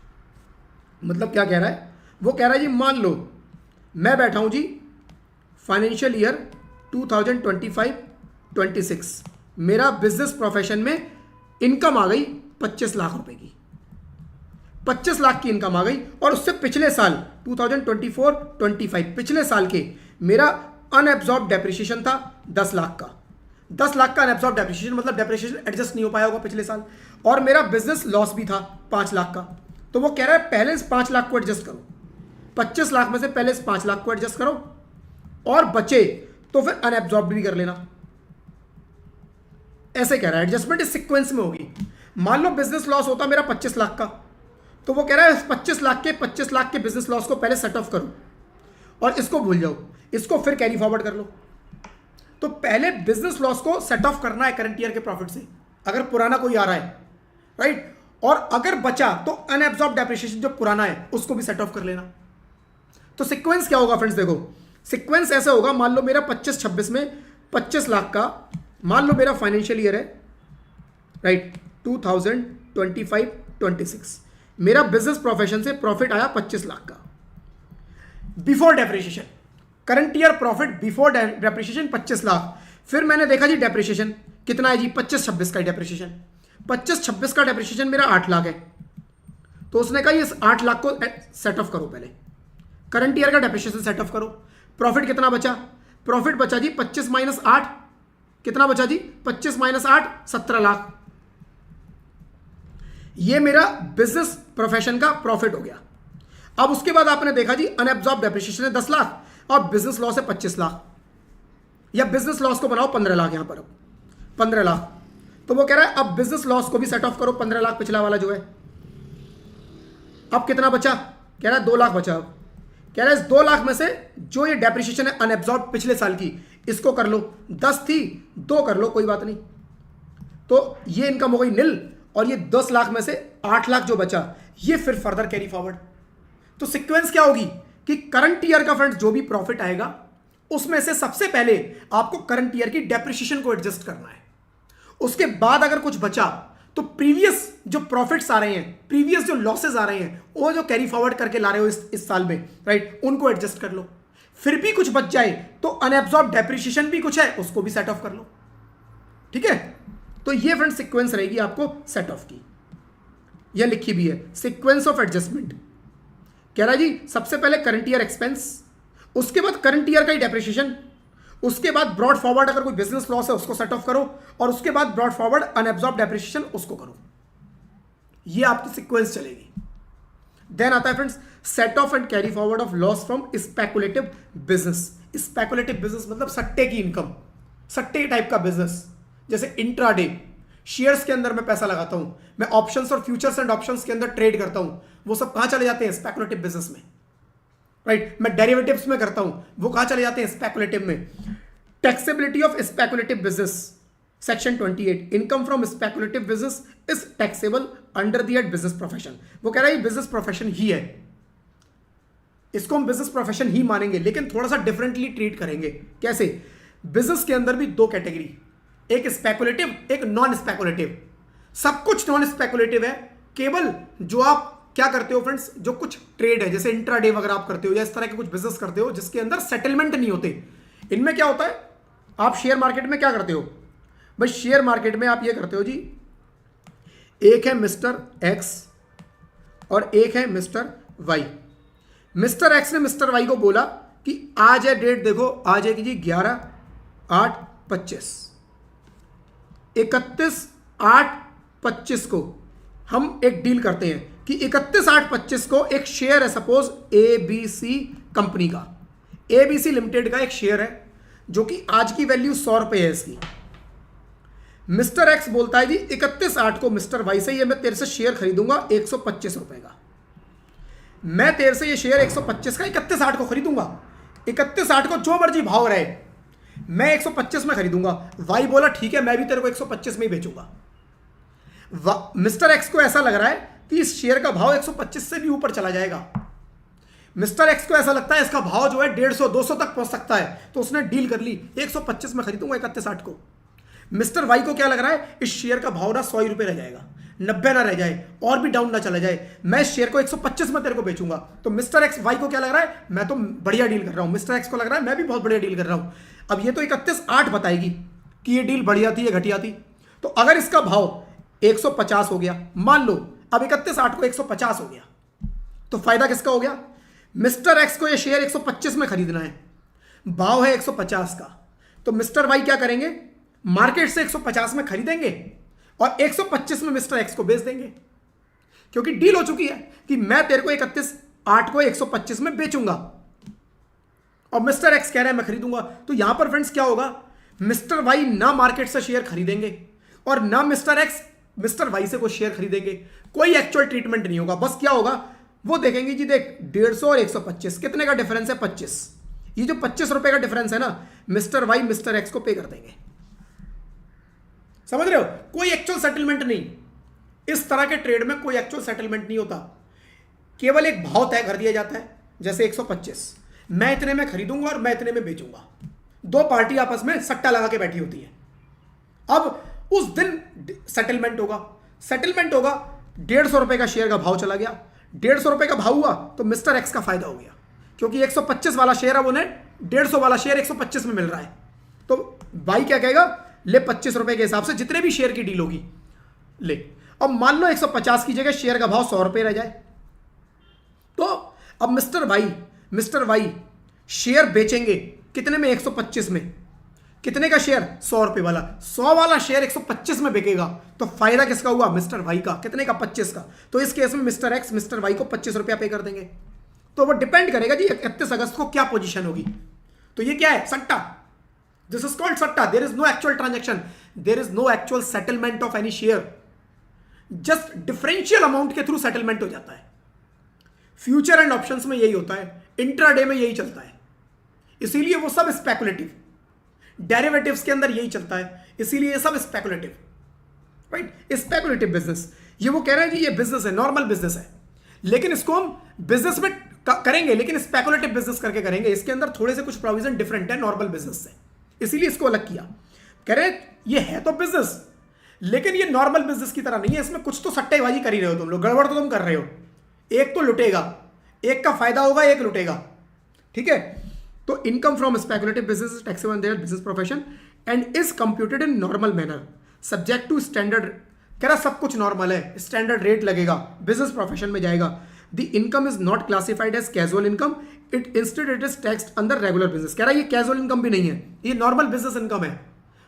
मतलब क्या कह रहा है? वो कह रहा है जी मान लो मैं बैठा हूं जी फाइनेंशियल ईयर 2025-26, मेरा बिजनेस प्रोफेशन में इनकम आ गई 25 लाख रुपए की, 25 लाख की इनकम आ गई, और उससे पिछले साल 2024-25 पिछले साल के मेरा अनएब्जॉर्ब्ड डेप्रिसिएशन था 10 लाख का। 10 लाख का अनएब्जॉर्ब्ड डेप्रिसिएशन मतलब डेप्रिसिएशन एडजस्ट नहीं हो पाया होगा पिछले साल, और मेरा बिजनेस लॉस भी था 5 लाख का। तो वो कह रहा है पहले इस 5 लाख को एडजस्ट करो, 25 लाख में से पहले इस 5 लाख को एडजस्ट करो, और बचे तो फिर अनएब्जॉर्ब्ड भी कर लेना। ऐसे कह रहा है, एडजस्टमेंट इस सीक्वेंस में होगी। मान लो बिजनेस लॉस होता मेरा 25 लाख का, तो वो कह रहा है 25 लाख के बिजनेस लॉस को पहले सेट ऑफ करो, और इसको भूल जाओ, इसको फिर कैरी फॉरवर्ड कर लो। तो पहले बिजनेस लॉस को सेट ऑफ करना है करंट ईयर के प्रॉफिट से, अगर पुराना कोई आ रहा है, राइट। और अगर बचा तो अनएब्सॉर्ब डेप्रिसिएशन जो पुराना है उसको भी सेट ऑफ कर लेना। तो सीक्वेंस क्या होगा फ्रेंड्स, देखो सीक्वेंस ऐसा होगा, मान लो मेरा 25-26 में 25 लाख का, मान लो मेरा फाइनेंशियल ईयर है, राइट, 2025-26, मेरा बिजनेस प्रोफेशन से प्रॉफिट आया 25 लाख का before depreciation. Current year profit before depreciation 25 lakh. फिर मैंने देखा जी डेप्रिसिएशन कितना है जी, 25-26 का डेप्रिसिएशन, 25-26 का डेप्रिसिएशन मेरा 8 लाख है। तो उसने कहा इस 8 लाख को सेट ऑफ करो, पहले करंट ईयर का डेप्रिसिएशन सेट ऑफ करो। प्रॉफिट कितना बचा, प्रॉफिट बचा जी 25 माइनस 8, कितना बचा जी 25 माइनस 8, 17 लाख। ये मेरा बिजनेस प्रोफेशन का प्रॉफिट हो गया। अब उसके बाद आपने देखा जी अनएब्सॉर्ब डेप्रिसिएशन है 10 लाख और बिजनेस लॉस है 25 लाख, या बिजनेस लॉस को बनाओ 15 लाख, यहां पर अब 15 लाख। तो वो कह रहा है अब बिजनेस लॉस को भी सेट ऑफ करो, 15 लाख पिछला वाला जो है। अब कितना बचा, कह रहा है 2 लाख बचा। अब कह रहा है इस 2 लाख में से जो ये डेप्रिसिएशन है अनएब्सॉर्ब पिछले साल की, इसको कर लो, 10 थी 2 कर लो, कोई बात नहीं। तो ये इनकम हो गई निल, और ये 10 लाख में से 8 लाख जो बचा ये फिर फर्दर कैरी फॉरवर्ड। तो सीक्वेंस क्या होगी कि करंट ईयर का फ्रेंड्स जो भी प्रॉफिट आएगा उसमें से सबसे पहले आपको करंट ईयर की डेप्रिसिएशन को एडजस्ट करना है। उसके बाद अगर कुछ बचा तो प्रीवियस जो प्रॉफिट्स आ रहे हैं, प्रीवियस जो लॉसेस आ रहे हैं, वो जो कैरी फॉरवर्ड करके ला रहे हो इस साल में, राइट, उनको एडजस्ट कर लो। फिर भी कुछ बच जाए तो अनएब्सॉर्ब डेप्रिसिएशन भी कुछ है, उसको भी सेट ऑफ कर लो। ठीक है, तो ये फ्रेंड सीक्वेंस रहेगी आपको सेट ऑफ की, यह लिखी भी है सीक्वेंस ऑफ एडजस्टमेंट। कह रहा है जी सबसे पहले करंट ईयर एक्सपेंस, उसके बाद करंट ईयर का ही डेप्रिसिएशन, उसके बाद ब्रॉड फॉरवर्ड अगर कोई बिजनेस लॉस है उसको सेट ऑफ करो, और उसके बाद ब्रॉड फॉरवर्ड अनएब्सॉर्ब डेप्रिसिएशन उसको करो। ये आपकी सीक्वेंस चलेगी। देन आता है friends set off and carry forward of loss from speculative business. Speculative business मतलब सट्टे की इनकम, सट्टे टाइप का बिजनेस, जैसे इंट्राडे, शेयर्स के अंदर मैं पैसा लगाता हूं, मैं ऑप्शंस और फ्यूचर्स एंड ऑप्शंस के अंदर ट्रेड करता हूं, वो सब कहां चले जाते हैं, स्पेकुलेटिव बिजनेस में, राइट। मैं डेरिवेटिव्स में करता हूं, वो कहां चले जाते हैं, स्पेकुलेटिव में। Taxability of speculative business, section 28, income from speculative business is taxable under the business profession. वो कह रहा है बिजनेस प्रोफेशन ही है, इसको हम बिजनेस प्रोफेशन ही मानेंगे, लेकिन थोड़ा सा डिफरेंटली ट्रीट करेंगे। कैसे, बिजनेस के अंदर भी 2 कैटेगरी, एक स्पेकुलेटिव एक नॉन स्पेकुलेटिव। सब कुछ नॉन स्पेकुलेटिव है, केवल जो आप क्या करते हो फ्रेंड्स, जो कुछ ट्रेड है जैसे इंट्राडे वगैरह आप करते हो, या इस तरह के कुछ बिजनेस करते हो जिसके अंदर सेटलमेंट नहीं होते। इनमें क्या होता है, आप शेयर मार्केट में क्या करते हो भाई, शेयर मार्केट में आप ये करते हो जी, एक है मिस्टर एक्स और एक है मिस्टर वाई। मिस्टर एक्स ने मिस्टर वाई को बोला कि आज है डेट, देखो आज है कि जी 11/8/25, 31/8/25 को हम एक डील करते हैं कि 31/8/25 को एक शेयर है, सपोज ABC कंपनी का, ABC लिमिटेड का एक शेयर है जो कि आज की वैल्यू 100 रुपए है इसकी। मिस्टर एक्स बोलता है जी 31/8 को मिस्टर वाई से ये मैं तेरे से शेयर खरीदूंगा 125 रुपए का, मैं तेरे से ये शेयर 125 का 31/8 को खरीदूंगा, 31/8 को जो मर्जी भाव रहे मैं 125 में खरीदूंगा। वाई बोला ठीक है, मैं भी तेरे को 125 में ही बेचूंगा। मिस्टर एक्स को ऐसा लग रहा है कि इस शेयर का भाव 125 से भी ऊपर चला जाएगा। मिस्टर एक्स को ऐसा लगता है इसका भाव जो है 150-200 तक पहुंच सकता है, तो उसने डील कर ली 125 में खरीदूंगा 31/8 को। मिस्टर वाई को क्या लग रहा है, इस शेयर का भाव ना 100 ही रुपए रह जाएगा, 90 ना रह जाए और भी डाउन ना चला जाए, मैं इस शेयर को 125 में तेरे को बेचूंगा। तो मिस्टर एक्स वाई को क्या लग रहा है, मैं तो बढ़िया डील कर रहा हूं। मिस्टर एक्स को लग रहा है मैं भी बहुत बढ़िया डील कर रहा हूं। अब ये तो 31/8 बताएगी कि ये डील बढ़िया थी या घटिया थी। तो अगर इसका भाव 150 हो गया, मान लो अब 31/8 को 150 हो गया, तो फायदा किसका हो गया, मिस्टर एक्स को ये शेयर 125 में खरीदना है, भाव है 150 का, तो मिस्टर वाई क्या करेंगे, मार्केट से 150 में खरीदेंगे और 125 में मिस्टर एक्स को बेच देंगे, क्योंकि डील हो चुकी है कि मैं तेरे को 31/8 को 125 में बेचूंगा और मिस्टर एक्स कह रहा है मैं खरीदूंगा। तो यहां पर फ्रेंड्स क्या होगा, मिस्टर वाई ना मार्केट से शेयर खरीदेंगे और ना मिस्टर एक्स मिस्टर वाई से कोई शेयर खरीदेंगे, कोई एक्चुअल ट्रीटमेंट नहीं होगा। बस क्या होगा, वो देखेंगे जी देख 150 और 125 कितने का डिफरेंस है 25। ये जो 25 रुपए का डिफरेंस है ना मिस्टर वाई मिस्टर एक्स को पे कर देंगे। समझ रहे हो, कोई एक्चुअल सेटलमेंट नहीं, इस तरह के ट्रेड में कोई एक्चुअल सेटलमेंट नहीं होता, केवल एक भाव तय कर दिया जाता है। जैसे 125 मैं इतने में खरीदूंगा और मैं इतने में बेचूंगा, दो पार्टी आपस में सट्टा लगा के बैठी होती है। अब उस दिन सेटलमेंट होगा, 150 रुपए का शेयर का भाव चला गया, 150 रुपए का भाव हुआ तो मिस्टर एक्स का फायदा हो गया, क्योंकि 125 वाला शेयर अब उन्हें 150 वाला शेयर 125 में मिल रहा है। तो भाई क्या कहेगा, ले 25 रुपए के हिसाब से जितने भी शेयर की डील होगी ले। अब मान लो 150 की जगह शेयर का भाव 100 रुपए रह जाए, तो अब मिस्टर वाई शेयर बेचेंगे कितने में, 125 में। कितने का शेयर, 100 रुपए वाला। 100 वाला शेयर 125 में बिकेगा तो फायदा किसका हुआ, मिस्टर वाई का। कितने का, 25 का। तो इस केस में मिस्टर एक्स मिस्टर वाई को 25 रुपया पे कर देंगे। तो वो डिपेंड करेगा जी 31 अगस्त को क्या पोजीशन होगी। तो ये क्या है, सट्टा। दिस इज कॉल्ड सट्टा। There is no actual transaction, there is no actual settlement of any share, just differential amount के थ्रू सेटलमेंट हो जाता है। फ्यूचर एंड ऑप्शंस में यही होता है, इंट्राडे में यही चलता है, इसीलिए वो सब स्पेकुलेटिव। डेरिवेटिव्स के अंदर यही चलता है, इसीलिए ये सब स्पेकुलेटिव, राइट। स्पेकुलेटिव बिजनेस, ये वो कह रहे हैं जी ये बिजनेस है, नॉर्मल बिजनेस है, लेकिन इसको हम बिजनेस में करेंगे, लेकिन स्पेकुलेटिव बिजनेस करके करेंगे। इसके अंदर थोड़े से कुछ प्रोविजन डिफरेंट है नॉर्मल बिजनेस से, इसीलिए इसको अलग किया। कह रहे हैं ये है तो बिजनेस, लेकिन ये नॉर्मल बिजनेस की तरह नहीं है, इसमें कुछ तो सट्टेबाजी कर ही रहे हो तुम लोग, गड़बड़ तो तुम कर रहे हो। एक तो लुटेगा, एक का फायदा होगा, एक लुटेगा, ठीक है। तो income from speculative business is taxable in their business profession and is computed in normal manner subject to standard. कह रहा सब कुछ नॉर्मल है, स्टैंडर्ड रेट लगेगा, बिजनेस प्रोफेशन में जाएगा। The income is not classified as casual income, instead it is taxed under regular business. कह रहा है ये कैजुअल इनकम भी नहीं है, ये नॉर्मल बिजनेस इनकम है,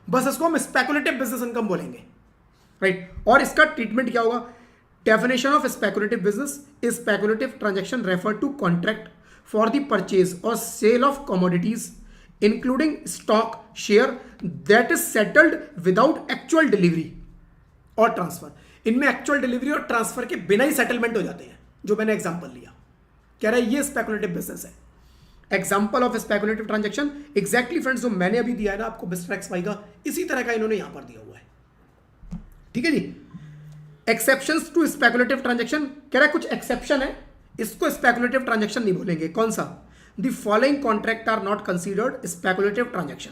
बस इसको हम स्पेकुलेटिव बिजनेस इनकम बोलेंगे, राइट। और इसका ट्रीटमेंट क्या होगा, definition of speculative business is speculative transaction refer to contract for the purchase और sale of commodities including stock share that is settled without actual delivery और ट्रांसफर। इनमें actual delivery और transfer के बिना ही सेटलमेंट हो जाते हैं, जो मैंने एग्जांपल लिया। कह रहा है ये स्पेकुलेटिव बिजनेस है। Example of speculative transaction, exactly friends जो मैंने अभी दिया है ना आपको मिस्टर एक्स वाई का, इसी तरह का इन्होंने यहां पर दिया हुआ है, ठीक है जी। एक्सेप्शंस टू स्पेकुलेटिव ट्रांजैक्शन, कह रहा है कुछ एक्सेप्शन है, इसको स्पेकुलेटिव ट्रांजैक्शन नहीं बोलेंगे। कौन सा, the following contract are not considered speculative transaction.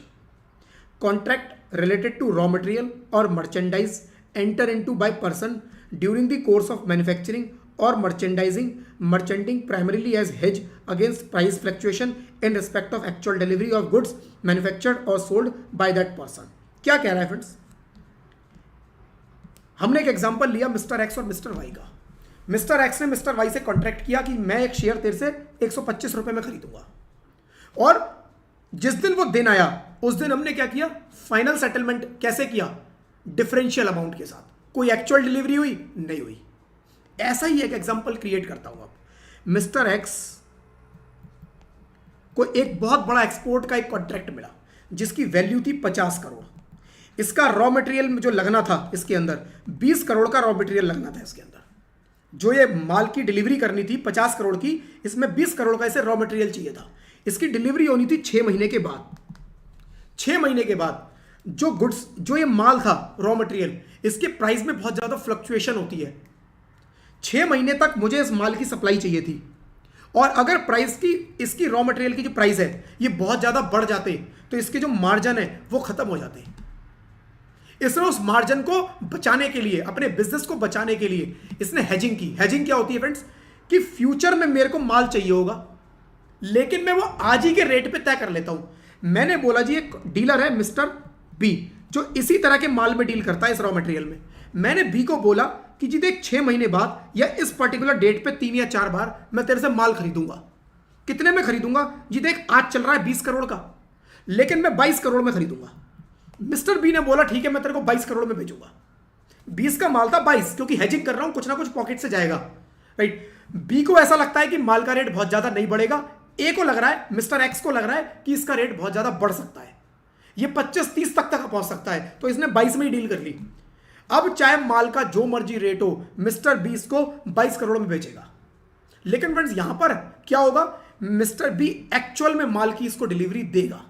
Contract related to raw material और merchandise enter into by person during the course of manufacturing और merchanding primarily as hedge against price fluctuation in respect of actual delivery of goods manufactured or sold by that person। क्या कह रहा है friends, हमने एक example लिया mister x और mister Y का। मिस्टर एक्स ने मिस्टर वाई से कॉन्ट्रैक्ट किया कि मैं एक शेयर तेरे से 125 रुपए में खरीदूंगा, और जिस दिन वो दिन आया उस दिन हमने क्या किया, फाइनल सेटलमेंट कैसे किया, डिफरेंशियल अमाउंट के साथ। कोई एक्चुअल डिलीवरी हुई, नहीं हुई। ऐसा ही एक एग्जांपल क्रिएट करता हूं। अब मिस्टर एक्स को एक बहुत बड़ा एक्सपोर्ट का एक कॉन्ट्रैक्ट मिला जिसकी वैल्यू थी 50 करोड़। इसका रॉ मटेरियल में जो लगना था, इसके अंदर 20 करोड़ का रॉ मटेरियल लगना था। इसके अंदर जो ये माल की डिलीवरी करनी थी 50 करोड़ की, इसमें 20 करोड़ का इसे रॉ मटेरियल चाहिए था। इसकी डिलीवरी होनी थी 6 महीने के बाद। 6 महीने के बाद जो गुड्स, जो ये माल था रॉ मटेरियल, इसके प्राइस में बहुत ज्यादा फ्लक्चुएशन होती है। 6 महीने तक मुझे इस माल की सप्लाई चाहिए थी, और अगर प्राइस की, इसकी रॉ मटेरियल की जो प्राइस है ये बहुत ज्यादा बढ़ जाते तो इसके जो मार्जिन है वो खत्म हो जाते। इसने उस मार्जिन को बचाने के लिए, अपने बिजनेस को बचाने के लिए इसने हेजिंग की। हेजिंग क्या होती है फ्रेंड्स, कि फ्यूचर में मेरे को माल चाहिए होगा, लेकिन मैं वो आज ही के रेट पे तय कर लेता हूं। मैंने बोला जी एक डीलर है मिस्टर बी जो इसी तरह के माल में डील करता है, इस रॉ मटेरियल में। मैंने बी को बोला कि जी देख 6 महीने बाद या इस पर्टिकुलर डेट पे 3 या 4 बार मैं तेरे से माल खरीदूंगा। कितने में खरीदूंगा, जी देख आज चल रहा है 20 करोड़ का, लेकिन मैं 22 करोड़ में खरीदूंगा। मिस्टर बी ने बोला ठीक है मैं तेरे को 22 करोड़ में बेचूंगा। 20 का माल था 22, क्योंकि हेजिंग कर रहा हूं, कुछ ना कुछ पॉकेट से जाएगा, राइट। बी को ऐसा लगता है कि माल का रेट बहुत ज्यादा नहीं बढ़ेगा। ए को लग रहा है, मिस्टर एक्स को लग रहा है कि इसका रेट बहुत ज्यादा बढ़ सकता है, ये 25-30 तक पहुंच सकता है, तो इसने 22 में ही डील कर ली। अब चाहे माल का जो मर्जी रेट हो, मिस्टर बी इसको 22 करोड़ में बेचेगा, लेकिन फ्रेंड्स यहां पर क्या होगा, मिस्टर बी एक्चुअल में माल की इसको डिलीवरी देगा।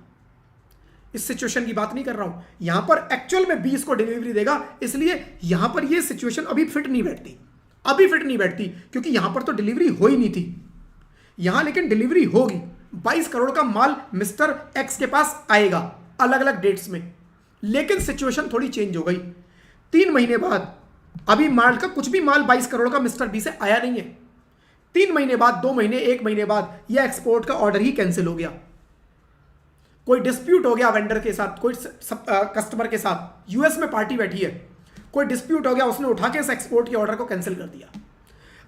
इस सिचुएशन की बात नहीं कर रहा हूं, यहां पर एक्चुअल में बी इसको डिलीवरी देगा, इसलिए यहां पर ये सिचुएशन अभी फिट नहीं बैठती, अभी फिट नहीं बैठती, क्योंकि यहां पर तो डिलीवरी हो ही नहीं थी। यहां लेकिन डिलीवरी होगी, 22 करोड़ का माल मिस्टर एक्स के पास आएगा अलग अलग डेट्स में। लेकिन सिचुएशन थोड़ी चेंज हो गई। 3 महीने बाद अभी माल का कुछ भी माल 22 करोड़ का मिस्टर बी से आया नहीं है। 3 महीने बाद, 2 महीने, 1 महीने बाद यह एक्सपोर्ट का ऑर्डर ही कैंसिल हो गया। कोई डिस्प्यूट हो गया वेंडर के साथ, कोई कस्टमर के साथ, यूएस में पार्टी बैठी है, कोई डिस्प्यूट हो गया, उसने उठा के इस एक्सपोर्ट के ऑर्डर को कैंसिल कर दिया।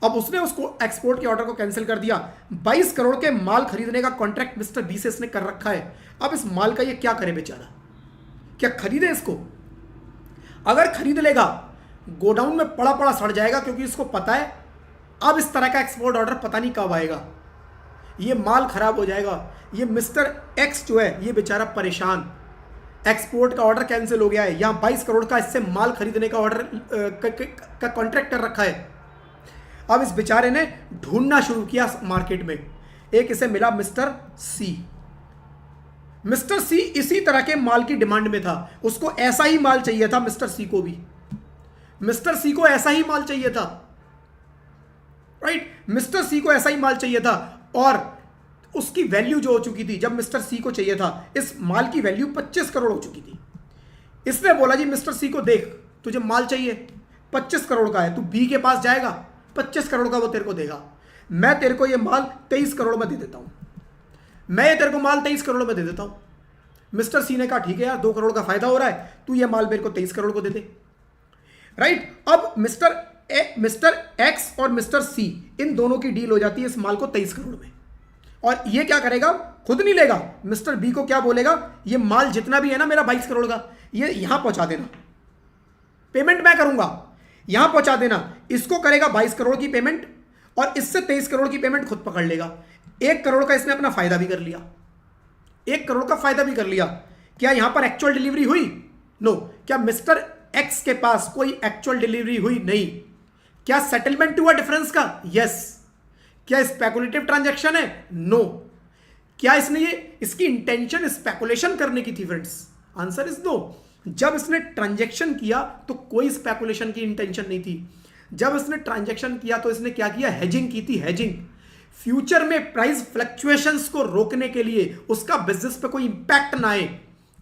अब उसने उसको एक्सपोर्ट के ऑर्डर को कैंसिल कर दिया। 22 करोड़ के माल खरीदने का कॉन्ट्रैक्ट मिस्टर बी से इसने कर रखा है। अब इस माल का ये क्या करे बेचारा, क्या खरीदे इसको? अगर खरीद लेगा, गोडाउन में पड़ा पड़ा सड़ जाएगा, क्योंकि इसको पता है अब इस तरह का एक्सपोर्ट ऑर्डर पता नहीं कब आएगा, ये माल खराब हो जाएगा। ये मिस्टर एक्स जो है ये बेचारा परेशान, एक्सपोर्ट का ऑर्डर कैंसिल हो गया है, यहां 22 करोड़ का इससे माल खरीदने का ऑर्डर का कॉन्ट्रैक्ट कर रखा है। अब इस बेचारे ने ढूंढना शुरू किया मार्केट में। एक इसे मिला मिस्टर सी। मिस्टर सी इसी तरह के माल की डिमांड में था, उसको ऐसा ही माल चाहिए था। मिस्टर सी को भी, मिस्टर सी को ऐसा ही माल चाहिए था, राइट? मिस्टर सी को ऐसा ही माल चाहिए था, और उसकी वैल्यू जो हो चुकी थी, जब मिस्टर सी को चाहिए था, इस माल की वैल्यू 25 करोड़ हो चुकी थी। इसने बोला जी मिस्टर सी को, देख तुझे माल चाहिए 25 करोड़ का है, तू बी के पास जाएगा, 25 करोड़ का वो तेरे को देगा, मैं तेरे को ये माल 23 करोड़ में दे देता हूं, मैं ये तेरे को माल 23 करोड़ में दे देता हूं। मिस्टर सी ने कहा ठीक है यार, 2 करोड़ का फायदा हो रहा है, तू ये माल मेरे को 23 करोड़ को दे दे, राइट? अब मिस्टर एक्स और मिस्टर सी, इन दोनों की डील हो जाती है इस माल को 23 करोड़ में। और ये क्या करेगा, खुद नहीं लेगा, मिस्टर बी को क्या बोलेगा, ये माल जितना भी है ना मेरा 22 करोड़ का, ये यहां पहुंचा देना, पेमेंट मैं करूंगा, यहां पहुंचा देना। इसको करेगा 22 करोड़ की पेमेंट, और इससे 23 करोड़ की पेमेंट खुद पकड़ लेगा। 1 करोड़ का इसने अपना फायदा भी कर लिया, 1 करोड़ का फायदा भी कर लिया। क्या यहां पर एक्चुअल डिलीवरी हुई? नो। क्या मिस्टर एक्स के पास कोई एक्चुअल डिलीवरी हुई? नहीं। क्या सेटलमेंट हुआ डिफरेंस का? यस। क्या स्पेकुलेटिव ट्रांजैक्शन है? नो। क्या इसने इसकी इंटेंशन स्पेकुलेशन करने की थी फ्रेंड्स? Answer is no. जब इसने ट्रांजैक्शन किया तो कोई स्पेकुलेशन की इंटेंशन नहीं थी। जब इसने ट्रांजैक्शन किया तो इसने क्या किया, हेजिंग की थी, हेजिंग। फ्यूचर में प्राइस फ्लक्चुएशंस को रोकने के लिए, उसका बिजनेस पे कोई इंपैक्ट ना आए,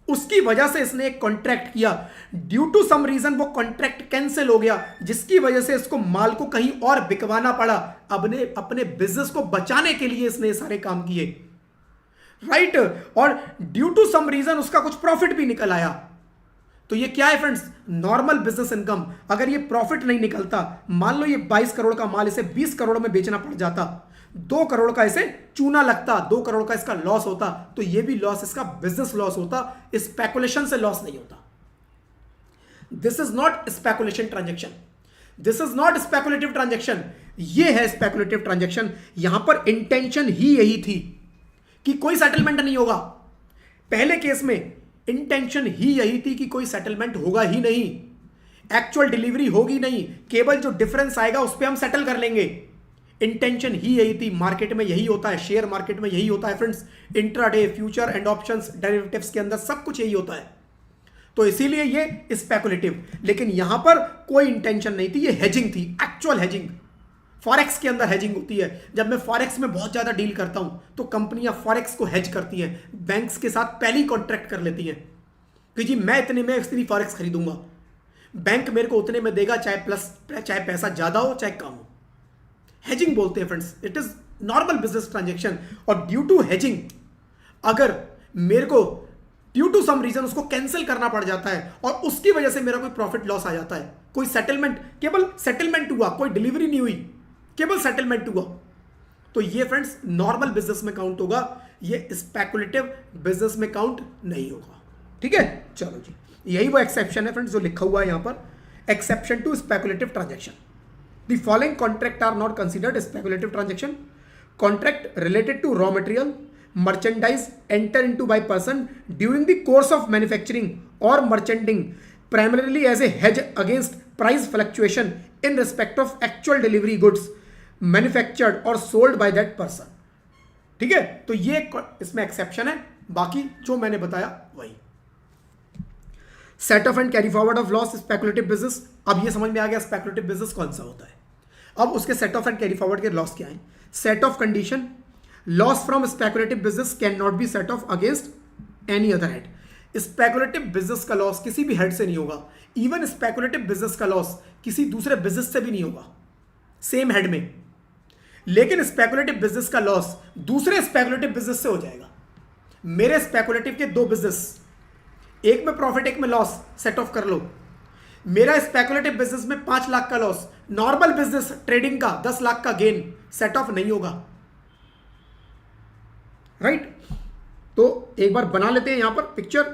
उसकी वजह से इसने एक कॉन्ट्रैक्ट किया। ड्यू टू सम रीजन वो कॉन्ट्रैक्ट कैंसिल हो गया, जिसकी वजह से इसको माल को कहीं और बिकवाना पड़ा। अपने बिजनेस को बचाने के लिए इसने सारे काम किए, राइट? और ड्यू टू सम रीजन उसका कुछ प्रॉफिट भी निकल आया। तो ये क्या है फ्रेंड्स, नॉर्मल बिजनेस इनकम। अगर ये प्रॉफिट नहीं निकलता, मान लो ये 22 करोड़ का माल इसे 20 करोड़ में बेचना पड़ जाता, 2 करोड़ का इसे चूना लगता, 2 करोड़ का इसका लॉस होता, तो ये भी लॉस इसका बिजनेस लॉस होता, स्पेकुलेशन से लॉस नहीं होता। This is not speculation transaction, this is not speculative transaction, ये है स्पेकुलेटिव ट्रांजेक्शन। यहां पर इंटेंशन ही यही थी कि कोई सेटलमेंट नहीं होगा। पहले केस में इंटेंशन ही यही थी कि कोई सेटलमेंट होगा ही नहीं, एक्चुअल डिलीवरी होगी नहीं, केवल जो डिफरेंस आएगा उस पर हम सेटल कर लेंगे। इंटेंशन ही यही थी। मार्केट में यही होता है, शेयर मार्केट में यही होता है friends, intraday, future and options, derivatives के अंदर सब कुछ यही होता है। तो इसीलिए ये स्पेकुलेटिव, लेकिन यहां पर कोई इंटेंशन नहीं थी, ये हेजिंग थी, एक्चुअल हेजिंग। फॉरेक्स के अंदर हेजिंग होती है। जब मैं फॉरेक्स में बहुत ज्यादा डील करता हूं तो कंपनियां फॉरेक्स को हेज करती हैं, बैंक्स के साथ पहले ही कॉन्ट्रैक्ट कर लेती हैं कि जी मैं इतने में इतनी फॉरेक्स खरीदूंगा, बैंक मेरे को उतने में देगा, चाहे पैसा ज्यादा हो चाहे कम हो। हेजिंग बोलते हैं friends, it is normal business transaction. और ड्यू टू हेजिंग अगर मेरे को ड्यू टू सम रीजन उसको कैंसिल करना पड़ जाता है और उसकी वजह से मेरा कोई प्रॉफिट लॉस आ जाता है, कोई सेटलमेंट, केवल सेटलमेंट हुआ, कोई डिलीवरी नहीं हुई, केवल सेटलमेंट हुआ, तो ये फ्रेंड्स नॉर्मल बिजनेस में काउंट होगा, ये स्पेकुलेटिव बिजनेस में काउंट नहीं होगा। ठीक है, चलो जी, यही वो एक्सेप्शन है फ्रेंड्स जो लिखा हुआ है यहां पर, exception to speculative transaction. The following contract are not considered speculative transaction: contract related to raw material, merchandise enter into by person during the course of manufacturing or merchandising primarily as a hedge against price fluctuation in respect of actual delivery goods manufactured और sold by that person. ठीक है, तो ये इसमें exception है, बाकी जो मैंने बताया वही। Set off and carry forward of loss speculative business. अब ये समझ में आ गया स्पेकुलेटिव बिजनेस कौन सा होता है। अब उसके set off and carry forward के लॉस क्या है। Set of condition, loss from speculative business can not be set off against any other head. Speculative business का लॉस किसी भी हेड से नहीं होगा। इवन स्पेकुलेटिव बिजनेस का लॉस किसी दूसरे बिजनेस से भी नहीं होगा सेम हेड में, लेकिन स्पेकुलेटिव बिजनेस का लॉस दूसरे स्पेकुलेटिव बिजनेस से हो जाएगा। मेरे स्पेकुलेटिव के दो बिजनेस, एक में प्रॉफिट एक में लॉस, सेट ऑफ कर लो। मेरा स्पेकुलेटिव बिजनेस में 5 लाख का लॉस, नॉर्मल बिजनेस ट्रेडिंग का 10 लाख का गेन, सेट ऑफ नहीं होगा। राइट, तो एक बार बना लेते हैं यहां पर पिक्चर।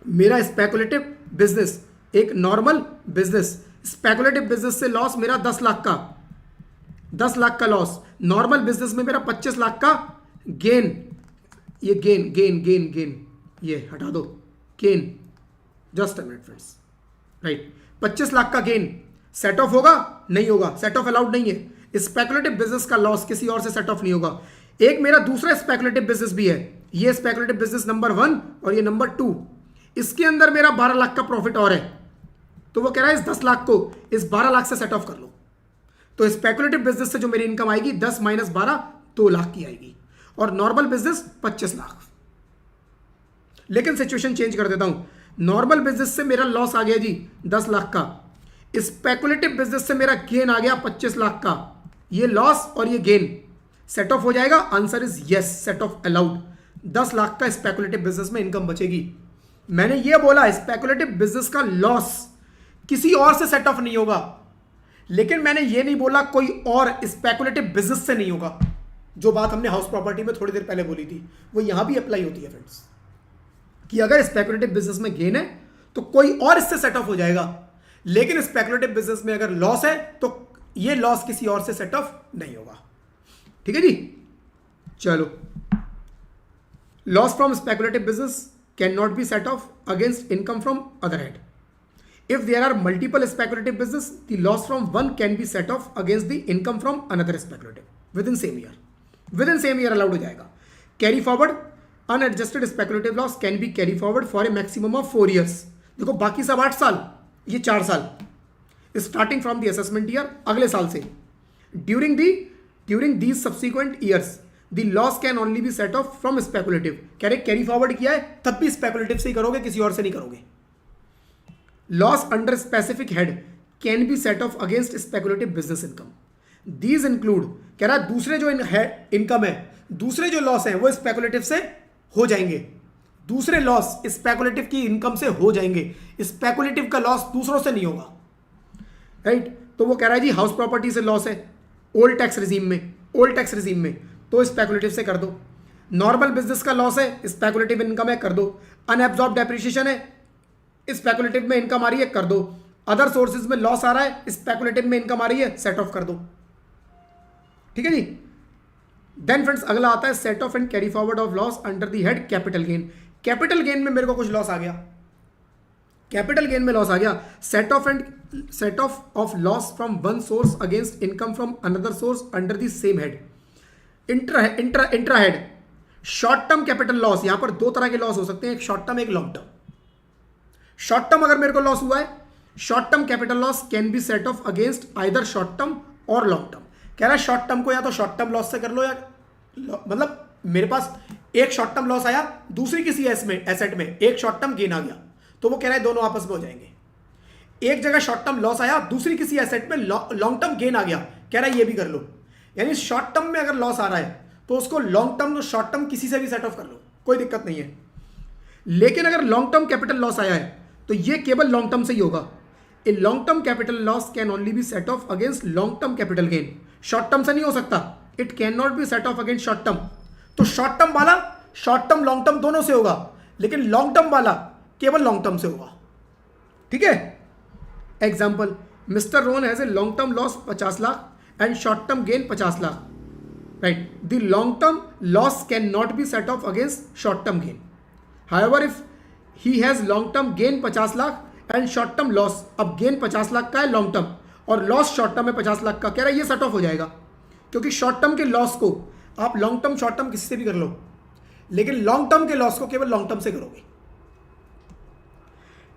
मेरा स्पेकुलेटिव बिजनेस एक नॉर्मल बिजनेस, स्पेकुलेटिव बिजनेस से लॉस मेरा 10 लाख का, 10 लाख का लॉस। नॉर्मल बिजनेस में मेरा 25 लाख का गेन। ये गेन गेन गेन गेन ये हटा दो, gain, just a minute friends. Right, 25 lakh का गेन सेट ऑफ होगा नहीं होगा, सेट ऑफ अलाउड नहीं है। स्पेकुलेटिव बिजनेस का लॉस किसी और से सेट ऑफ नहीं होगा। एक मेरा दूसरा स्पेकुलेटिव बिजनेस भी है, ये स्पेकुलेटिव बिजनेस नंबर 1 और ये नंबर 2। इसके अंदर मेरा 12 लाख का प्रॉफिट और है, तो वो कह रहा है इस 10 लाख को इस 12 लाख से सेट ऑफ कर लो। तो स्पेकुलेटिव बिजनेस से जो मेरी इनकम आएगी 10 माइनस 12 2 लाख की आएगी, और नॉर्मल बिजनेस 25 लाख। लेकिन सिचुएशन चेंज कर देता हूं, नॉर्मल बिजनेस से मेरा लॉस आ गया जी 10 लाख का, स्पेकुलेटिव बिजनेस से मेरा गेन आ गया 25 लाख का। ये लॉस और ये गेन सेट ऑफ हो जाएगा। Answer is yes, set off allowed. 10 lakh का स्पेकुलेटिव बिजनेस में इनकम बचेगी। मैंने ये बोला स्पेकुलेटिव बिजनेस का लॉस किसी और से सेट ऑफ नहीं होगा, लेकिन मैंने ये नहीं बोला कोई और स्पेकुलेटिव बिजनेस से नहीं होगा। जो बात हमने हाउस प्रॉपर्टी में थोड़ी देर पहले बोली थी वो यहां भी अप्लाई होती है फ्रेंड्स, कि अगर स्पेकुलेटिव बिजनेस में गेन है तो कोई और इससे सेट ऑफ हो जाएगा, लेकिन स्पेकुलेटिव बिजनेस में अगर लॉस है तो ये लॉस किसी और से सेट ऑफ नहीं होगा। ठीक है जी, चलो। Loss from speculative business can not be set off against income from other head. If there are multiple speculative business the loss from one can be set off against the income from another speculative within same year. Within same year allowed हो जाएगा। Carry forward unadjusted speculative loss can be carry forward for a maximum of 4 years. देखो बाकी सब 8 साल, ये 4 साल, starting from the assessment year, अगले साल से। During these subsequent years the loss can only be set off from speculative. कह रहे कैरी फॉरवर्ड किया है तब भी स्पेकुलेटिव से ही करोगे, किसी और से नहीं करोगे। Loss under specific head can be set off against speculative business income. These include, कह रहा है दूसरे जो इनकम है, दूसरे जो लॉस है वो स्पेकुलेटिव से हो जाएंगे। दूसरे लॉस स्पेकुलेटिव की इनकम से हो जाएंगे, स्पेकुलेटिव का लॉस दूसरों से नहीं होगा। राइट, तो वो कह रहा है जी हाउस प्रॉपर्टी से लॉस है ओल्ड टैक्स रिजीम में, तो स्पेकुलेटिव से कर दो। नॉर्मल बिजनेस का लॉस है, स्पेकुलेटिव इनकम है, कर दो। अनएब्जॉर्ब डेप्रिसिएशन है, स्पेकुलेटिव में इनकम आ रही है, कर दो। अदर सोर्सेज में लॉस आ रहा है, स्पेकुलेटिव में इनकम आ रही है, सेट ऑफ कर दो। ठीक है जी। देन फ्रेंड्स अगला आता है set off and carry forward of loss under the head capital gain. Capital gain में मेरे को कुछ लॉस आ गया, कैपिटल गेन में लॉस आ गया। Set off loss from one source against income from another source under the same head. Intra head short term capital loss. यहां पर 2 तरह के लॉस हो सकते हैं, एक शॉर्ट टर्म एक लॉन्ग टर्म। शॉर्ट टर्म अगर मेरे को लॉस हुआ है, short term capital loss can be set off against either short term और लॉन्ग टर्म। कह रहा है शॉर्ट टर्म को या तो शॉर्ट टर्म लॉस से कर लो, या मतलब मेरे पास एक शॉर्ट टर्म लॉस आया, दूसरी किसी एसेट में एक शॉर्ट टर्म गेन आ गया, तो वो कह रहा है दोनों आपस में हो जाएंगे। एक जगह शॉर्ट टर्म लॉस आया, दूसरी किसी एसेट में लॉन्ग टर्म गेन आ गया, कह रहा है ये भी कर लो। यानी शॉर्ट टर्म में अगर लॉस आ रहा है तो उसको लॉन्ग टर्म शॉर्ट टर्म किसी से भी सेट ऑफ कर लो, कोई दिक्कत नहीं है। लेकिन अगर लॉन्ग टर्म कैपिटल लॉस आया है तो ये केवल लॉन्ग टर्म से ही होगा। A long term capital loss can only be set off against long term capital gain. Short term से नहीं हो सकता, it can not be set off against short term. तो शॉर्ट टर्म वाला शॉर्ट टर्म लॉन्ग टर्म दोनों से होगा, लेकिन लॉन्ग टर्म वाला केवल लॉन्ग टर्म से होगा। ठीक है, example, mister Rohan has a long term loss 50 lakh and short term gain 50 lakh. Right, the long term loss can not be set off against short term gain. However if he has long term gain 50 lakh and short term loss, अब gain 50 lakh का है long term और loss short term में 50 लाख का, कह रहा है ये सेट ऑफ हो जाएगा, क्योंकि शॉर्ट टर्म के लॉस को आप लॉन्ग टर्म शॉर्ट टर्म किसी से भी कर लो, लेकिन लॉन्ग टर्म के लॉस को केवल लॉन्ग टर्म से करोगे।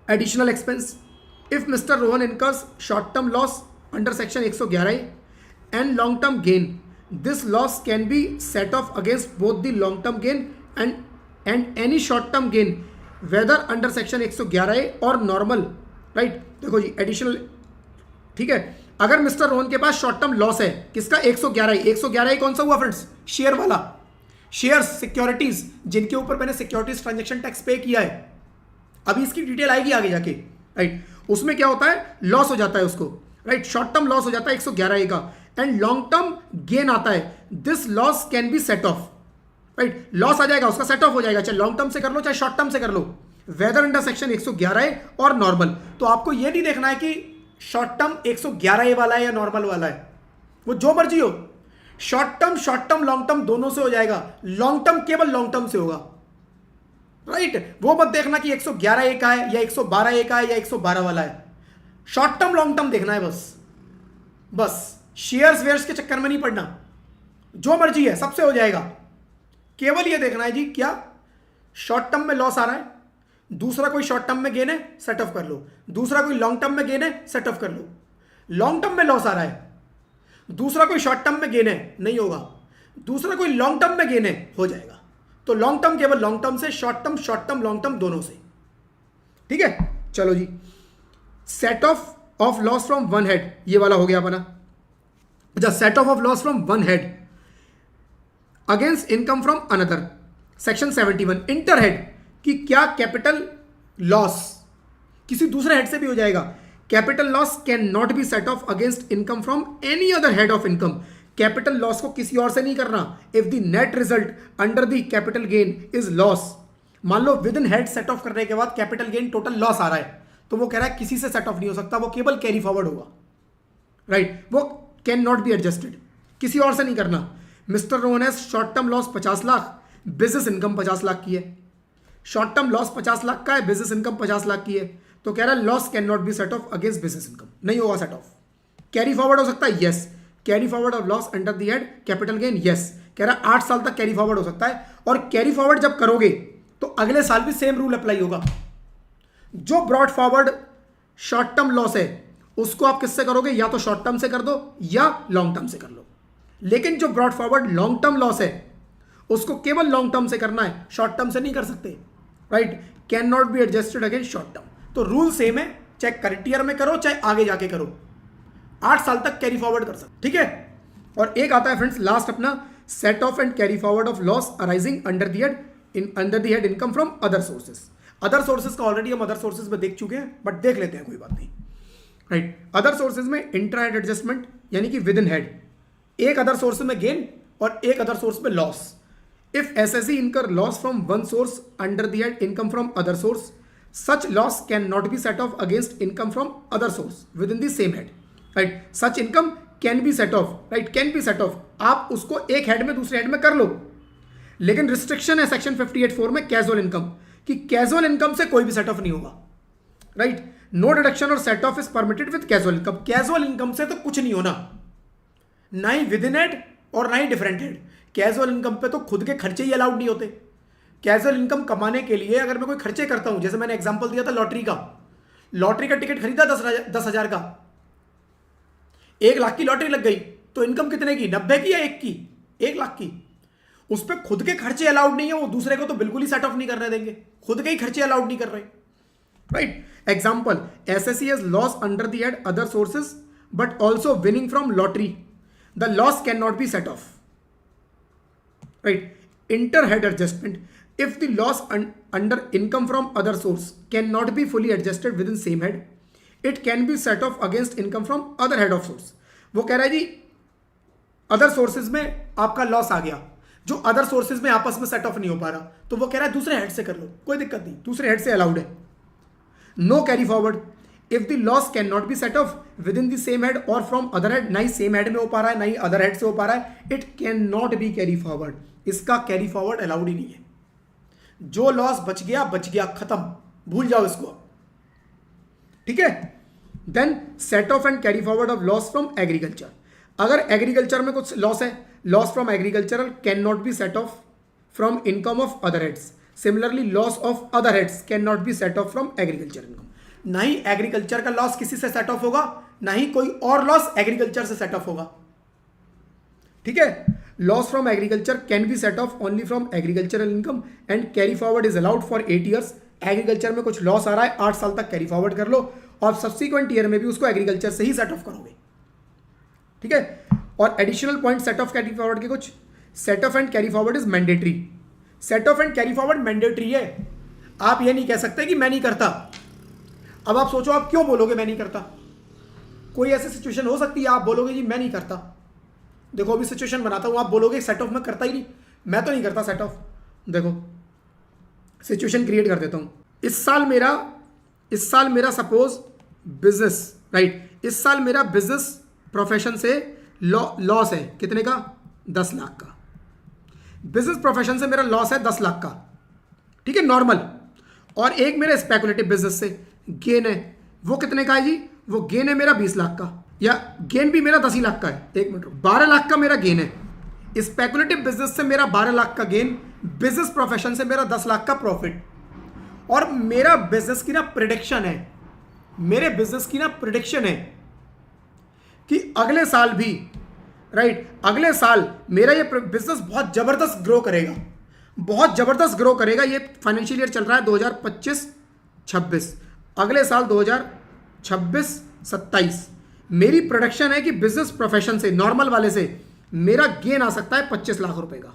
Additional expense, if mister Rohan incurs short term loss under section 111 and long term gain, this loss can be set off against both the long term gain and any short term gain whether under section 111A और normal, right. देखो जी additional, ठीक है, अगर mister Rohan के पास short term loss है किसका, 111A कौन सा हुआ फ्रेंड्स, शेयर वाला, शेयर्स सिक्योरिटीज जिनके ऊपर मैंने सिक्योरिटीज ट्रांजेक्शन टैक्स पे किया है, अभी इसकी डिटेल आएगी आगे जाके, राइट। उसमें क्या होता है, लॉस हो जाता है उसको, राइट, शॉर्ट टर्म लॉस हो जाता है 111A का, एंड लॉन्ग टर्म गेन आता है, this loss can be set off, right, loss आ जाएगा उसका सेट ऑफ हो जाएगा, चाहे लॉन्ग टर्म से कर लो चाहे शॉर्ट टर्म से कर लो, वेदर अंडर सेक्शन 111A और नॉर्मल। तो आपको यह नहीं देखना है कि शॉर्ट टर्म 111A वाला है या नॉर्मल वाला है, वो जो मर्जी हो, शॉर्ट टर्म लॉन्ग टर्म दोनों से हो जाएगा, लॉन्ग टर्म केवल लॉन्ग टर्म से होगा, राइट। वो मत देखना कि 111A का है या 112A का है या 112 वाला है, शॉर्ट टर्म लॉन्ग टर्म देखना है बस शेयर्स वेयर्स के चक्कर में नहीं पड़ना, जो मर्जी है सबसे हो जाएगा, केवल ये देखना है जी क्या शॉर्ट टर्म में लॉस आ रहा है, दूसरा कोई शॉर्ट टर्म में गेन है सेट ऑफ कर लो, दूसरा कोई लॉन्ग टर्म में गेन है सेट ऑफ कर लो, लॉन्ग टर्म में लॉस आ रहा है, दूसरा कोई शॉर्ट टर्म में गेन है नहीं होगा, दूसरा कोई लॉन्ग टर्म में गेन है हो जाएगा, तो लॉन्ग टर्म केवल लॉन्ग टर्म से, शॉर्ट टर्म लॉन्ग टर्म दोनों से, ठीक है। चलो जी, set off loss from one head, ये वाला हो गया अपना। अच्छा, set off loss from one head against income from another, section 71, inter head, कि क्या कैपिटल लॉस किसी दूसरे हेड से भी हो जाएगा, capital loss can not be set off against income from any other head of income, capital loss को किसी और से नहीं करना, if the net result under the capital gain is loss. मान लो within head set off करने के बाद कैपिटल गेन टोटल लॉस आ रहा है, तो वो कह रहा है किसी से सेट ऑफ नहीं हो सकता, वो केवल कैरी फॉरवर्ड होगा, राइट, वो कैन नॉट बी एडजस्टेड, किसी और से नहीं करना। Mister Rohan has short term loss 50 lakh, business income 50 lakh की है, शॉर्ट टर्म लॉस 50 लाख का है, बिजनेस इनकम 50 लाख की है, तो कह रहा है loss can not be set off against business income, नहीं होगा सेट ऑफ। कैरी फॉरवर्ड हो सकता है, yes, carry forward of loss under the head capital gain, yes, कह रहा है 8 साल तक कैरी फॉरवर्ड हो सकता है, और कैरी फॉरवर्ड जब करोगे तो अगले साल भी सेम रूल अप्लाई होगा। जो brought forward short term loss है उसको आप किससे करोगे, या तो शॉर्ट टर्म से कर दो या लॉन्ग टर्म से कर लो, लेकिन जो brought forward long term loss है उसको केवल लॉन्ग टर्म से करना है, शॉर्ट टर्म से नहीं कर सकते, right, can not be adjusted against short term. तो रूल सेम है, चाहे करंट ईयर में करो चाहे आगे जाके करो, 8 साल तक कैरी फॉरवर्ड कर सकते, ठीक है। और एक आता है फ्रेंड्स लास्ट अपना, set off and carry forward of loss arising under the head income from other sources. Other sources का ऑलरेडी हम अदर सोर्सेज में देख चुके हैं, बट देख लेते हैं, कोई बात नहीं, राइट। अदर सोर्सेज में इंट्रा हेड एडजस्टमेंट, यानी कि विद इन हेड, एक अदर सोर्स में गेन और एक अदर सोर्स में लॉस। इफ एसएससी इनकर loss from one source under the head income from other source, such loss can not be set off against income from other source with in the same head, right. Such income can be set off, right, can be set of, आप उसको एक head में दूसरे head में कर लो, लेकिन restriction है section 58(4) में कैजुअल इनकम, कि कैजुअल इनकम से कोई भी सेट ऑफ नहीं होगा, राइट। नो डिडक्शन और set of is permitted with casual income, casual income से तो कुछ नहीं होना, ना ही विद इन हेड और ना ही डिफरेंट हेड। कैजुअल इनकम पे तो खुद के खर्चे ही अलाउड नहीं होते। कैजुअल इनकम कमाने के लिए अगर मैं कोई खर्चे करता हूं, जैसे मैंने एग्जांपल दिया था लॉटरी का टिकट खरीदा 10,000 का, 1 लाख की लॉटरी लग गई, तो इनकम कितने की, 90 की या 1 लाख की। उस पर खुद के खर्चे अलाउड नहीं है, वो दूसरे को तो बिल्कुल ही सेट ऑफ नहीं करने देंगे, खुद के ही खर्चे अलाउड नहीं कर रहे, right. Example, SSC has loss under the head other sources but also winning from lottery, the loss can not be set off, right. Inter head adjustment, if the loss under income from other source cannot be fully adjusted within same head, it can be set off against income from other head of source। वो कह रहा है जी other sources में आपका loss आ गया, जो other sources में आपस में सेट ऑफ नहीं हो पा रहा, तो वो कह रहा है दूसरे हेड से कर लो, कोई दिक्कत नहीं, दूसरे हेड से अलाउड है। No carry forward, if the loss can not be set off within the same head और फ्रॉम अदर हेड, ना ही सेम हेड में हो पा रहा है ना ही अदर हेड से हो पा रहा है, it can not B carry forward, इसका कैरी फॉरवर्ड अलाउड ही नहीं है। जो लॉस बच गया खत्म, भूल जाओ इसको, ठीक है। Then set off and carry forward of loss from agriculture. अगर एग्रीकल्चर में कुछ लॉस है, loss from agricultural can not be set off from income of other heads. Similarly loss of other heads can not be set off from agriculture income. ना ही agriculture का loss किसी से set off होगा, ना ही कोई और लॉस एग्रीकल्चर से सेट ऑफ होगा। ठीक है, loss from agriculture can be set of only from agricultural income and carry forward is allowed for 8 years. Agriculture में कुछ लॉस आ रहा है, 8 साल तक कैरी फॉरवर्ड कर लो और सब्सिक्वेंट ईयर में भी उसको एग्रीकल्चर से ही सेट ऑफ करोगे। ठीक है, और additional point set off carry forward के कुछ, set off and carry forward is mandatory. Set off and carry forward mandatory है, आप ये नहीं कह सकते कि मैं नहीं करता। अब आप सोचो, आप क्यों बोलोगे मैं नहीं करता? कोई ऐसी सिचुएशन हो सकती है आप बोलोगे जी मैं नहीं करता। देखो अभी सिचुएशन बनाता हूं, आप बोलोगे सेट ऑफ मैं करता ही नहीं, मैं तो नहीं करता सेट ऑफ। देखो सिचुएशन क्रिएट कर देता हूं। इस साल मेरा सपोज बिजनेस, राइट, इस साल मेरा बिजनेस प्रोफेशन से लॉस है कितने का? 10 लाख का। बिजनेस प्रोफेशन से मेरा लॉस है 10 लाख का, ठीक है, नॉर्मल। और एक मेरे स्पेकुलेटिव बिजनेस से गेन है, वो कितने का है जी? वो गेन है मेरा 20 लाख का, या गेन भी मेरा 10 ही लाख का है। एक मिनट, 12 लाख का मेरा गेन है। स्पेकुलेटिव बिजनेस से मेरा 12 लाख का गेन, बिजनेस प्रोफेशन से मेरा 10 लाख का प्रॉफिट। और मेरा बिजनेस की ना प्रेडिक्शन है, मेरे बिजनेस की ना प्रेडिक्शन है कि अगले साल भी, राइट, अगले साल मेरा ये बिजनेस बहुत जबरदस्त ग्रो करेगा, बहुत जबरदस्त ग्रो करेगा। ये फाइनेंशियल ईयर चल रहा है 2025-26, अगले साल 2026-27 मेरी प्रोडक्शन है कि बिजनेस प्रोफेशन से, नॉर्मल वाले से मेरा गेन आ सकता है 25 लाख रुपए का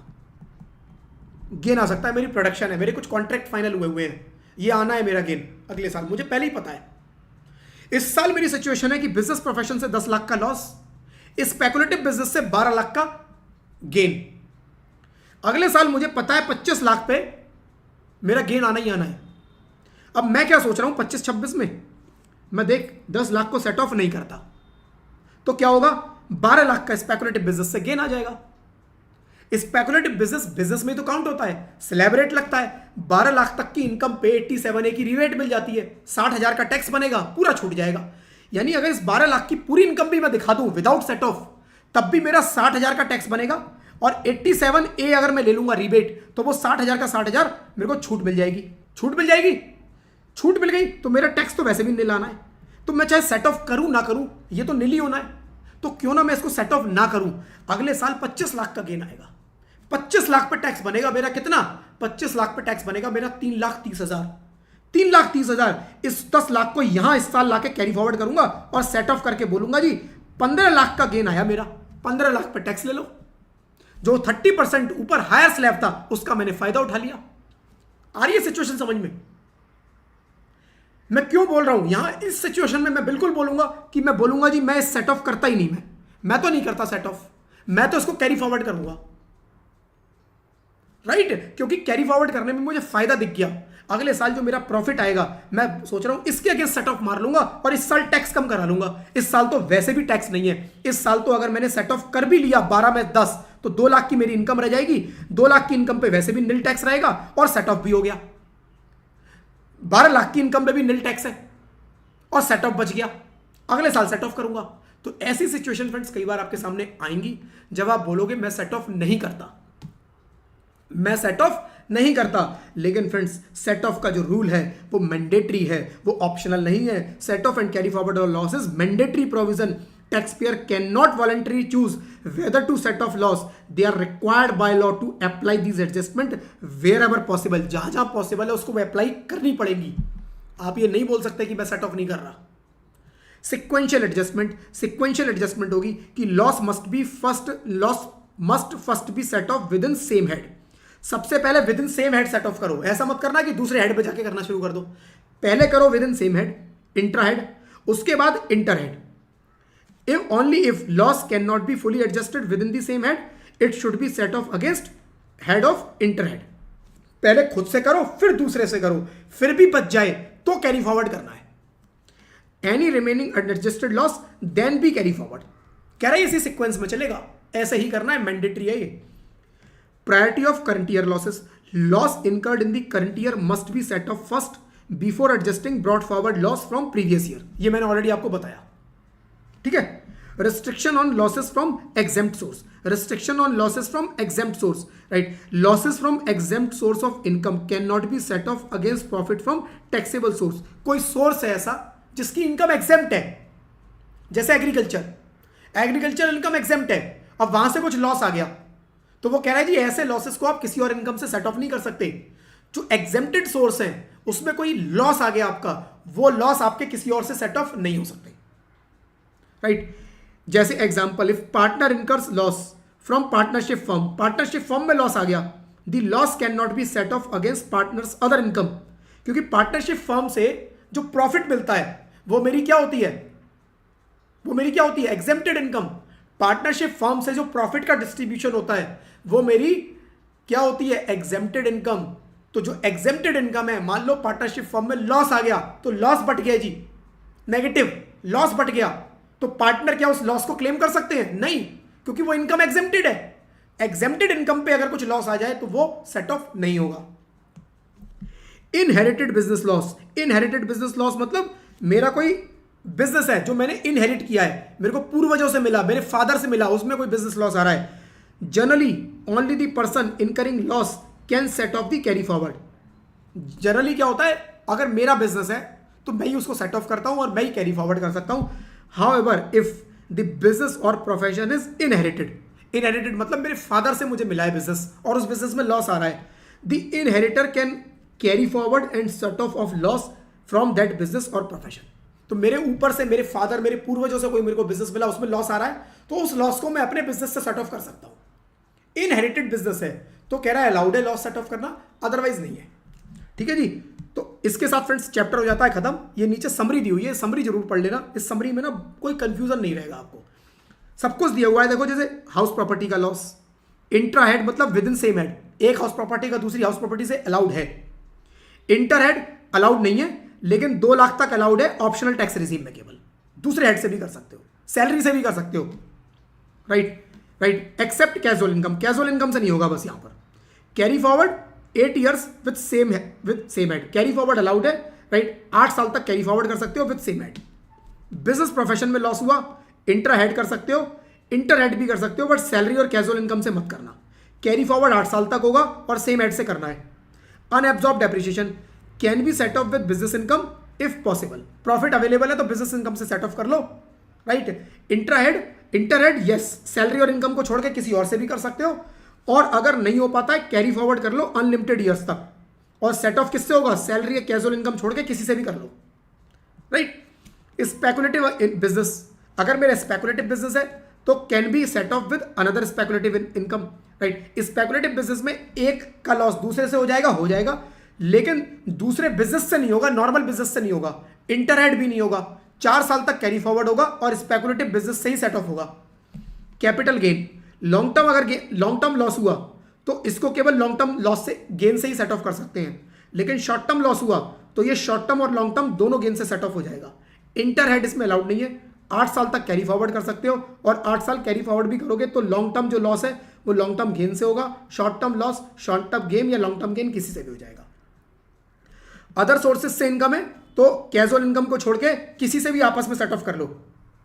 गेन आ सकता है। मेरी प्रोडक्शन है, मेरे कुछ कॉन्ट्रैक्ट फाइनल हुए हैं, ये आना है मेरा गेन अगले साल, मुझे पहले ही पता है। इस साल मेरी सिचुएशन है कि बिजनेस प्रोफेशन से 10 लाख का लॉस, स्पेकुलेटिव बिजनेस से 12 लाख का गेन। अगले साल मुझे पता है 25 लाख पे मेरा गेन आना ही आना है। अब मैं क्या सोच रहा हूं, 25-26 में मैं देख 10 लाख को सेट ऑफ नहीं करता तो क्या होगा? 12 लाख का स्पेकुलेटिव बिजनेस से गेन आ जाएगा। स्पेकुलेटिव बिजनेस में तो काउंट होता है, स्लैब रेट लगता है। 12 लाख तक की इनकम पे 87A की रीबेट मिल जाती है, 60,000 का टैक्स बनेगा, पूरा छूट जाएगा। यानी अगर इस 12 लाख की पूरी इनकम भी मैं दिखा दूं विदाउट सेट ऑफ, तब भी मेरा 60,000 का टैक्स बनेगा। और 87A अगर मैं ले लूंगा रीबेट, तो वो 60,000 का 60,000 मेरे को छूट मिल जाएगी। छूट मिल गई तो मेरा टैक्स तो वैसे भी नील आना है। तो मैं चाहे सेट ऑफ करूं ना करूं, ये तो नील ही होना है। तो क्यों ना मैं इसको सेट ऑफ ना करूं, अगले साल 25 लाख का गेन आएगा। 25 लाख पे टैक्स बनेगा मेरा कितना? 25 लाख पे टैक्स बनेगा मेरा 3,30,000। 3,30,000। इस 10 लाख को यहां इस साल लाके कैरी फॉरवर्ड करूंगा और सेट ऑफ करके बोलूंगा जी 15 लाख का गेन आया मेरा, 15 लाख पे टैक्स ले लो। जो 30% ऊपर हायर स्लैब था उसका मैंने फायदा उठा लिया। आ रही है सिचुएशन समझ में? मैं क्यों बोल रहा हूं यहां इस सिचुएशन में? मैं बिल्कुल बोलूंगा कि मैं बोलूंगा जी मैं सेट ऑफ करता ही नहीं, मैं तो नहीं करता सेट ऑफ, मैं तो इसको कैरी फॉरवर्ड करूंगा, राइट? क्योंकि कैरी फॉरवर्ड करने में मुझे फायदा दिख गया। अगले साल जो मेरा प्रॉफिट आएगा, मैं सोच रहा हूं इसके अगेंस्ट सेट ऑफ मार लूंगा और इस साल टैक्स कम करा लूंगा। इस साल तो वैसे भी टैक्स नहीं है। इस साल तो अगर मैंने सेट ऑफ कर भी लिया 12 में 10, तो 2 लाख की मेरी इनकम रह जाएगी। 2 लाख की इनकम पे वैसे भी नील टैक्स रहेगा और सेट ऑफ भी हो गया। 12 लाख की इनकम पे भी नील टैक्स है और सेट ऑफ बच गया। अगले साल सेट ऑफ करूंगा। तो ऐसी सिचुएशन फ्रेंड्स कई बार आपके सामने आएंगी जब आप बोलोगे मैं सेट ऑफ नहीं करता, मैं सेट ऑफ नहीं करता। लेकिन फ्रेंड्स सेट ऑफ का जो रूल है वो मैंडेटरी है, वो ऑप्शनल नहीं है। Set off and carry forward of losses mandatory provision. Taxpayer can not voluntary choose whether to set off loss, they are required by law to apply this adjustment wherever possible. जहां जहां possible है उसको apply करनी पड़ेगी। आप ये नहीं बोल सकते कि मैं सेट ऑफ नहीं कर रहा। सिक्वेंशियल एडजस्टमेंट होगी कि loss must first be set off within same head. सबसे पहले within same head set off करो। ऐसा मत करना कि दूसरे हेड पे जाके करना शुरू कर दो। पहले करो with in same head, intra head, उसके बाद inter head. If only if loss cannot be fully adjusted within the same head, it should be set off against head of interhead. पहले खुद से करो फिर दूसरे से करो, फिर भी बच जाए तो कैरी फॉरवर्ड करना है। Any remaining unadjusted loss then be carry forward. कह रहा है इसी सीक्वेंस में चलेगा, ऐसे ही करना है, मैंडेटरी है ये। Priority of current year losses. Loss incurred in the current year must be set off first before adjusting brought forward loss from previous year, ये मैंने ऑलरेडी आपको बताया, ठीक है। Restriction on losses from exempt source, restriction on losses from exempt source, right. Losses from exempt source of income can not be set off against profit from taxable source. कोई source है ऐसा जिसकी income exempt है, जैसे agriculture, agriculture income exempt है, अब वहां से कुछ लॉस आ गया तो वो कह रहा है जी ऐसे लॉसेस को आप किसी और इनकम से सेट ऑफ नहीं कर सकते। जो एग्जेम्प्टेड सोर्स है उसमें कोई लॉस आ गया आपका, वो लॉस आपके किसी और से सेट ऑफ नहीं हो सकते, राइट। जैसे example, if partner incurs loss from partnership firm, partnership firm में लॉस आ गया, the loss can not be set off against partners other income, क्योंकि पार्टनरशिप फर्म से जो प्रॉफिट मिलता है वो मेरी क्या होती है, वो मेरी क्या होती है, एग्जेम्प्टेड इनकम। पार्टनरशिप फर्म से जो प्रॉफिट का डिस्ट्रीब्यूशन होता है वो मेरी क्या होती है, एग्जेम्प्टेड इनकम। तो जो एग्जेम्प्टेड इनकम है, मान लो पार्टनरशिप फर्म में लॉस आ गया तो लॉस बट गया जी, नेगेटिव लॉस बट गया, तो पार्टनर क्या उस लॉस को क्लेम कर सकते हैं? नहीं, क्योंकि वो इनकम एग्जेम्प्टेड है। एग्जेम्प्टेड इनकम पे अगर कुछ लॉस आ जाए तो वो सेट ऑफ नहीं होगा। Inherited business loss, inherited business loss मतलब मेरा कोई बिजनेस है जो मैंने इनहेरिट किया है, मेरे को पूर्वजों से मिला, मेरे फादर से मिला, उसमें कोई बिजनेस लॉस आ रहा है। Generally only the person incurring loss can set of the carry forward. Generally क्या होता है, अगर मेरा बिजनेस है तो मैं ही उसको सेट ऑफ करता हूं और मैं ही कैरी फॉरवर्ड कर सकता हूं। However, if the business or profession is inherited, inherited मतलब मेरे फादर से मुझे मिला है बिजनेस और उस बिजनेस में लॉस आ रहा है, the inheritor can carry forward and set off of loss from that business or profession। तो मेरे ऊपर से मेरे फादर, मेरे पूर्वजों से कोई मेरे को बिजनेस मिला, उसमें लॉस आ रहा है तो उस लॉस को मैं अपने बिजनेस से सेट ऑफ कर सकता हूं। इनहेरिटेड बिजनेस है तो कह रहा है अलाउड है लॉस सेट ऑफ करना, अदरवाइज नहीं है, ठीक है जी। तो इसके साथ फ्रेंड्स चैप्टर हो जाता है खत्म। ये नीचे समरी दी हुई है, समरी जरूर पढ़ लेना, इस समरी में ना कोई कंफ्यूजन नहीं रहेगा आपको, सब कुछ दिया हुआ है। देखो जैसे हाउस प्रॉपर्टी का लॉस, इंट्रा हेड मतलब विद इन सेम हेड, एक हाउस प्रॉपर्टी का दूसरी हाउस प्रॉपर्टी से अलाउड है। इंटर हेड अलाउड नहीं है, लेकिन 2 लाख तक अलाउड है ऑप्शनल टैक्स रिजीम में, केवल दूसरे हेड से भी कर सकते हो, सैलरी से भी कर सकते हो, right right, except casual income, casual income से नहीं होगा बस यहां पर। Carry forward 8 years with same head, carry forward allowed है, राइट, 8 साल तक कैरी फॉरवर्ड कर सकते हो with same head. Business profession में लॉस हुआ, इंट्रा हेड कर सकते हो, इंटर हेड भी कर सकते हो, बट सैलरी और कैजुअल इनकम से मत करना। कैरी फॉरवर्ड 8 साल तक होगा और सेम हेड से करना है। Unabsorbed depreciation can be set off with business income if possible, profit available है तो बिजनेस इनकम से सेट ऑफ कर लो, right. Inter head yes, salary और इनकम को छोड़ के किसी और से भी कर सकते हो, और अगर नहीं हो पाता है कैरी फॉरवर्ड कर लो अनलिमिटेड ईयर्स तक, और सेट ऑफ किससे होगा, सैलरी या कैजुअल इनकम छोड़ के किसी से भी कर लो, राइट। स्पेकुलेटिव बिजनेस, अगर मेरा स्पेकुलेटिव बिजनेस है तो can be set off with another speculative income, right. Speculative business में एक का लॉस दूसरे से हो जाएगा, लेकिन दूसरे बिजनेस से नहीं होगा, नॉर्मल बिजनेस से नहीं होगा, इंटर हेड भी नहीं होगा, 4 साल तक कैरी फॉरवर्ड होगा और स्पेकुलेटिव बिजनेस से ही सेट ऑफ होगा। कैपिटल गेन, लॉन्ग टर्म अगर लॉन्ग टर्म लॉस हुआ तो इसको केवल लॉन्ग टर्म लॉस से गेन से ही सेट ऑफ कर सकते हैं, लेकिन शॉर्ट टर्म लॉस हुआ तो ये शॉर्ट टर्म और लॉन्ग टर्म दोनों गेन से सेट ऑफ हो जाएगा। इंटर हेड इसमें अलाउड नहीं है, 8 साल तक कैरी फॉरवर्ड कर सकते हो, और 8 साल कैरी फॉरवर्ड भी करोगे तो लॉन्ग टर्म जो लॉस है वो लॉन्ग टर्म गेन से होगा, short term loss short term gain या लॉन्ग टर्म गेन किसी से भी हो जाएगा। अदर सोर्सेज से इनकम है तो कैजुअल इनकम को छोड़ के किसी से भी आपस में सेट ऑफ कर लो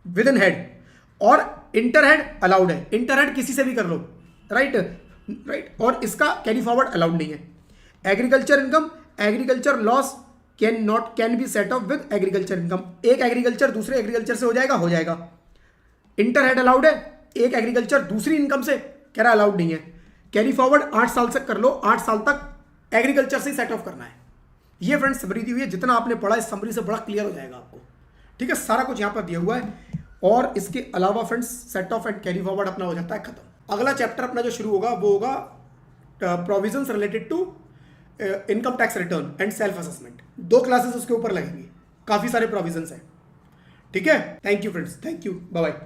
विद इन हेड, और इंटर हेड अलाउड है, इंटर हेड किसी से भी कर लो, राइट, और इसका कैरी फॉरवर्ड अलाउड नहीं है। Agriculture income, agriculture loss can be set off with agriculture income, एक एग्रीकल्चर दूसरे एग्रीकल्चर से हो जाएगा। इंटर हेड अलाउड है, एक एग्रीकल्चर दूसरी इनकम से कह रहा अलाउड नहीं है। कैरी फॉरवर्ड 8 साल से कर लो, 8 साल तक एग्रीकल्चर से सेट ऑफ करना है। ये फ्रेंड्स समरी दी हुई है, जितना आपने पढ़ा इस समरी से बड़ा क्लियर हो जाएगा आपको, ठीक है। सारा कुछ यहाँ पर दिया हुआ है, और इसके अलावा friends set off and carry forward अपना हो जाता है खत्म। अगला चैप्टर अपना जो शुरू होगा वो होगा provisions related to income tax return and self assessment. 2 classes उसके ऊपर लगेंगी, काफी सारे प्रोविजंस हैं, ठीक है। Thank you friends, thank you, bye bye.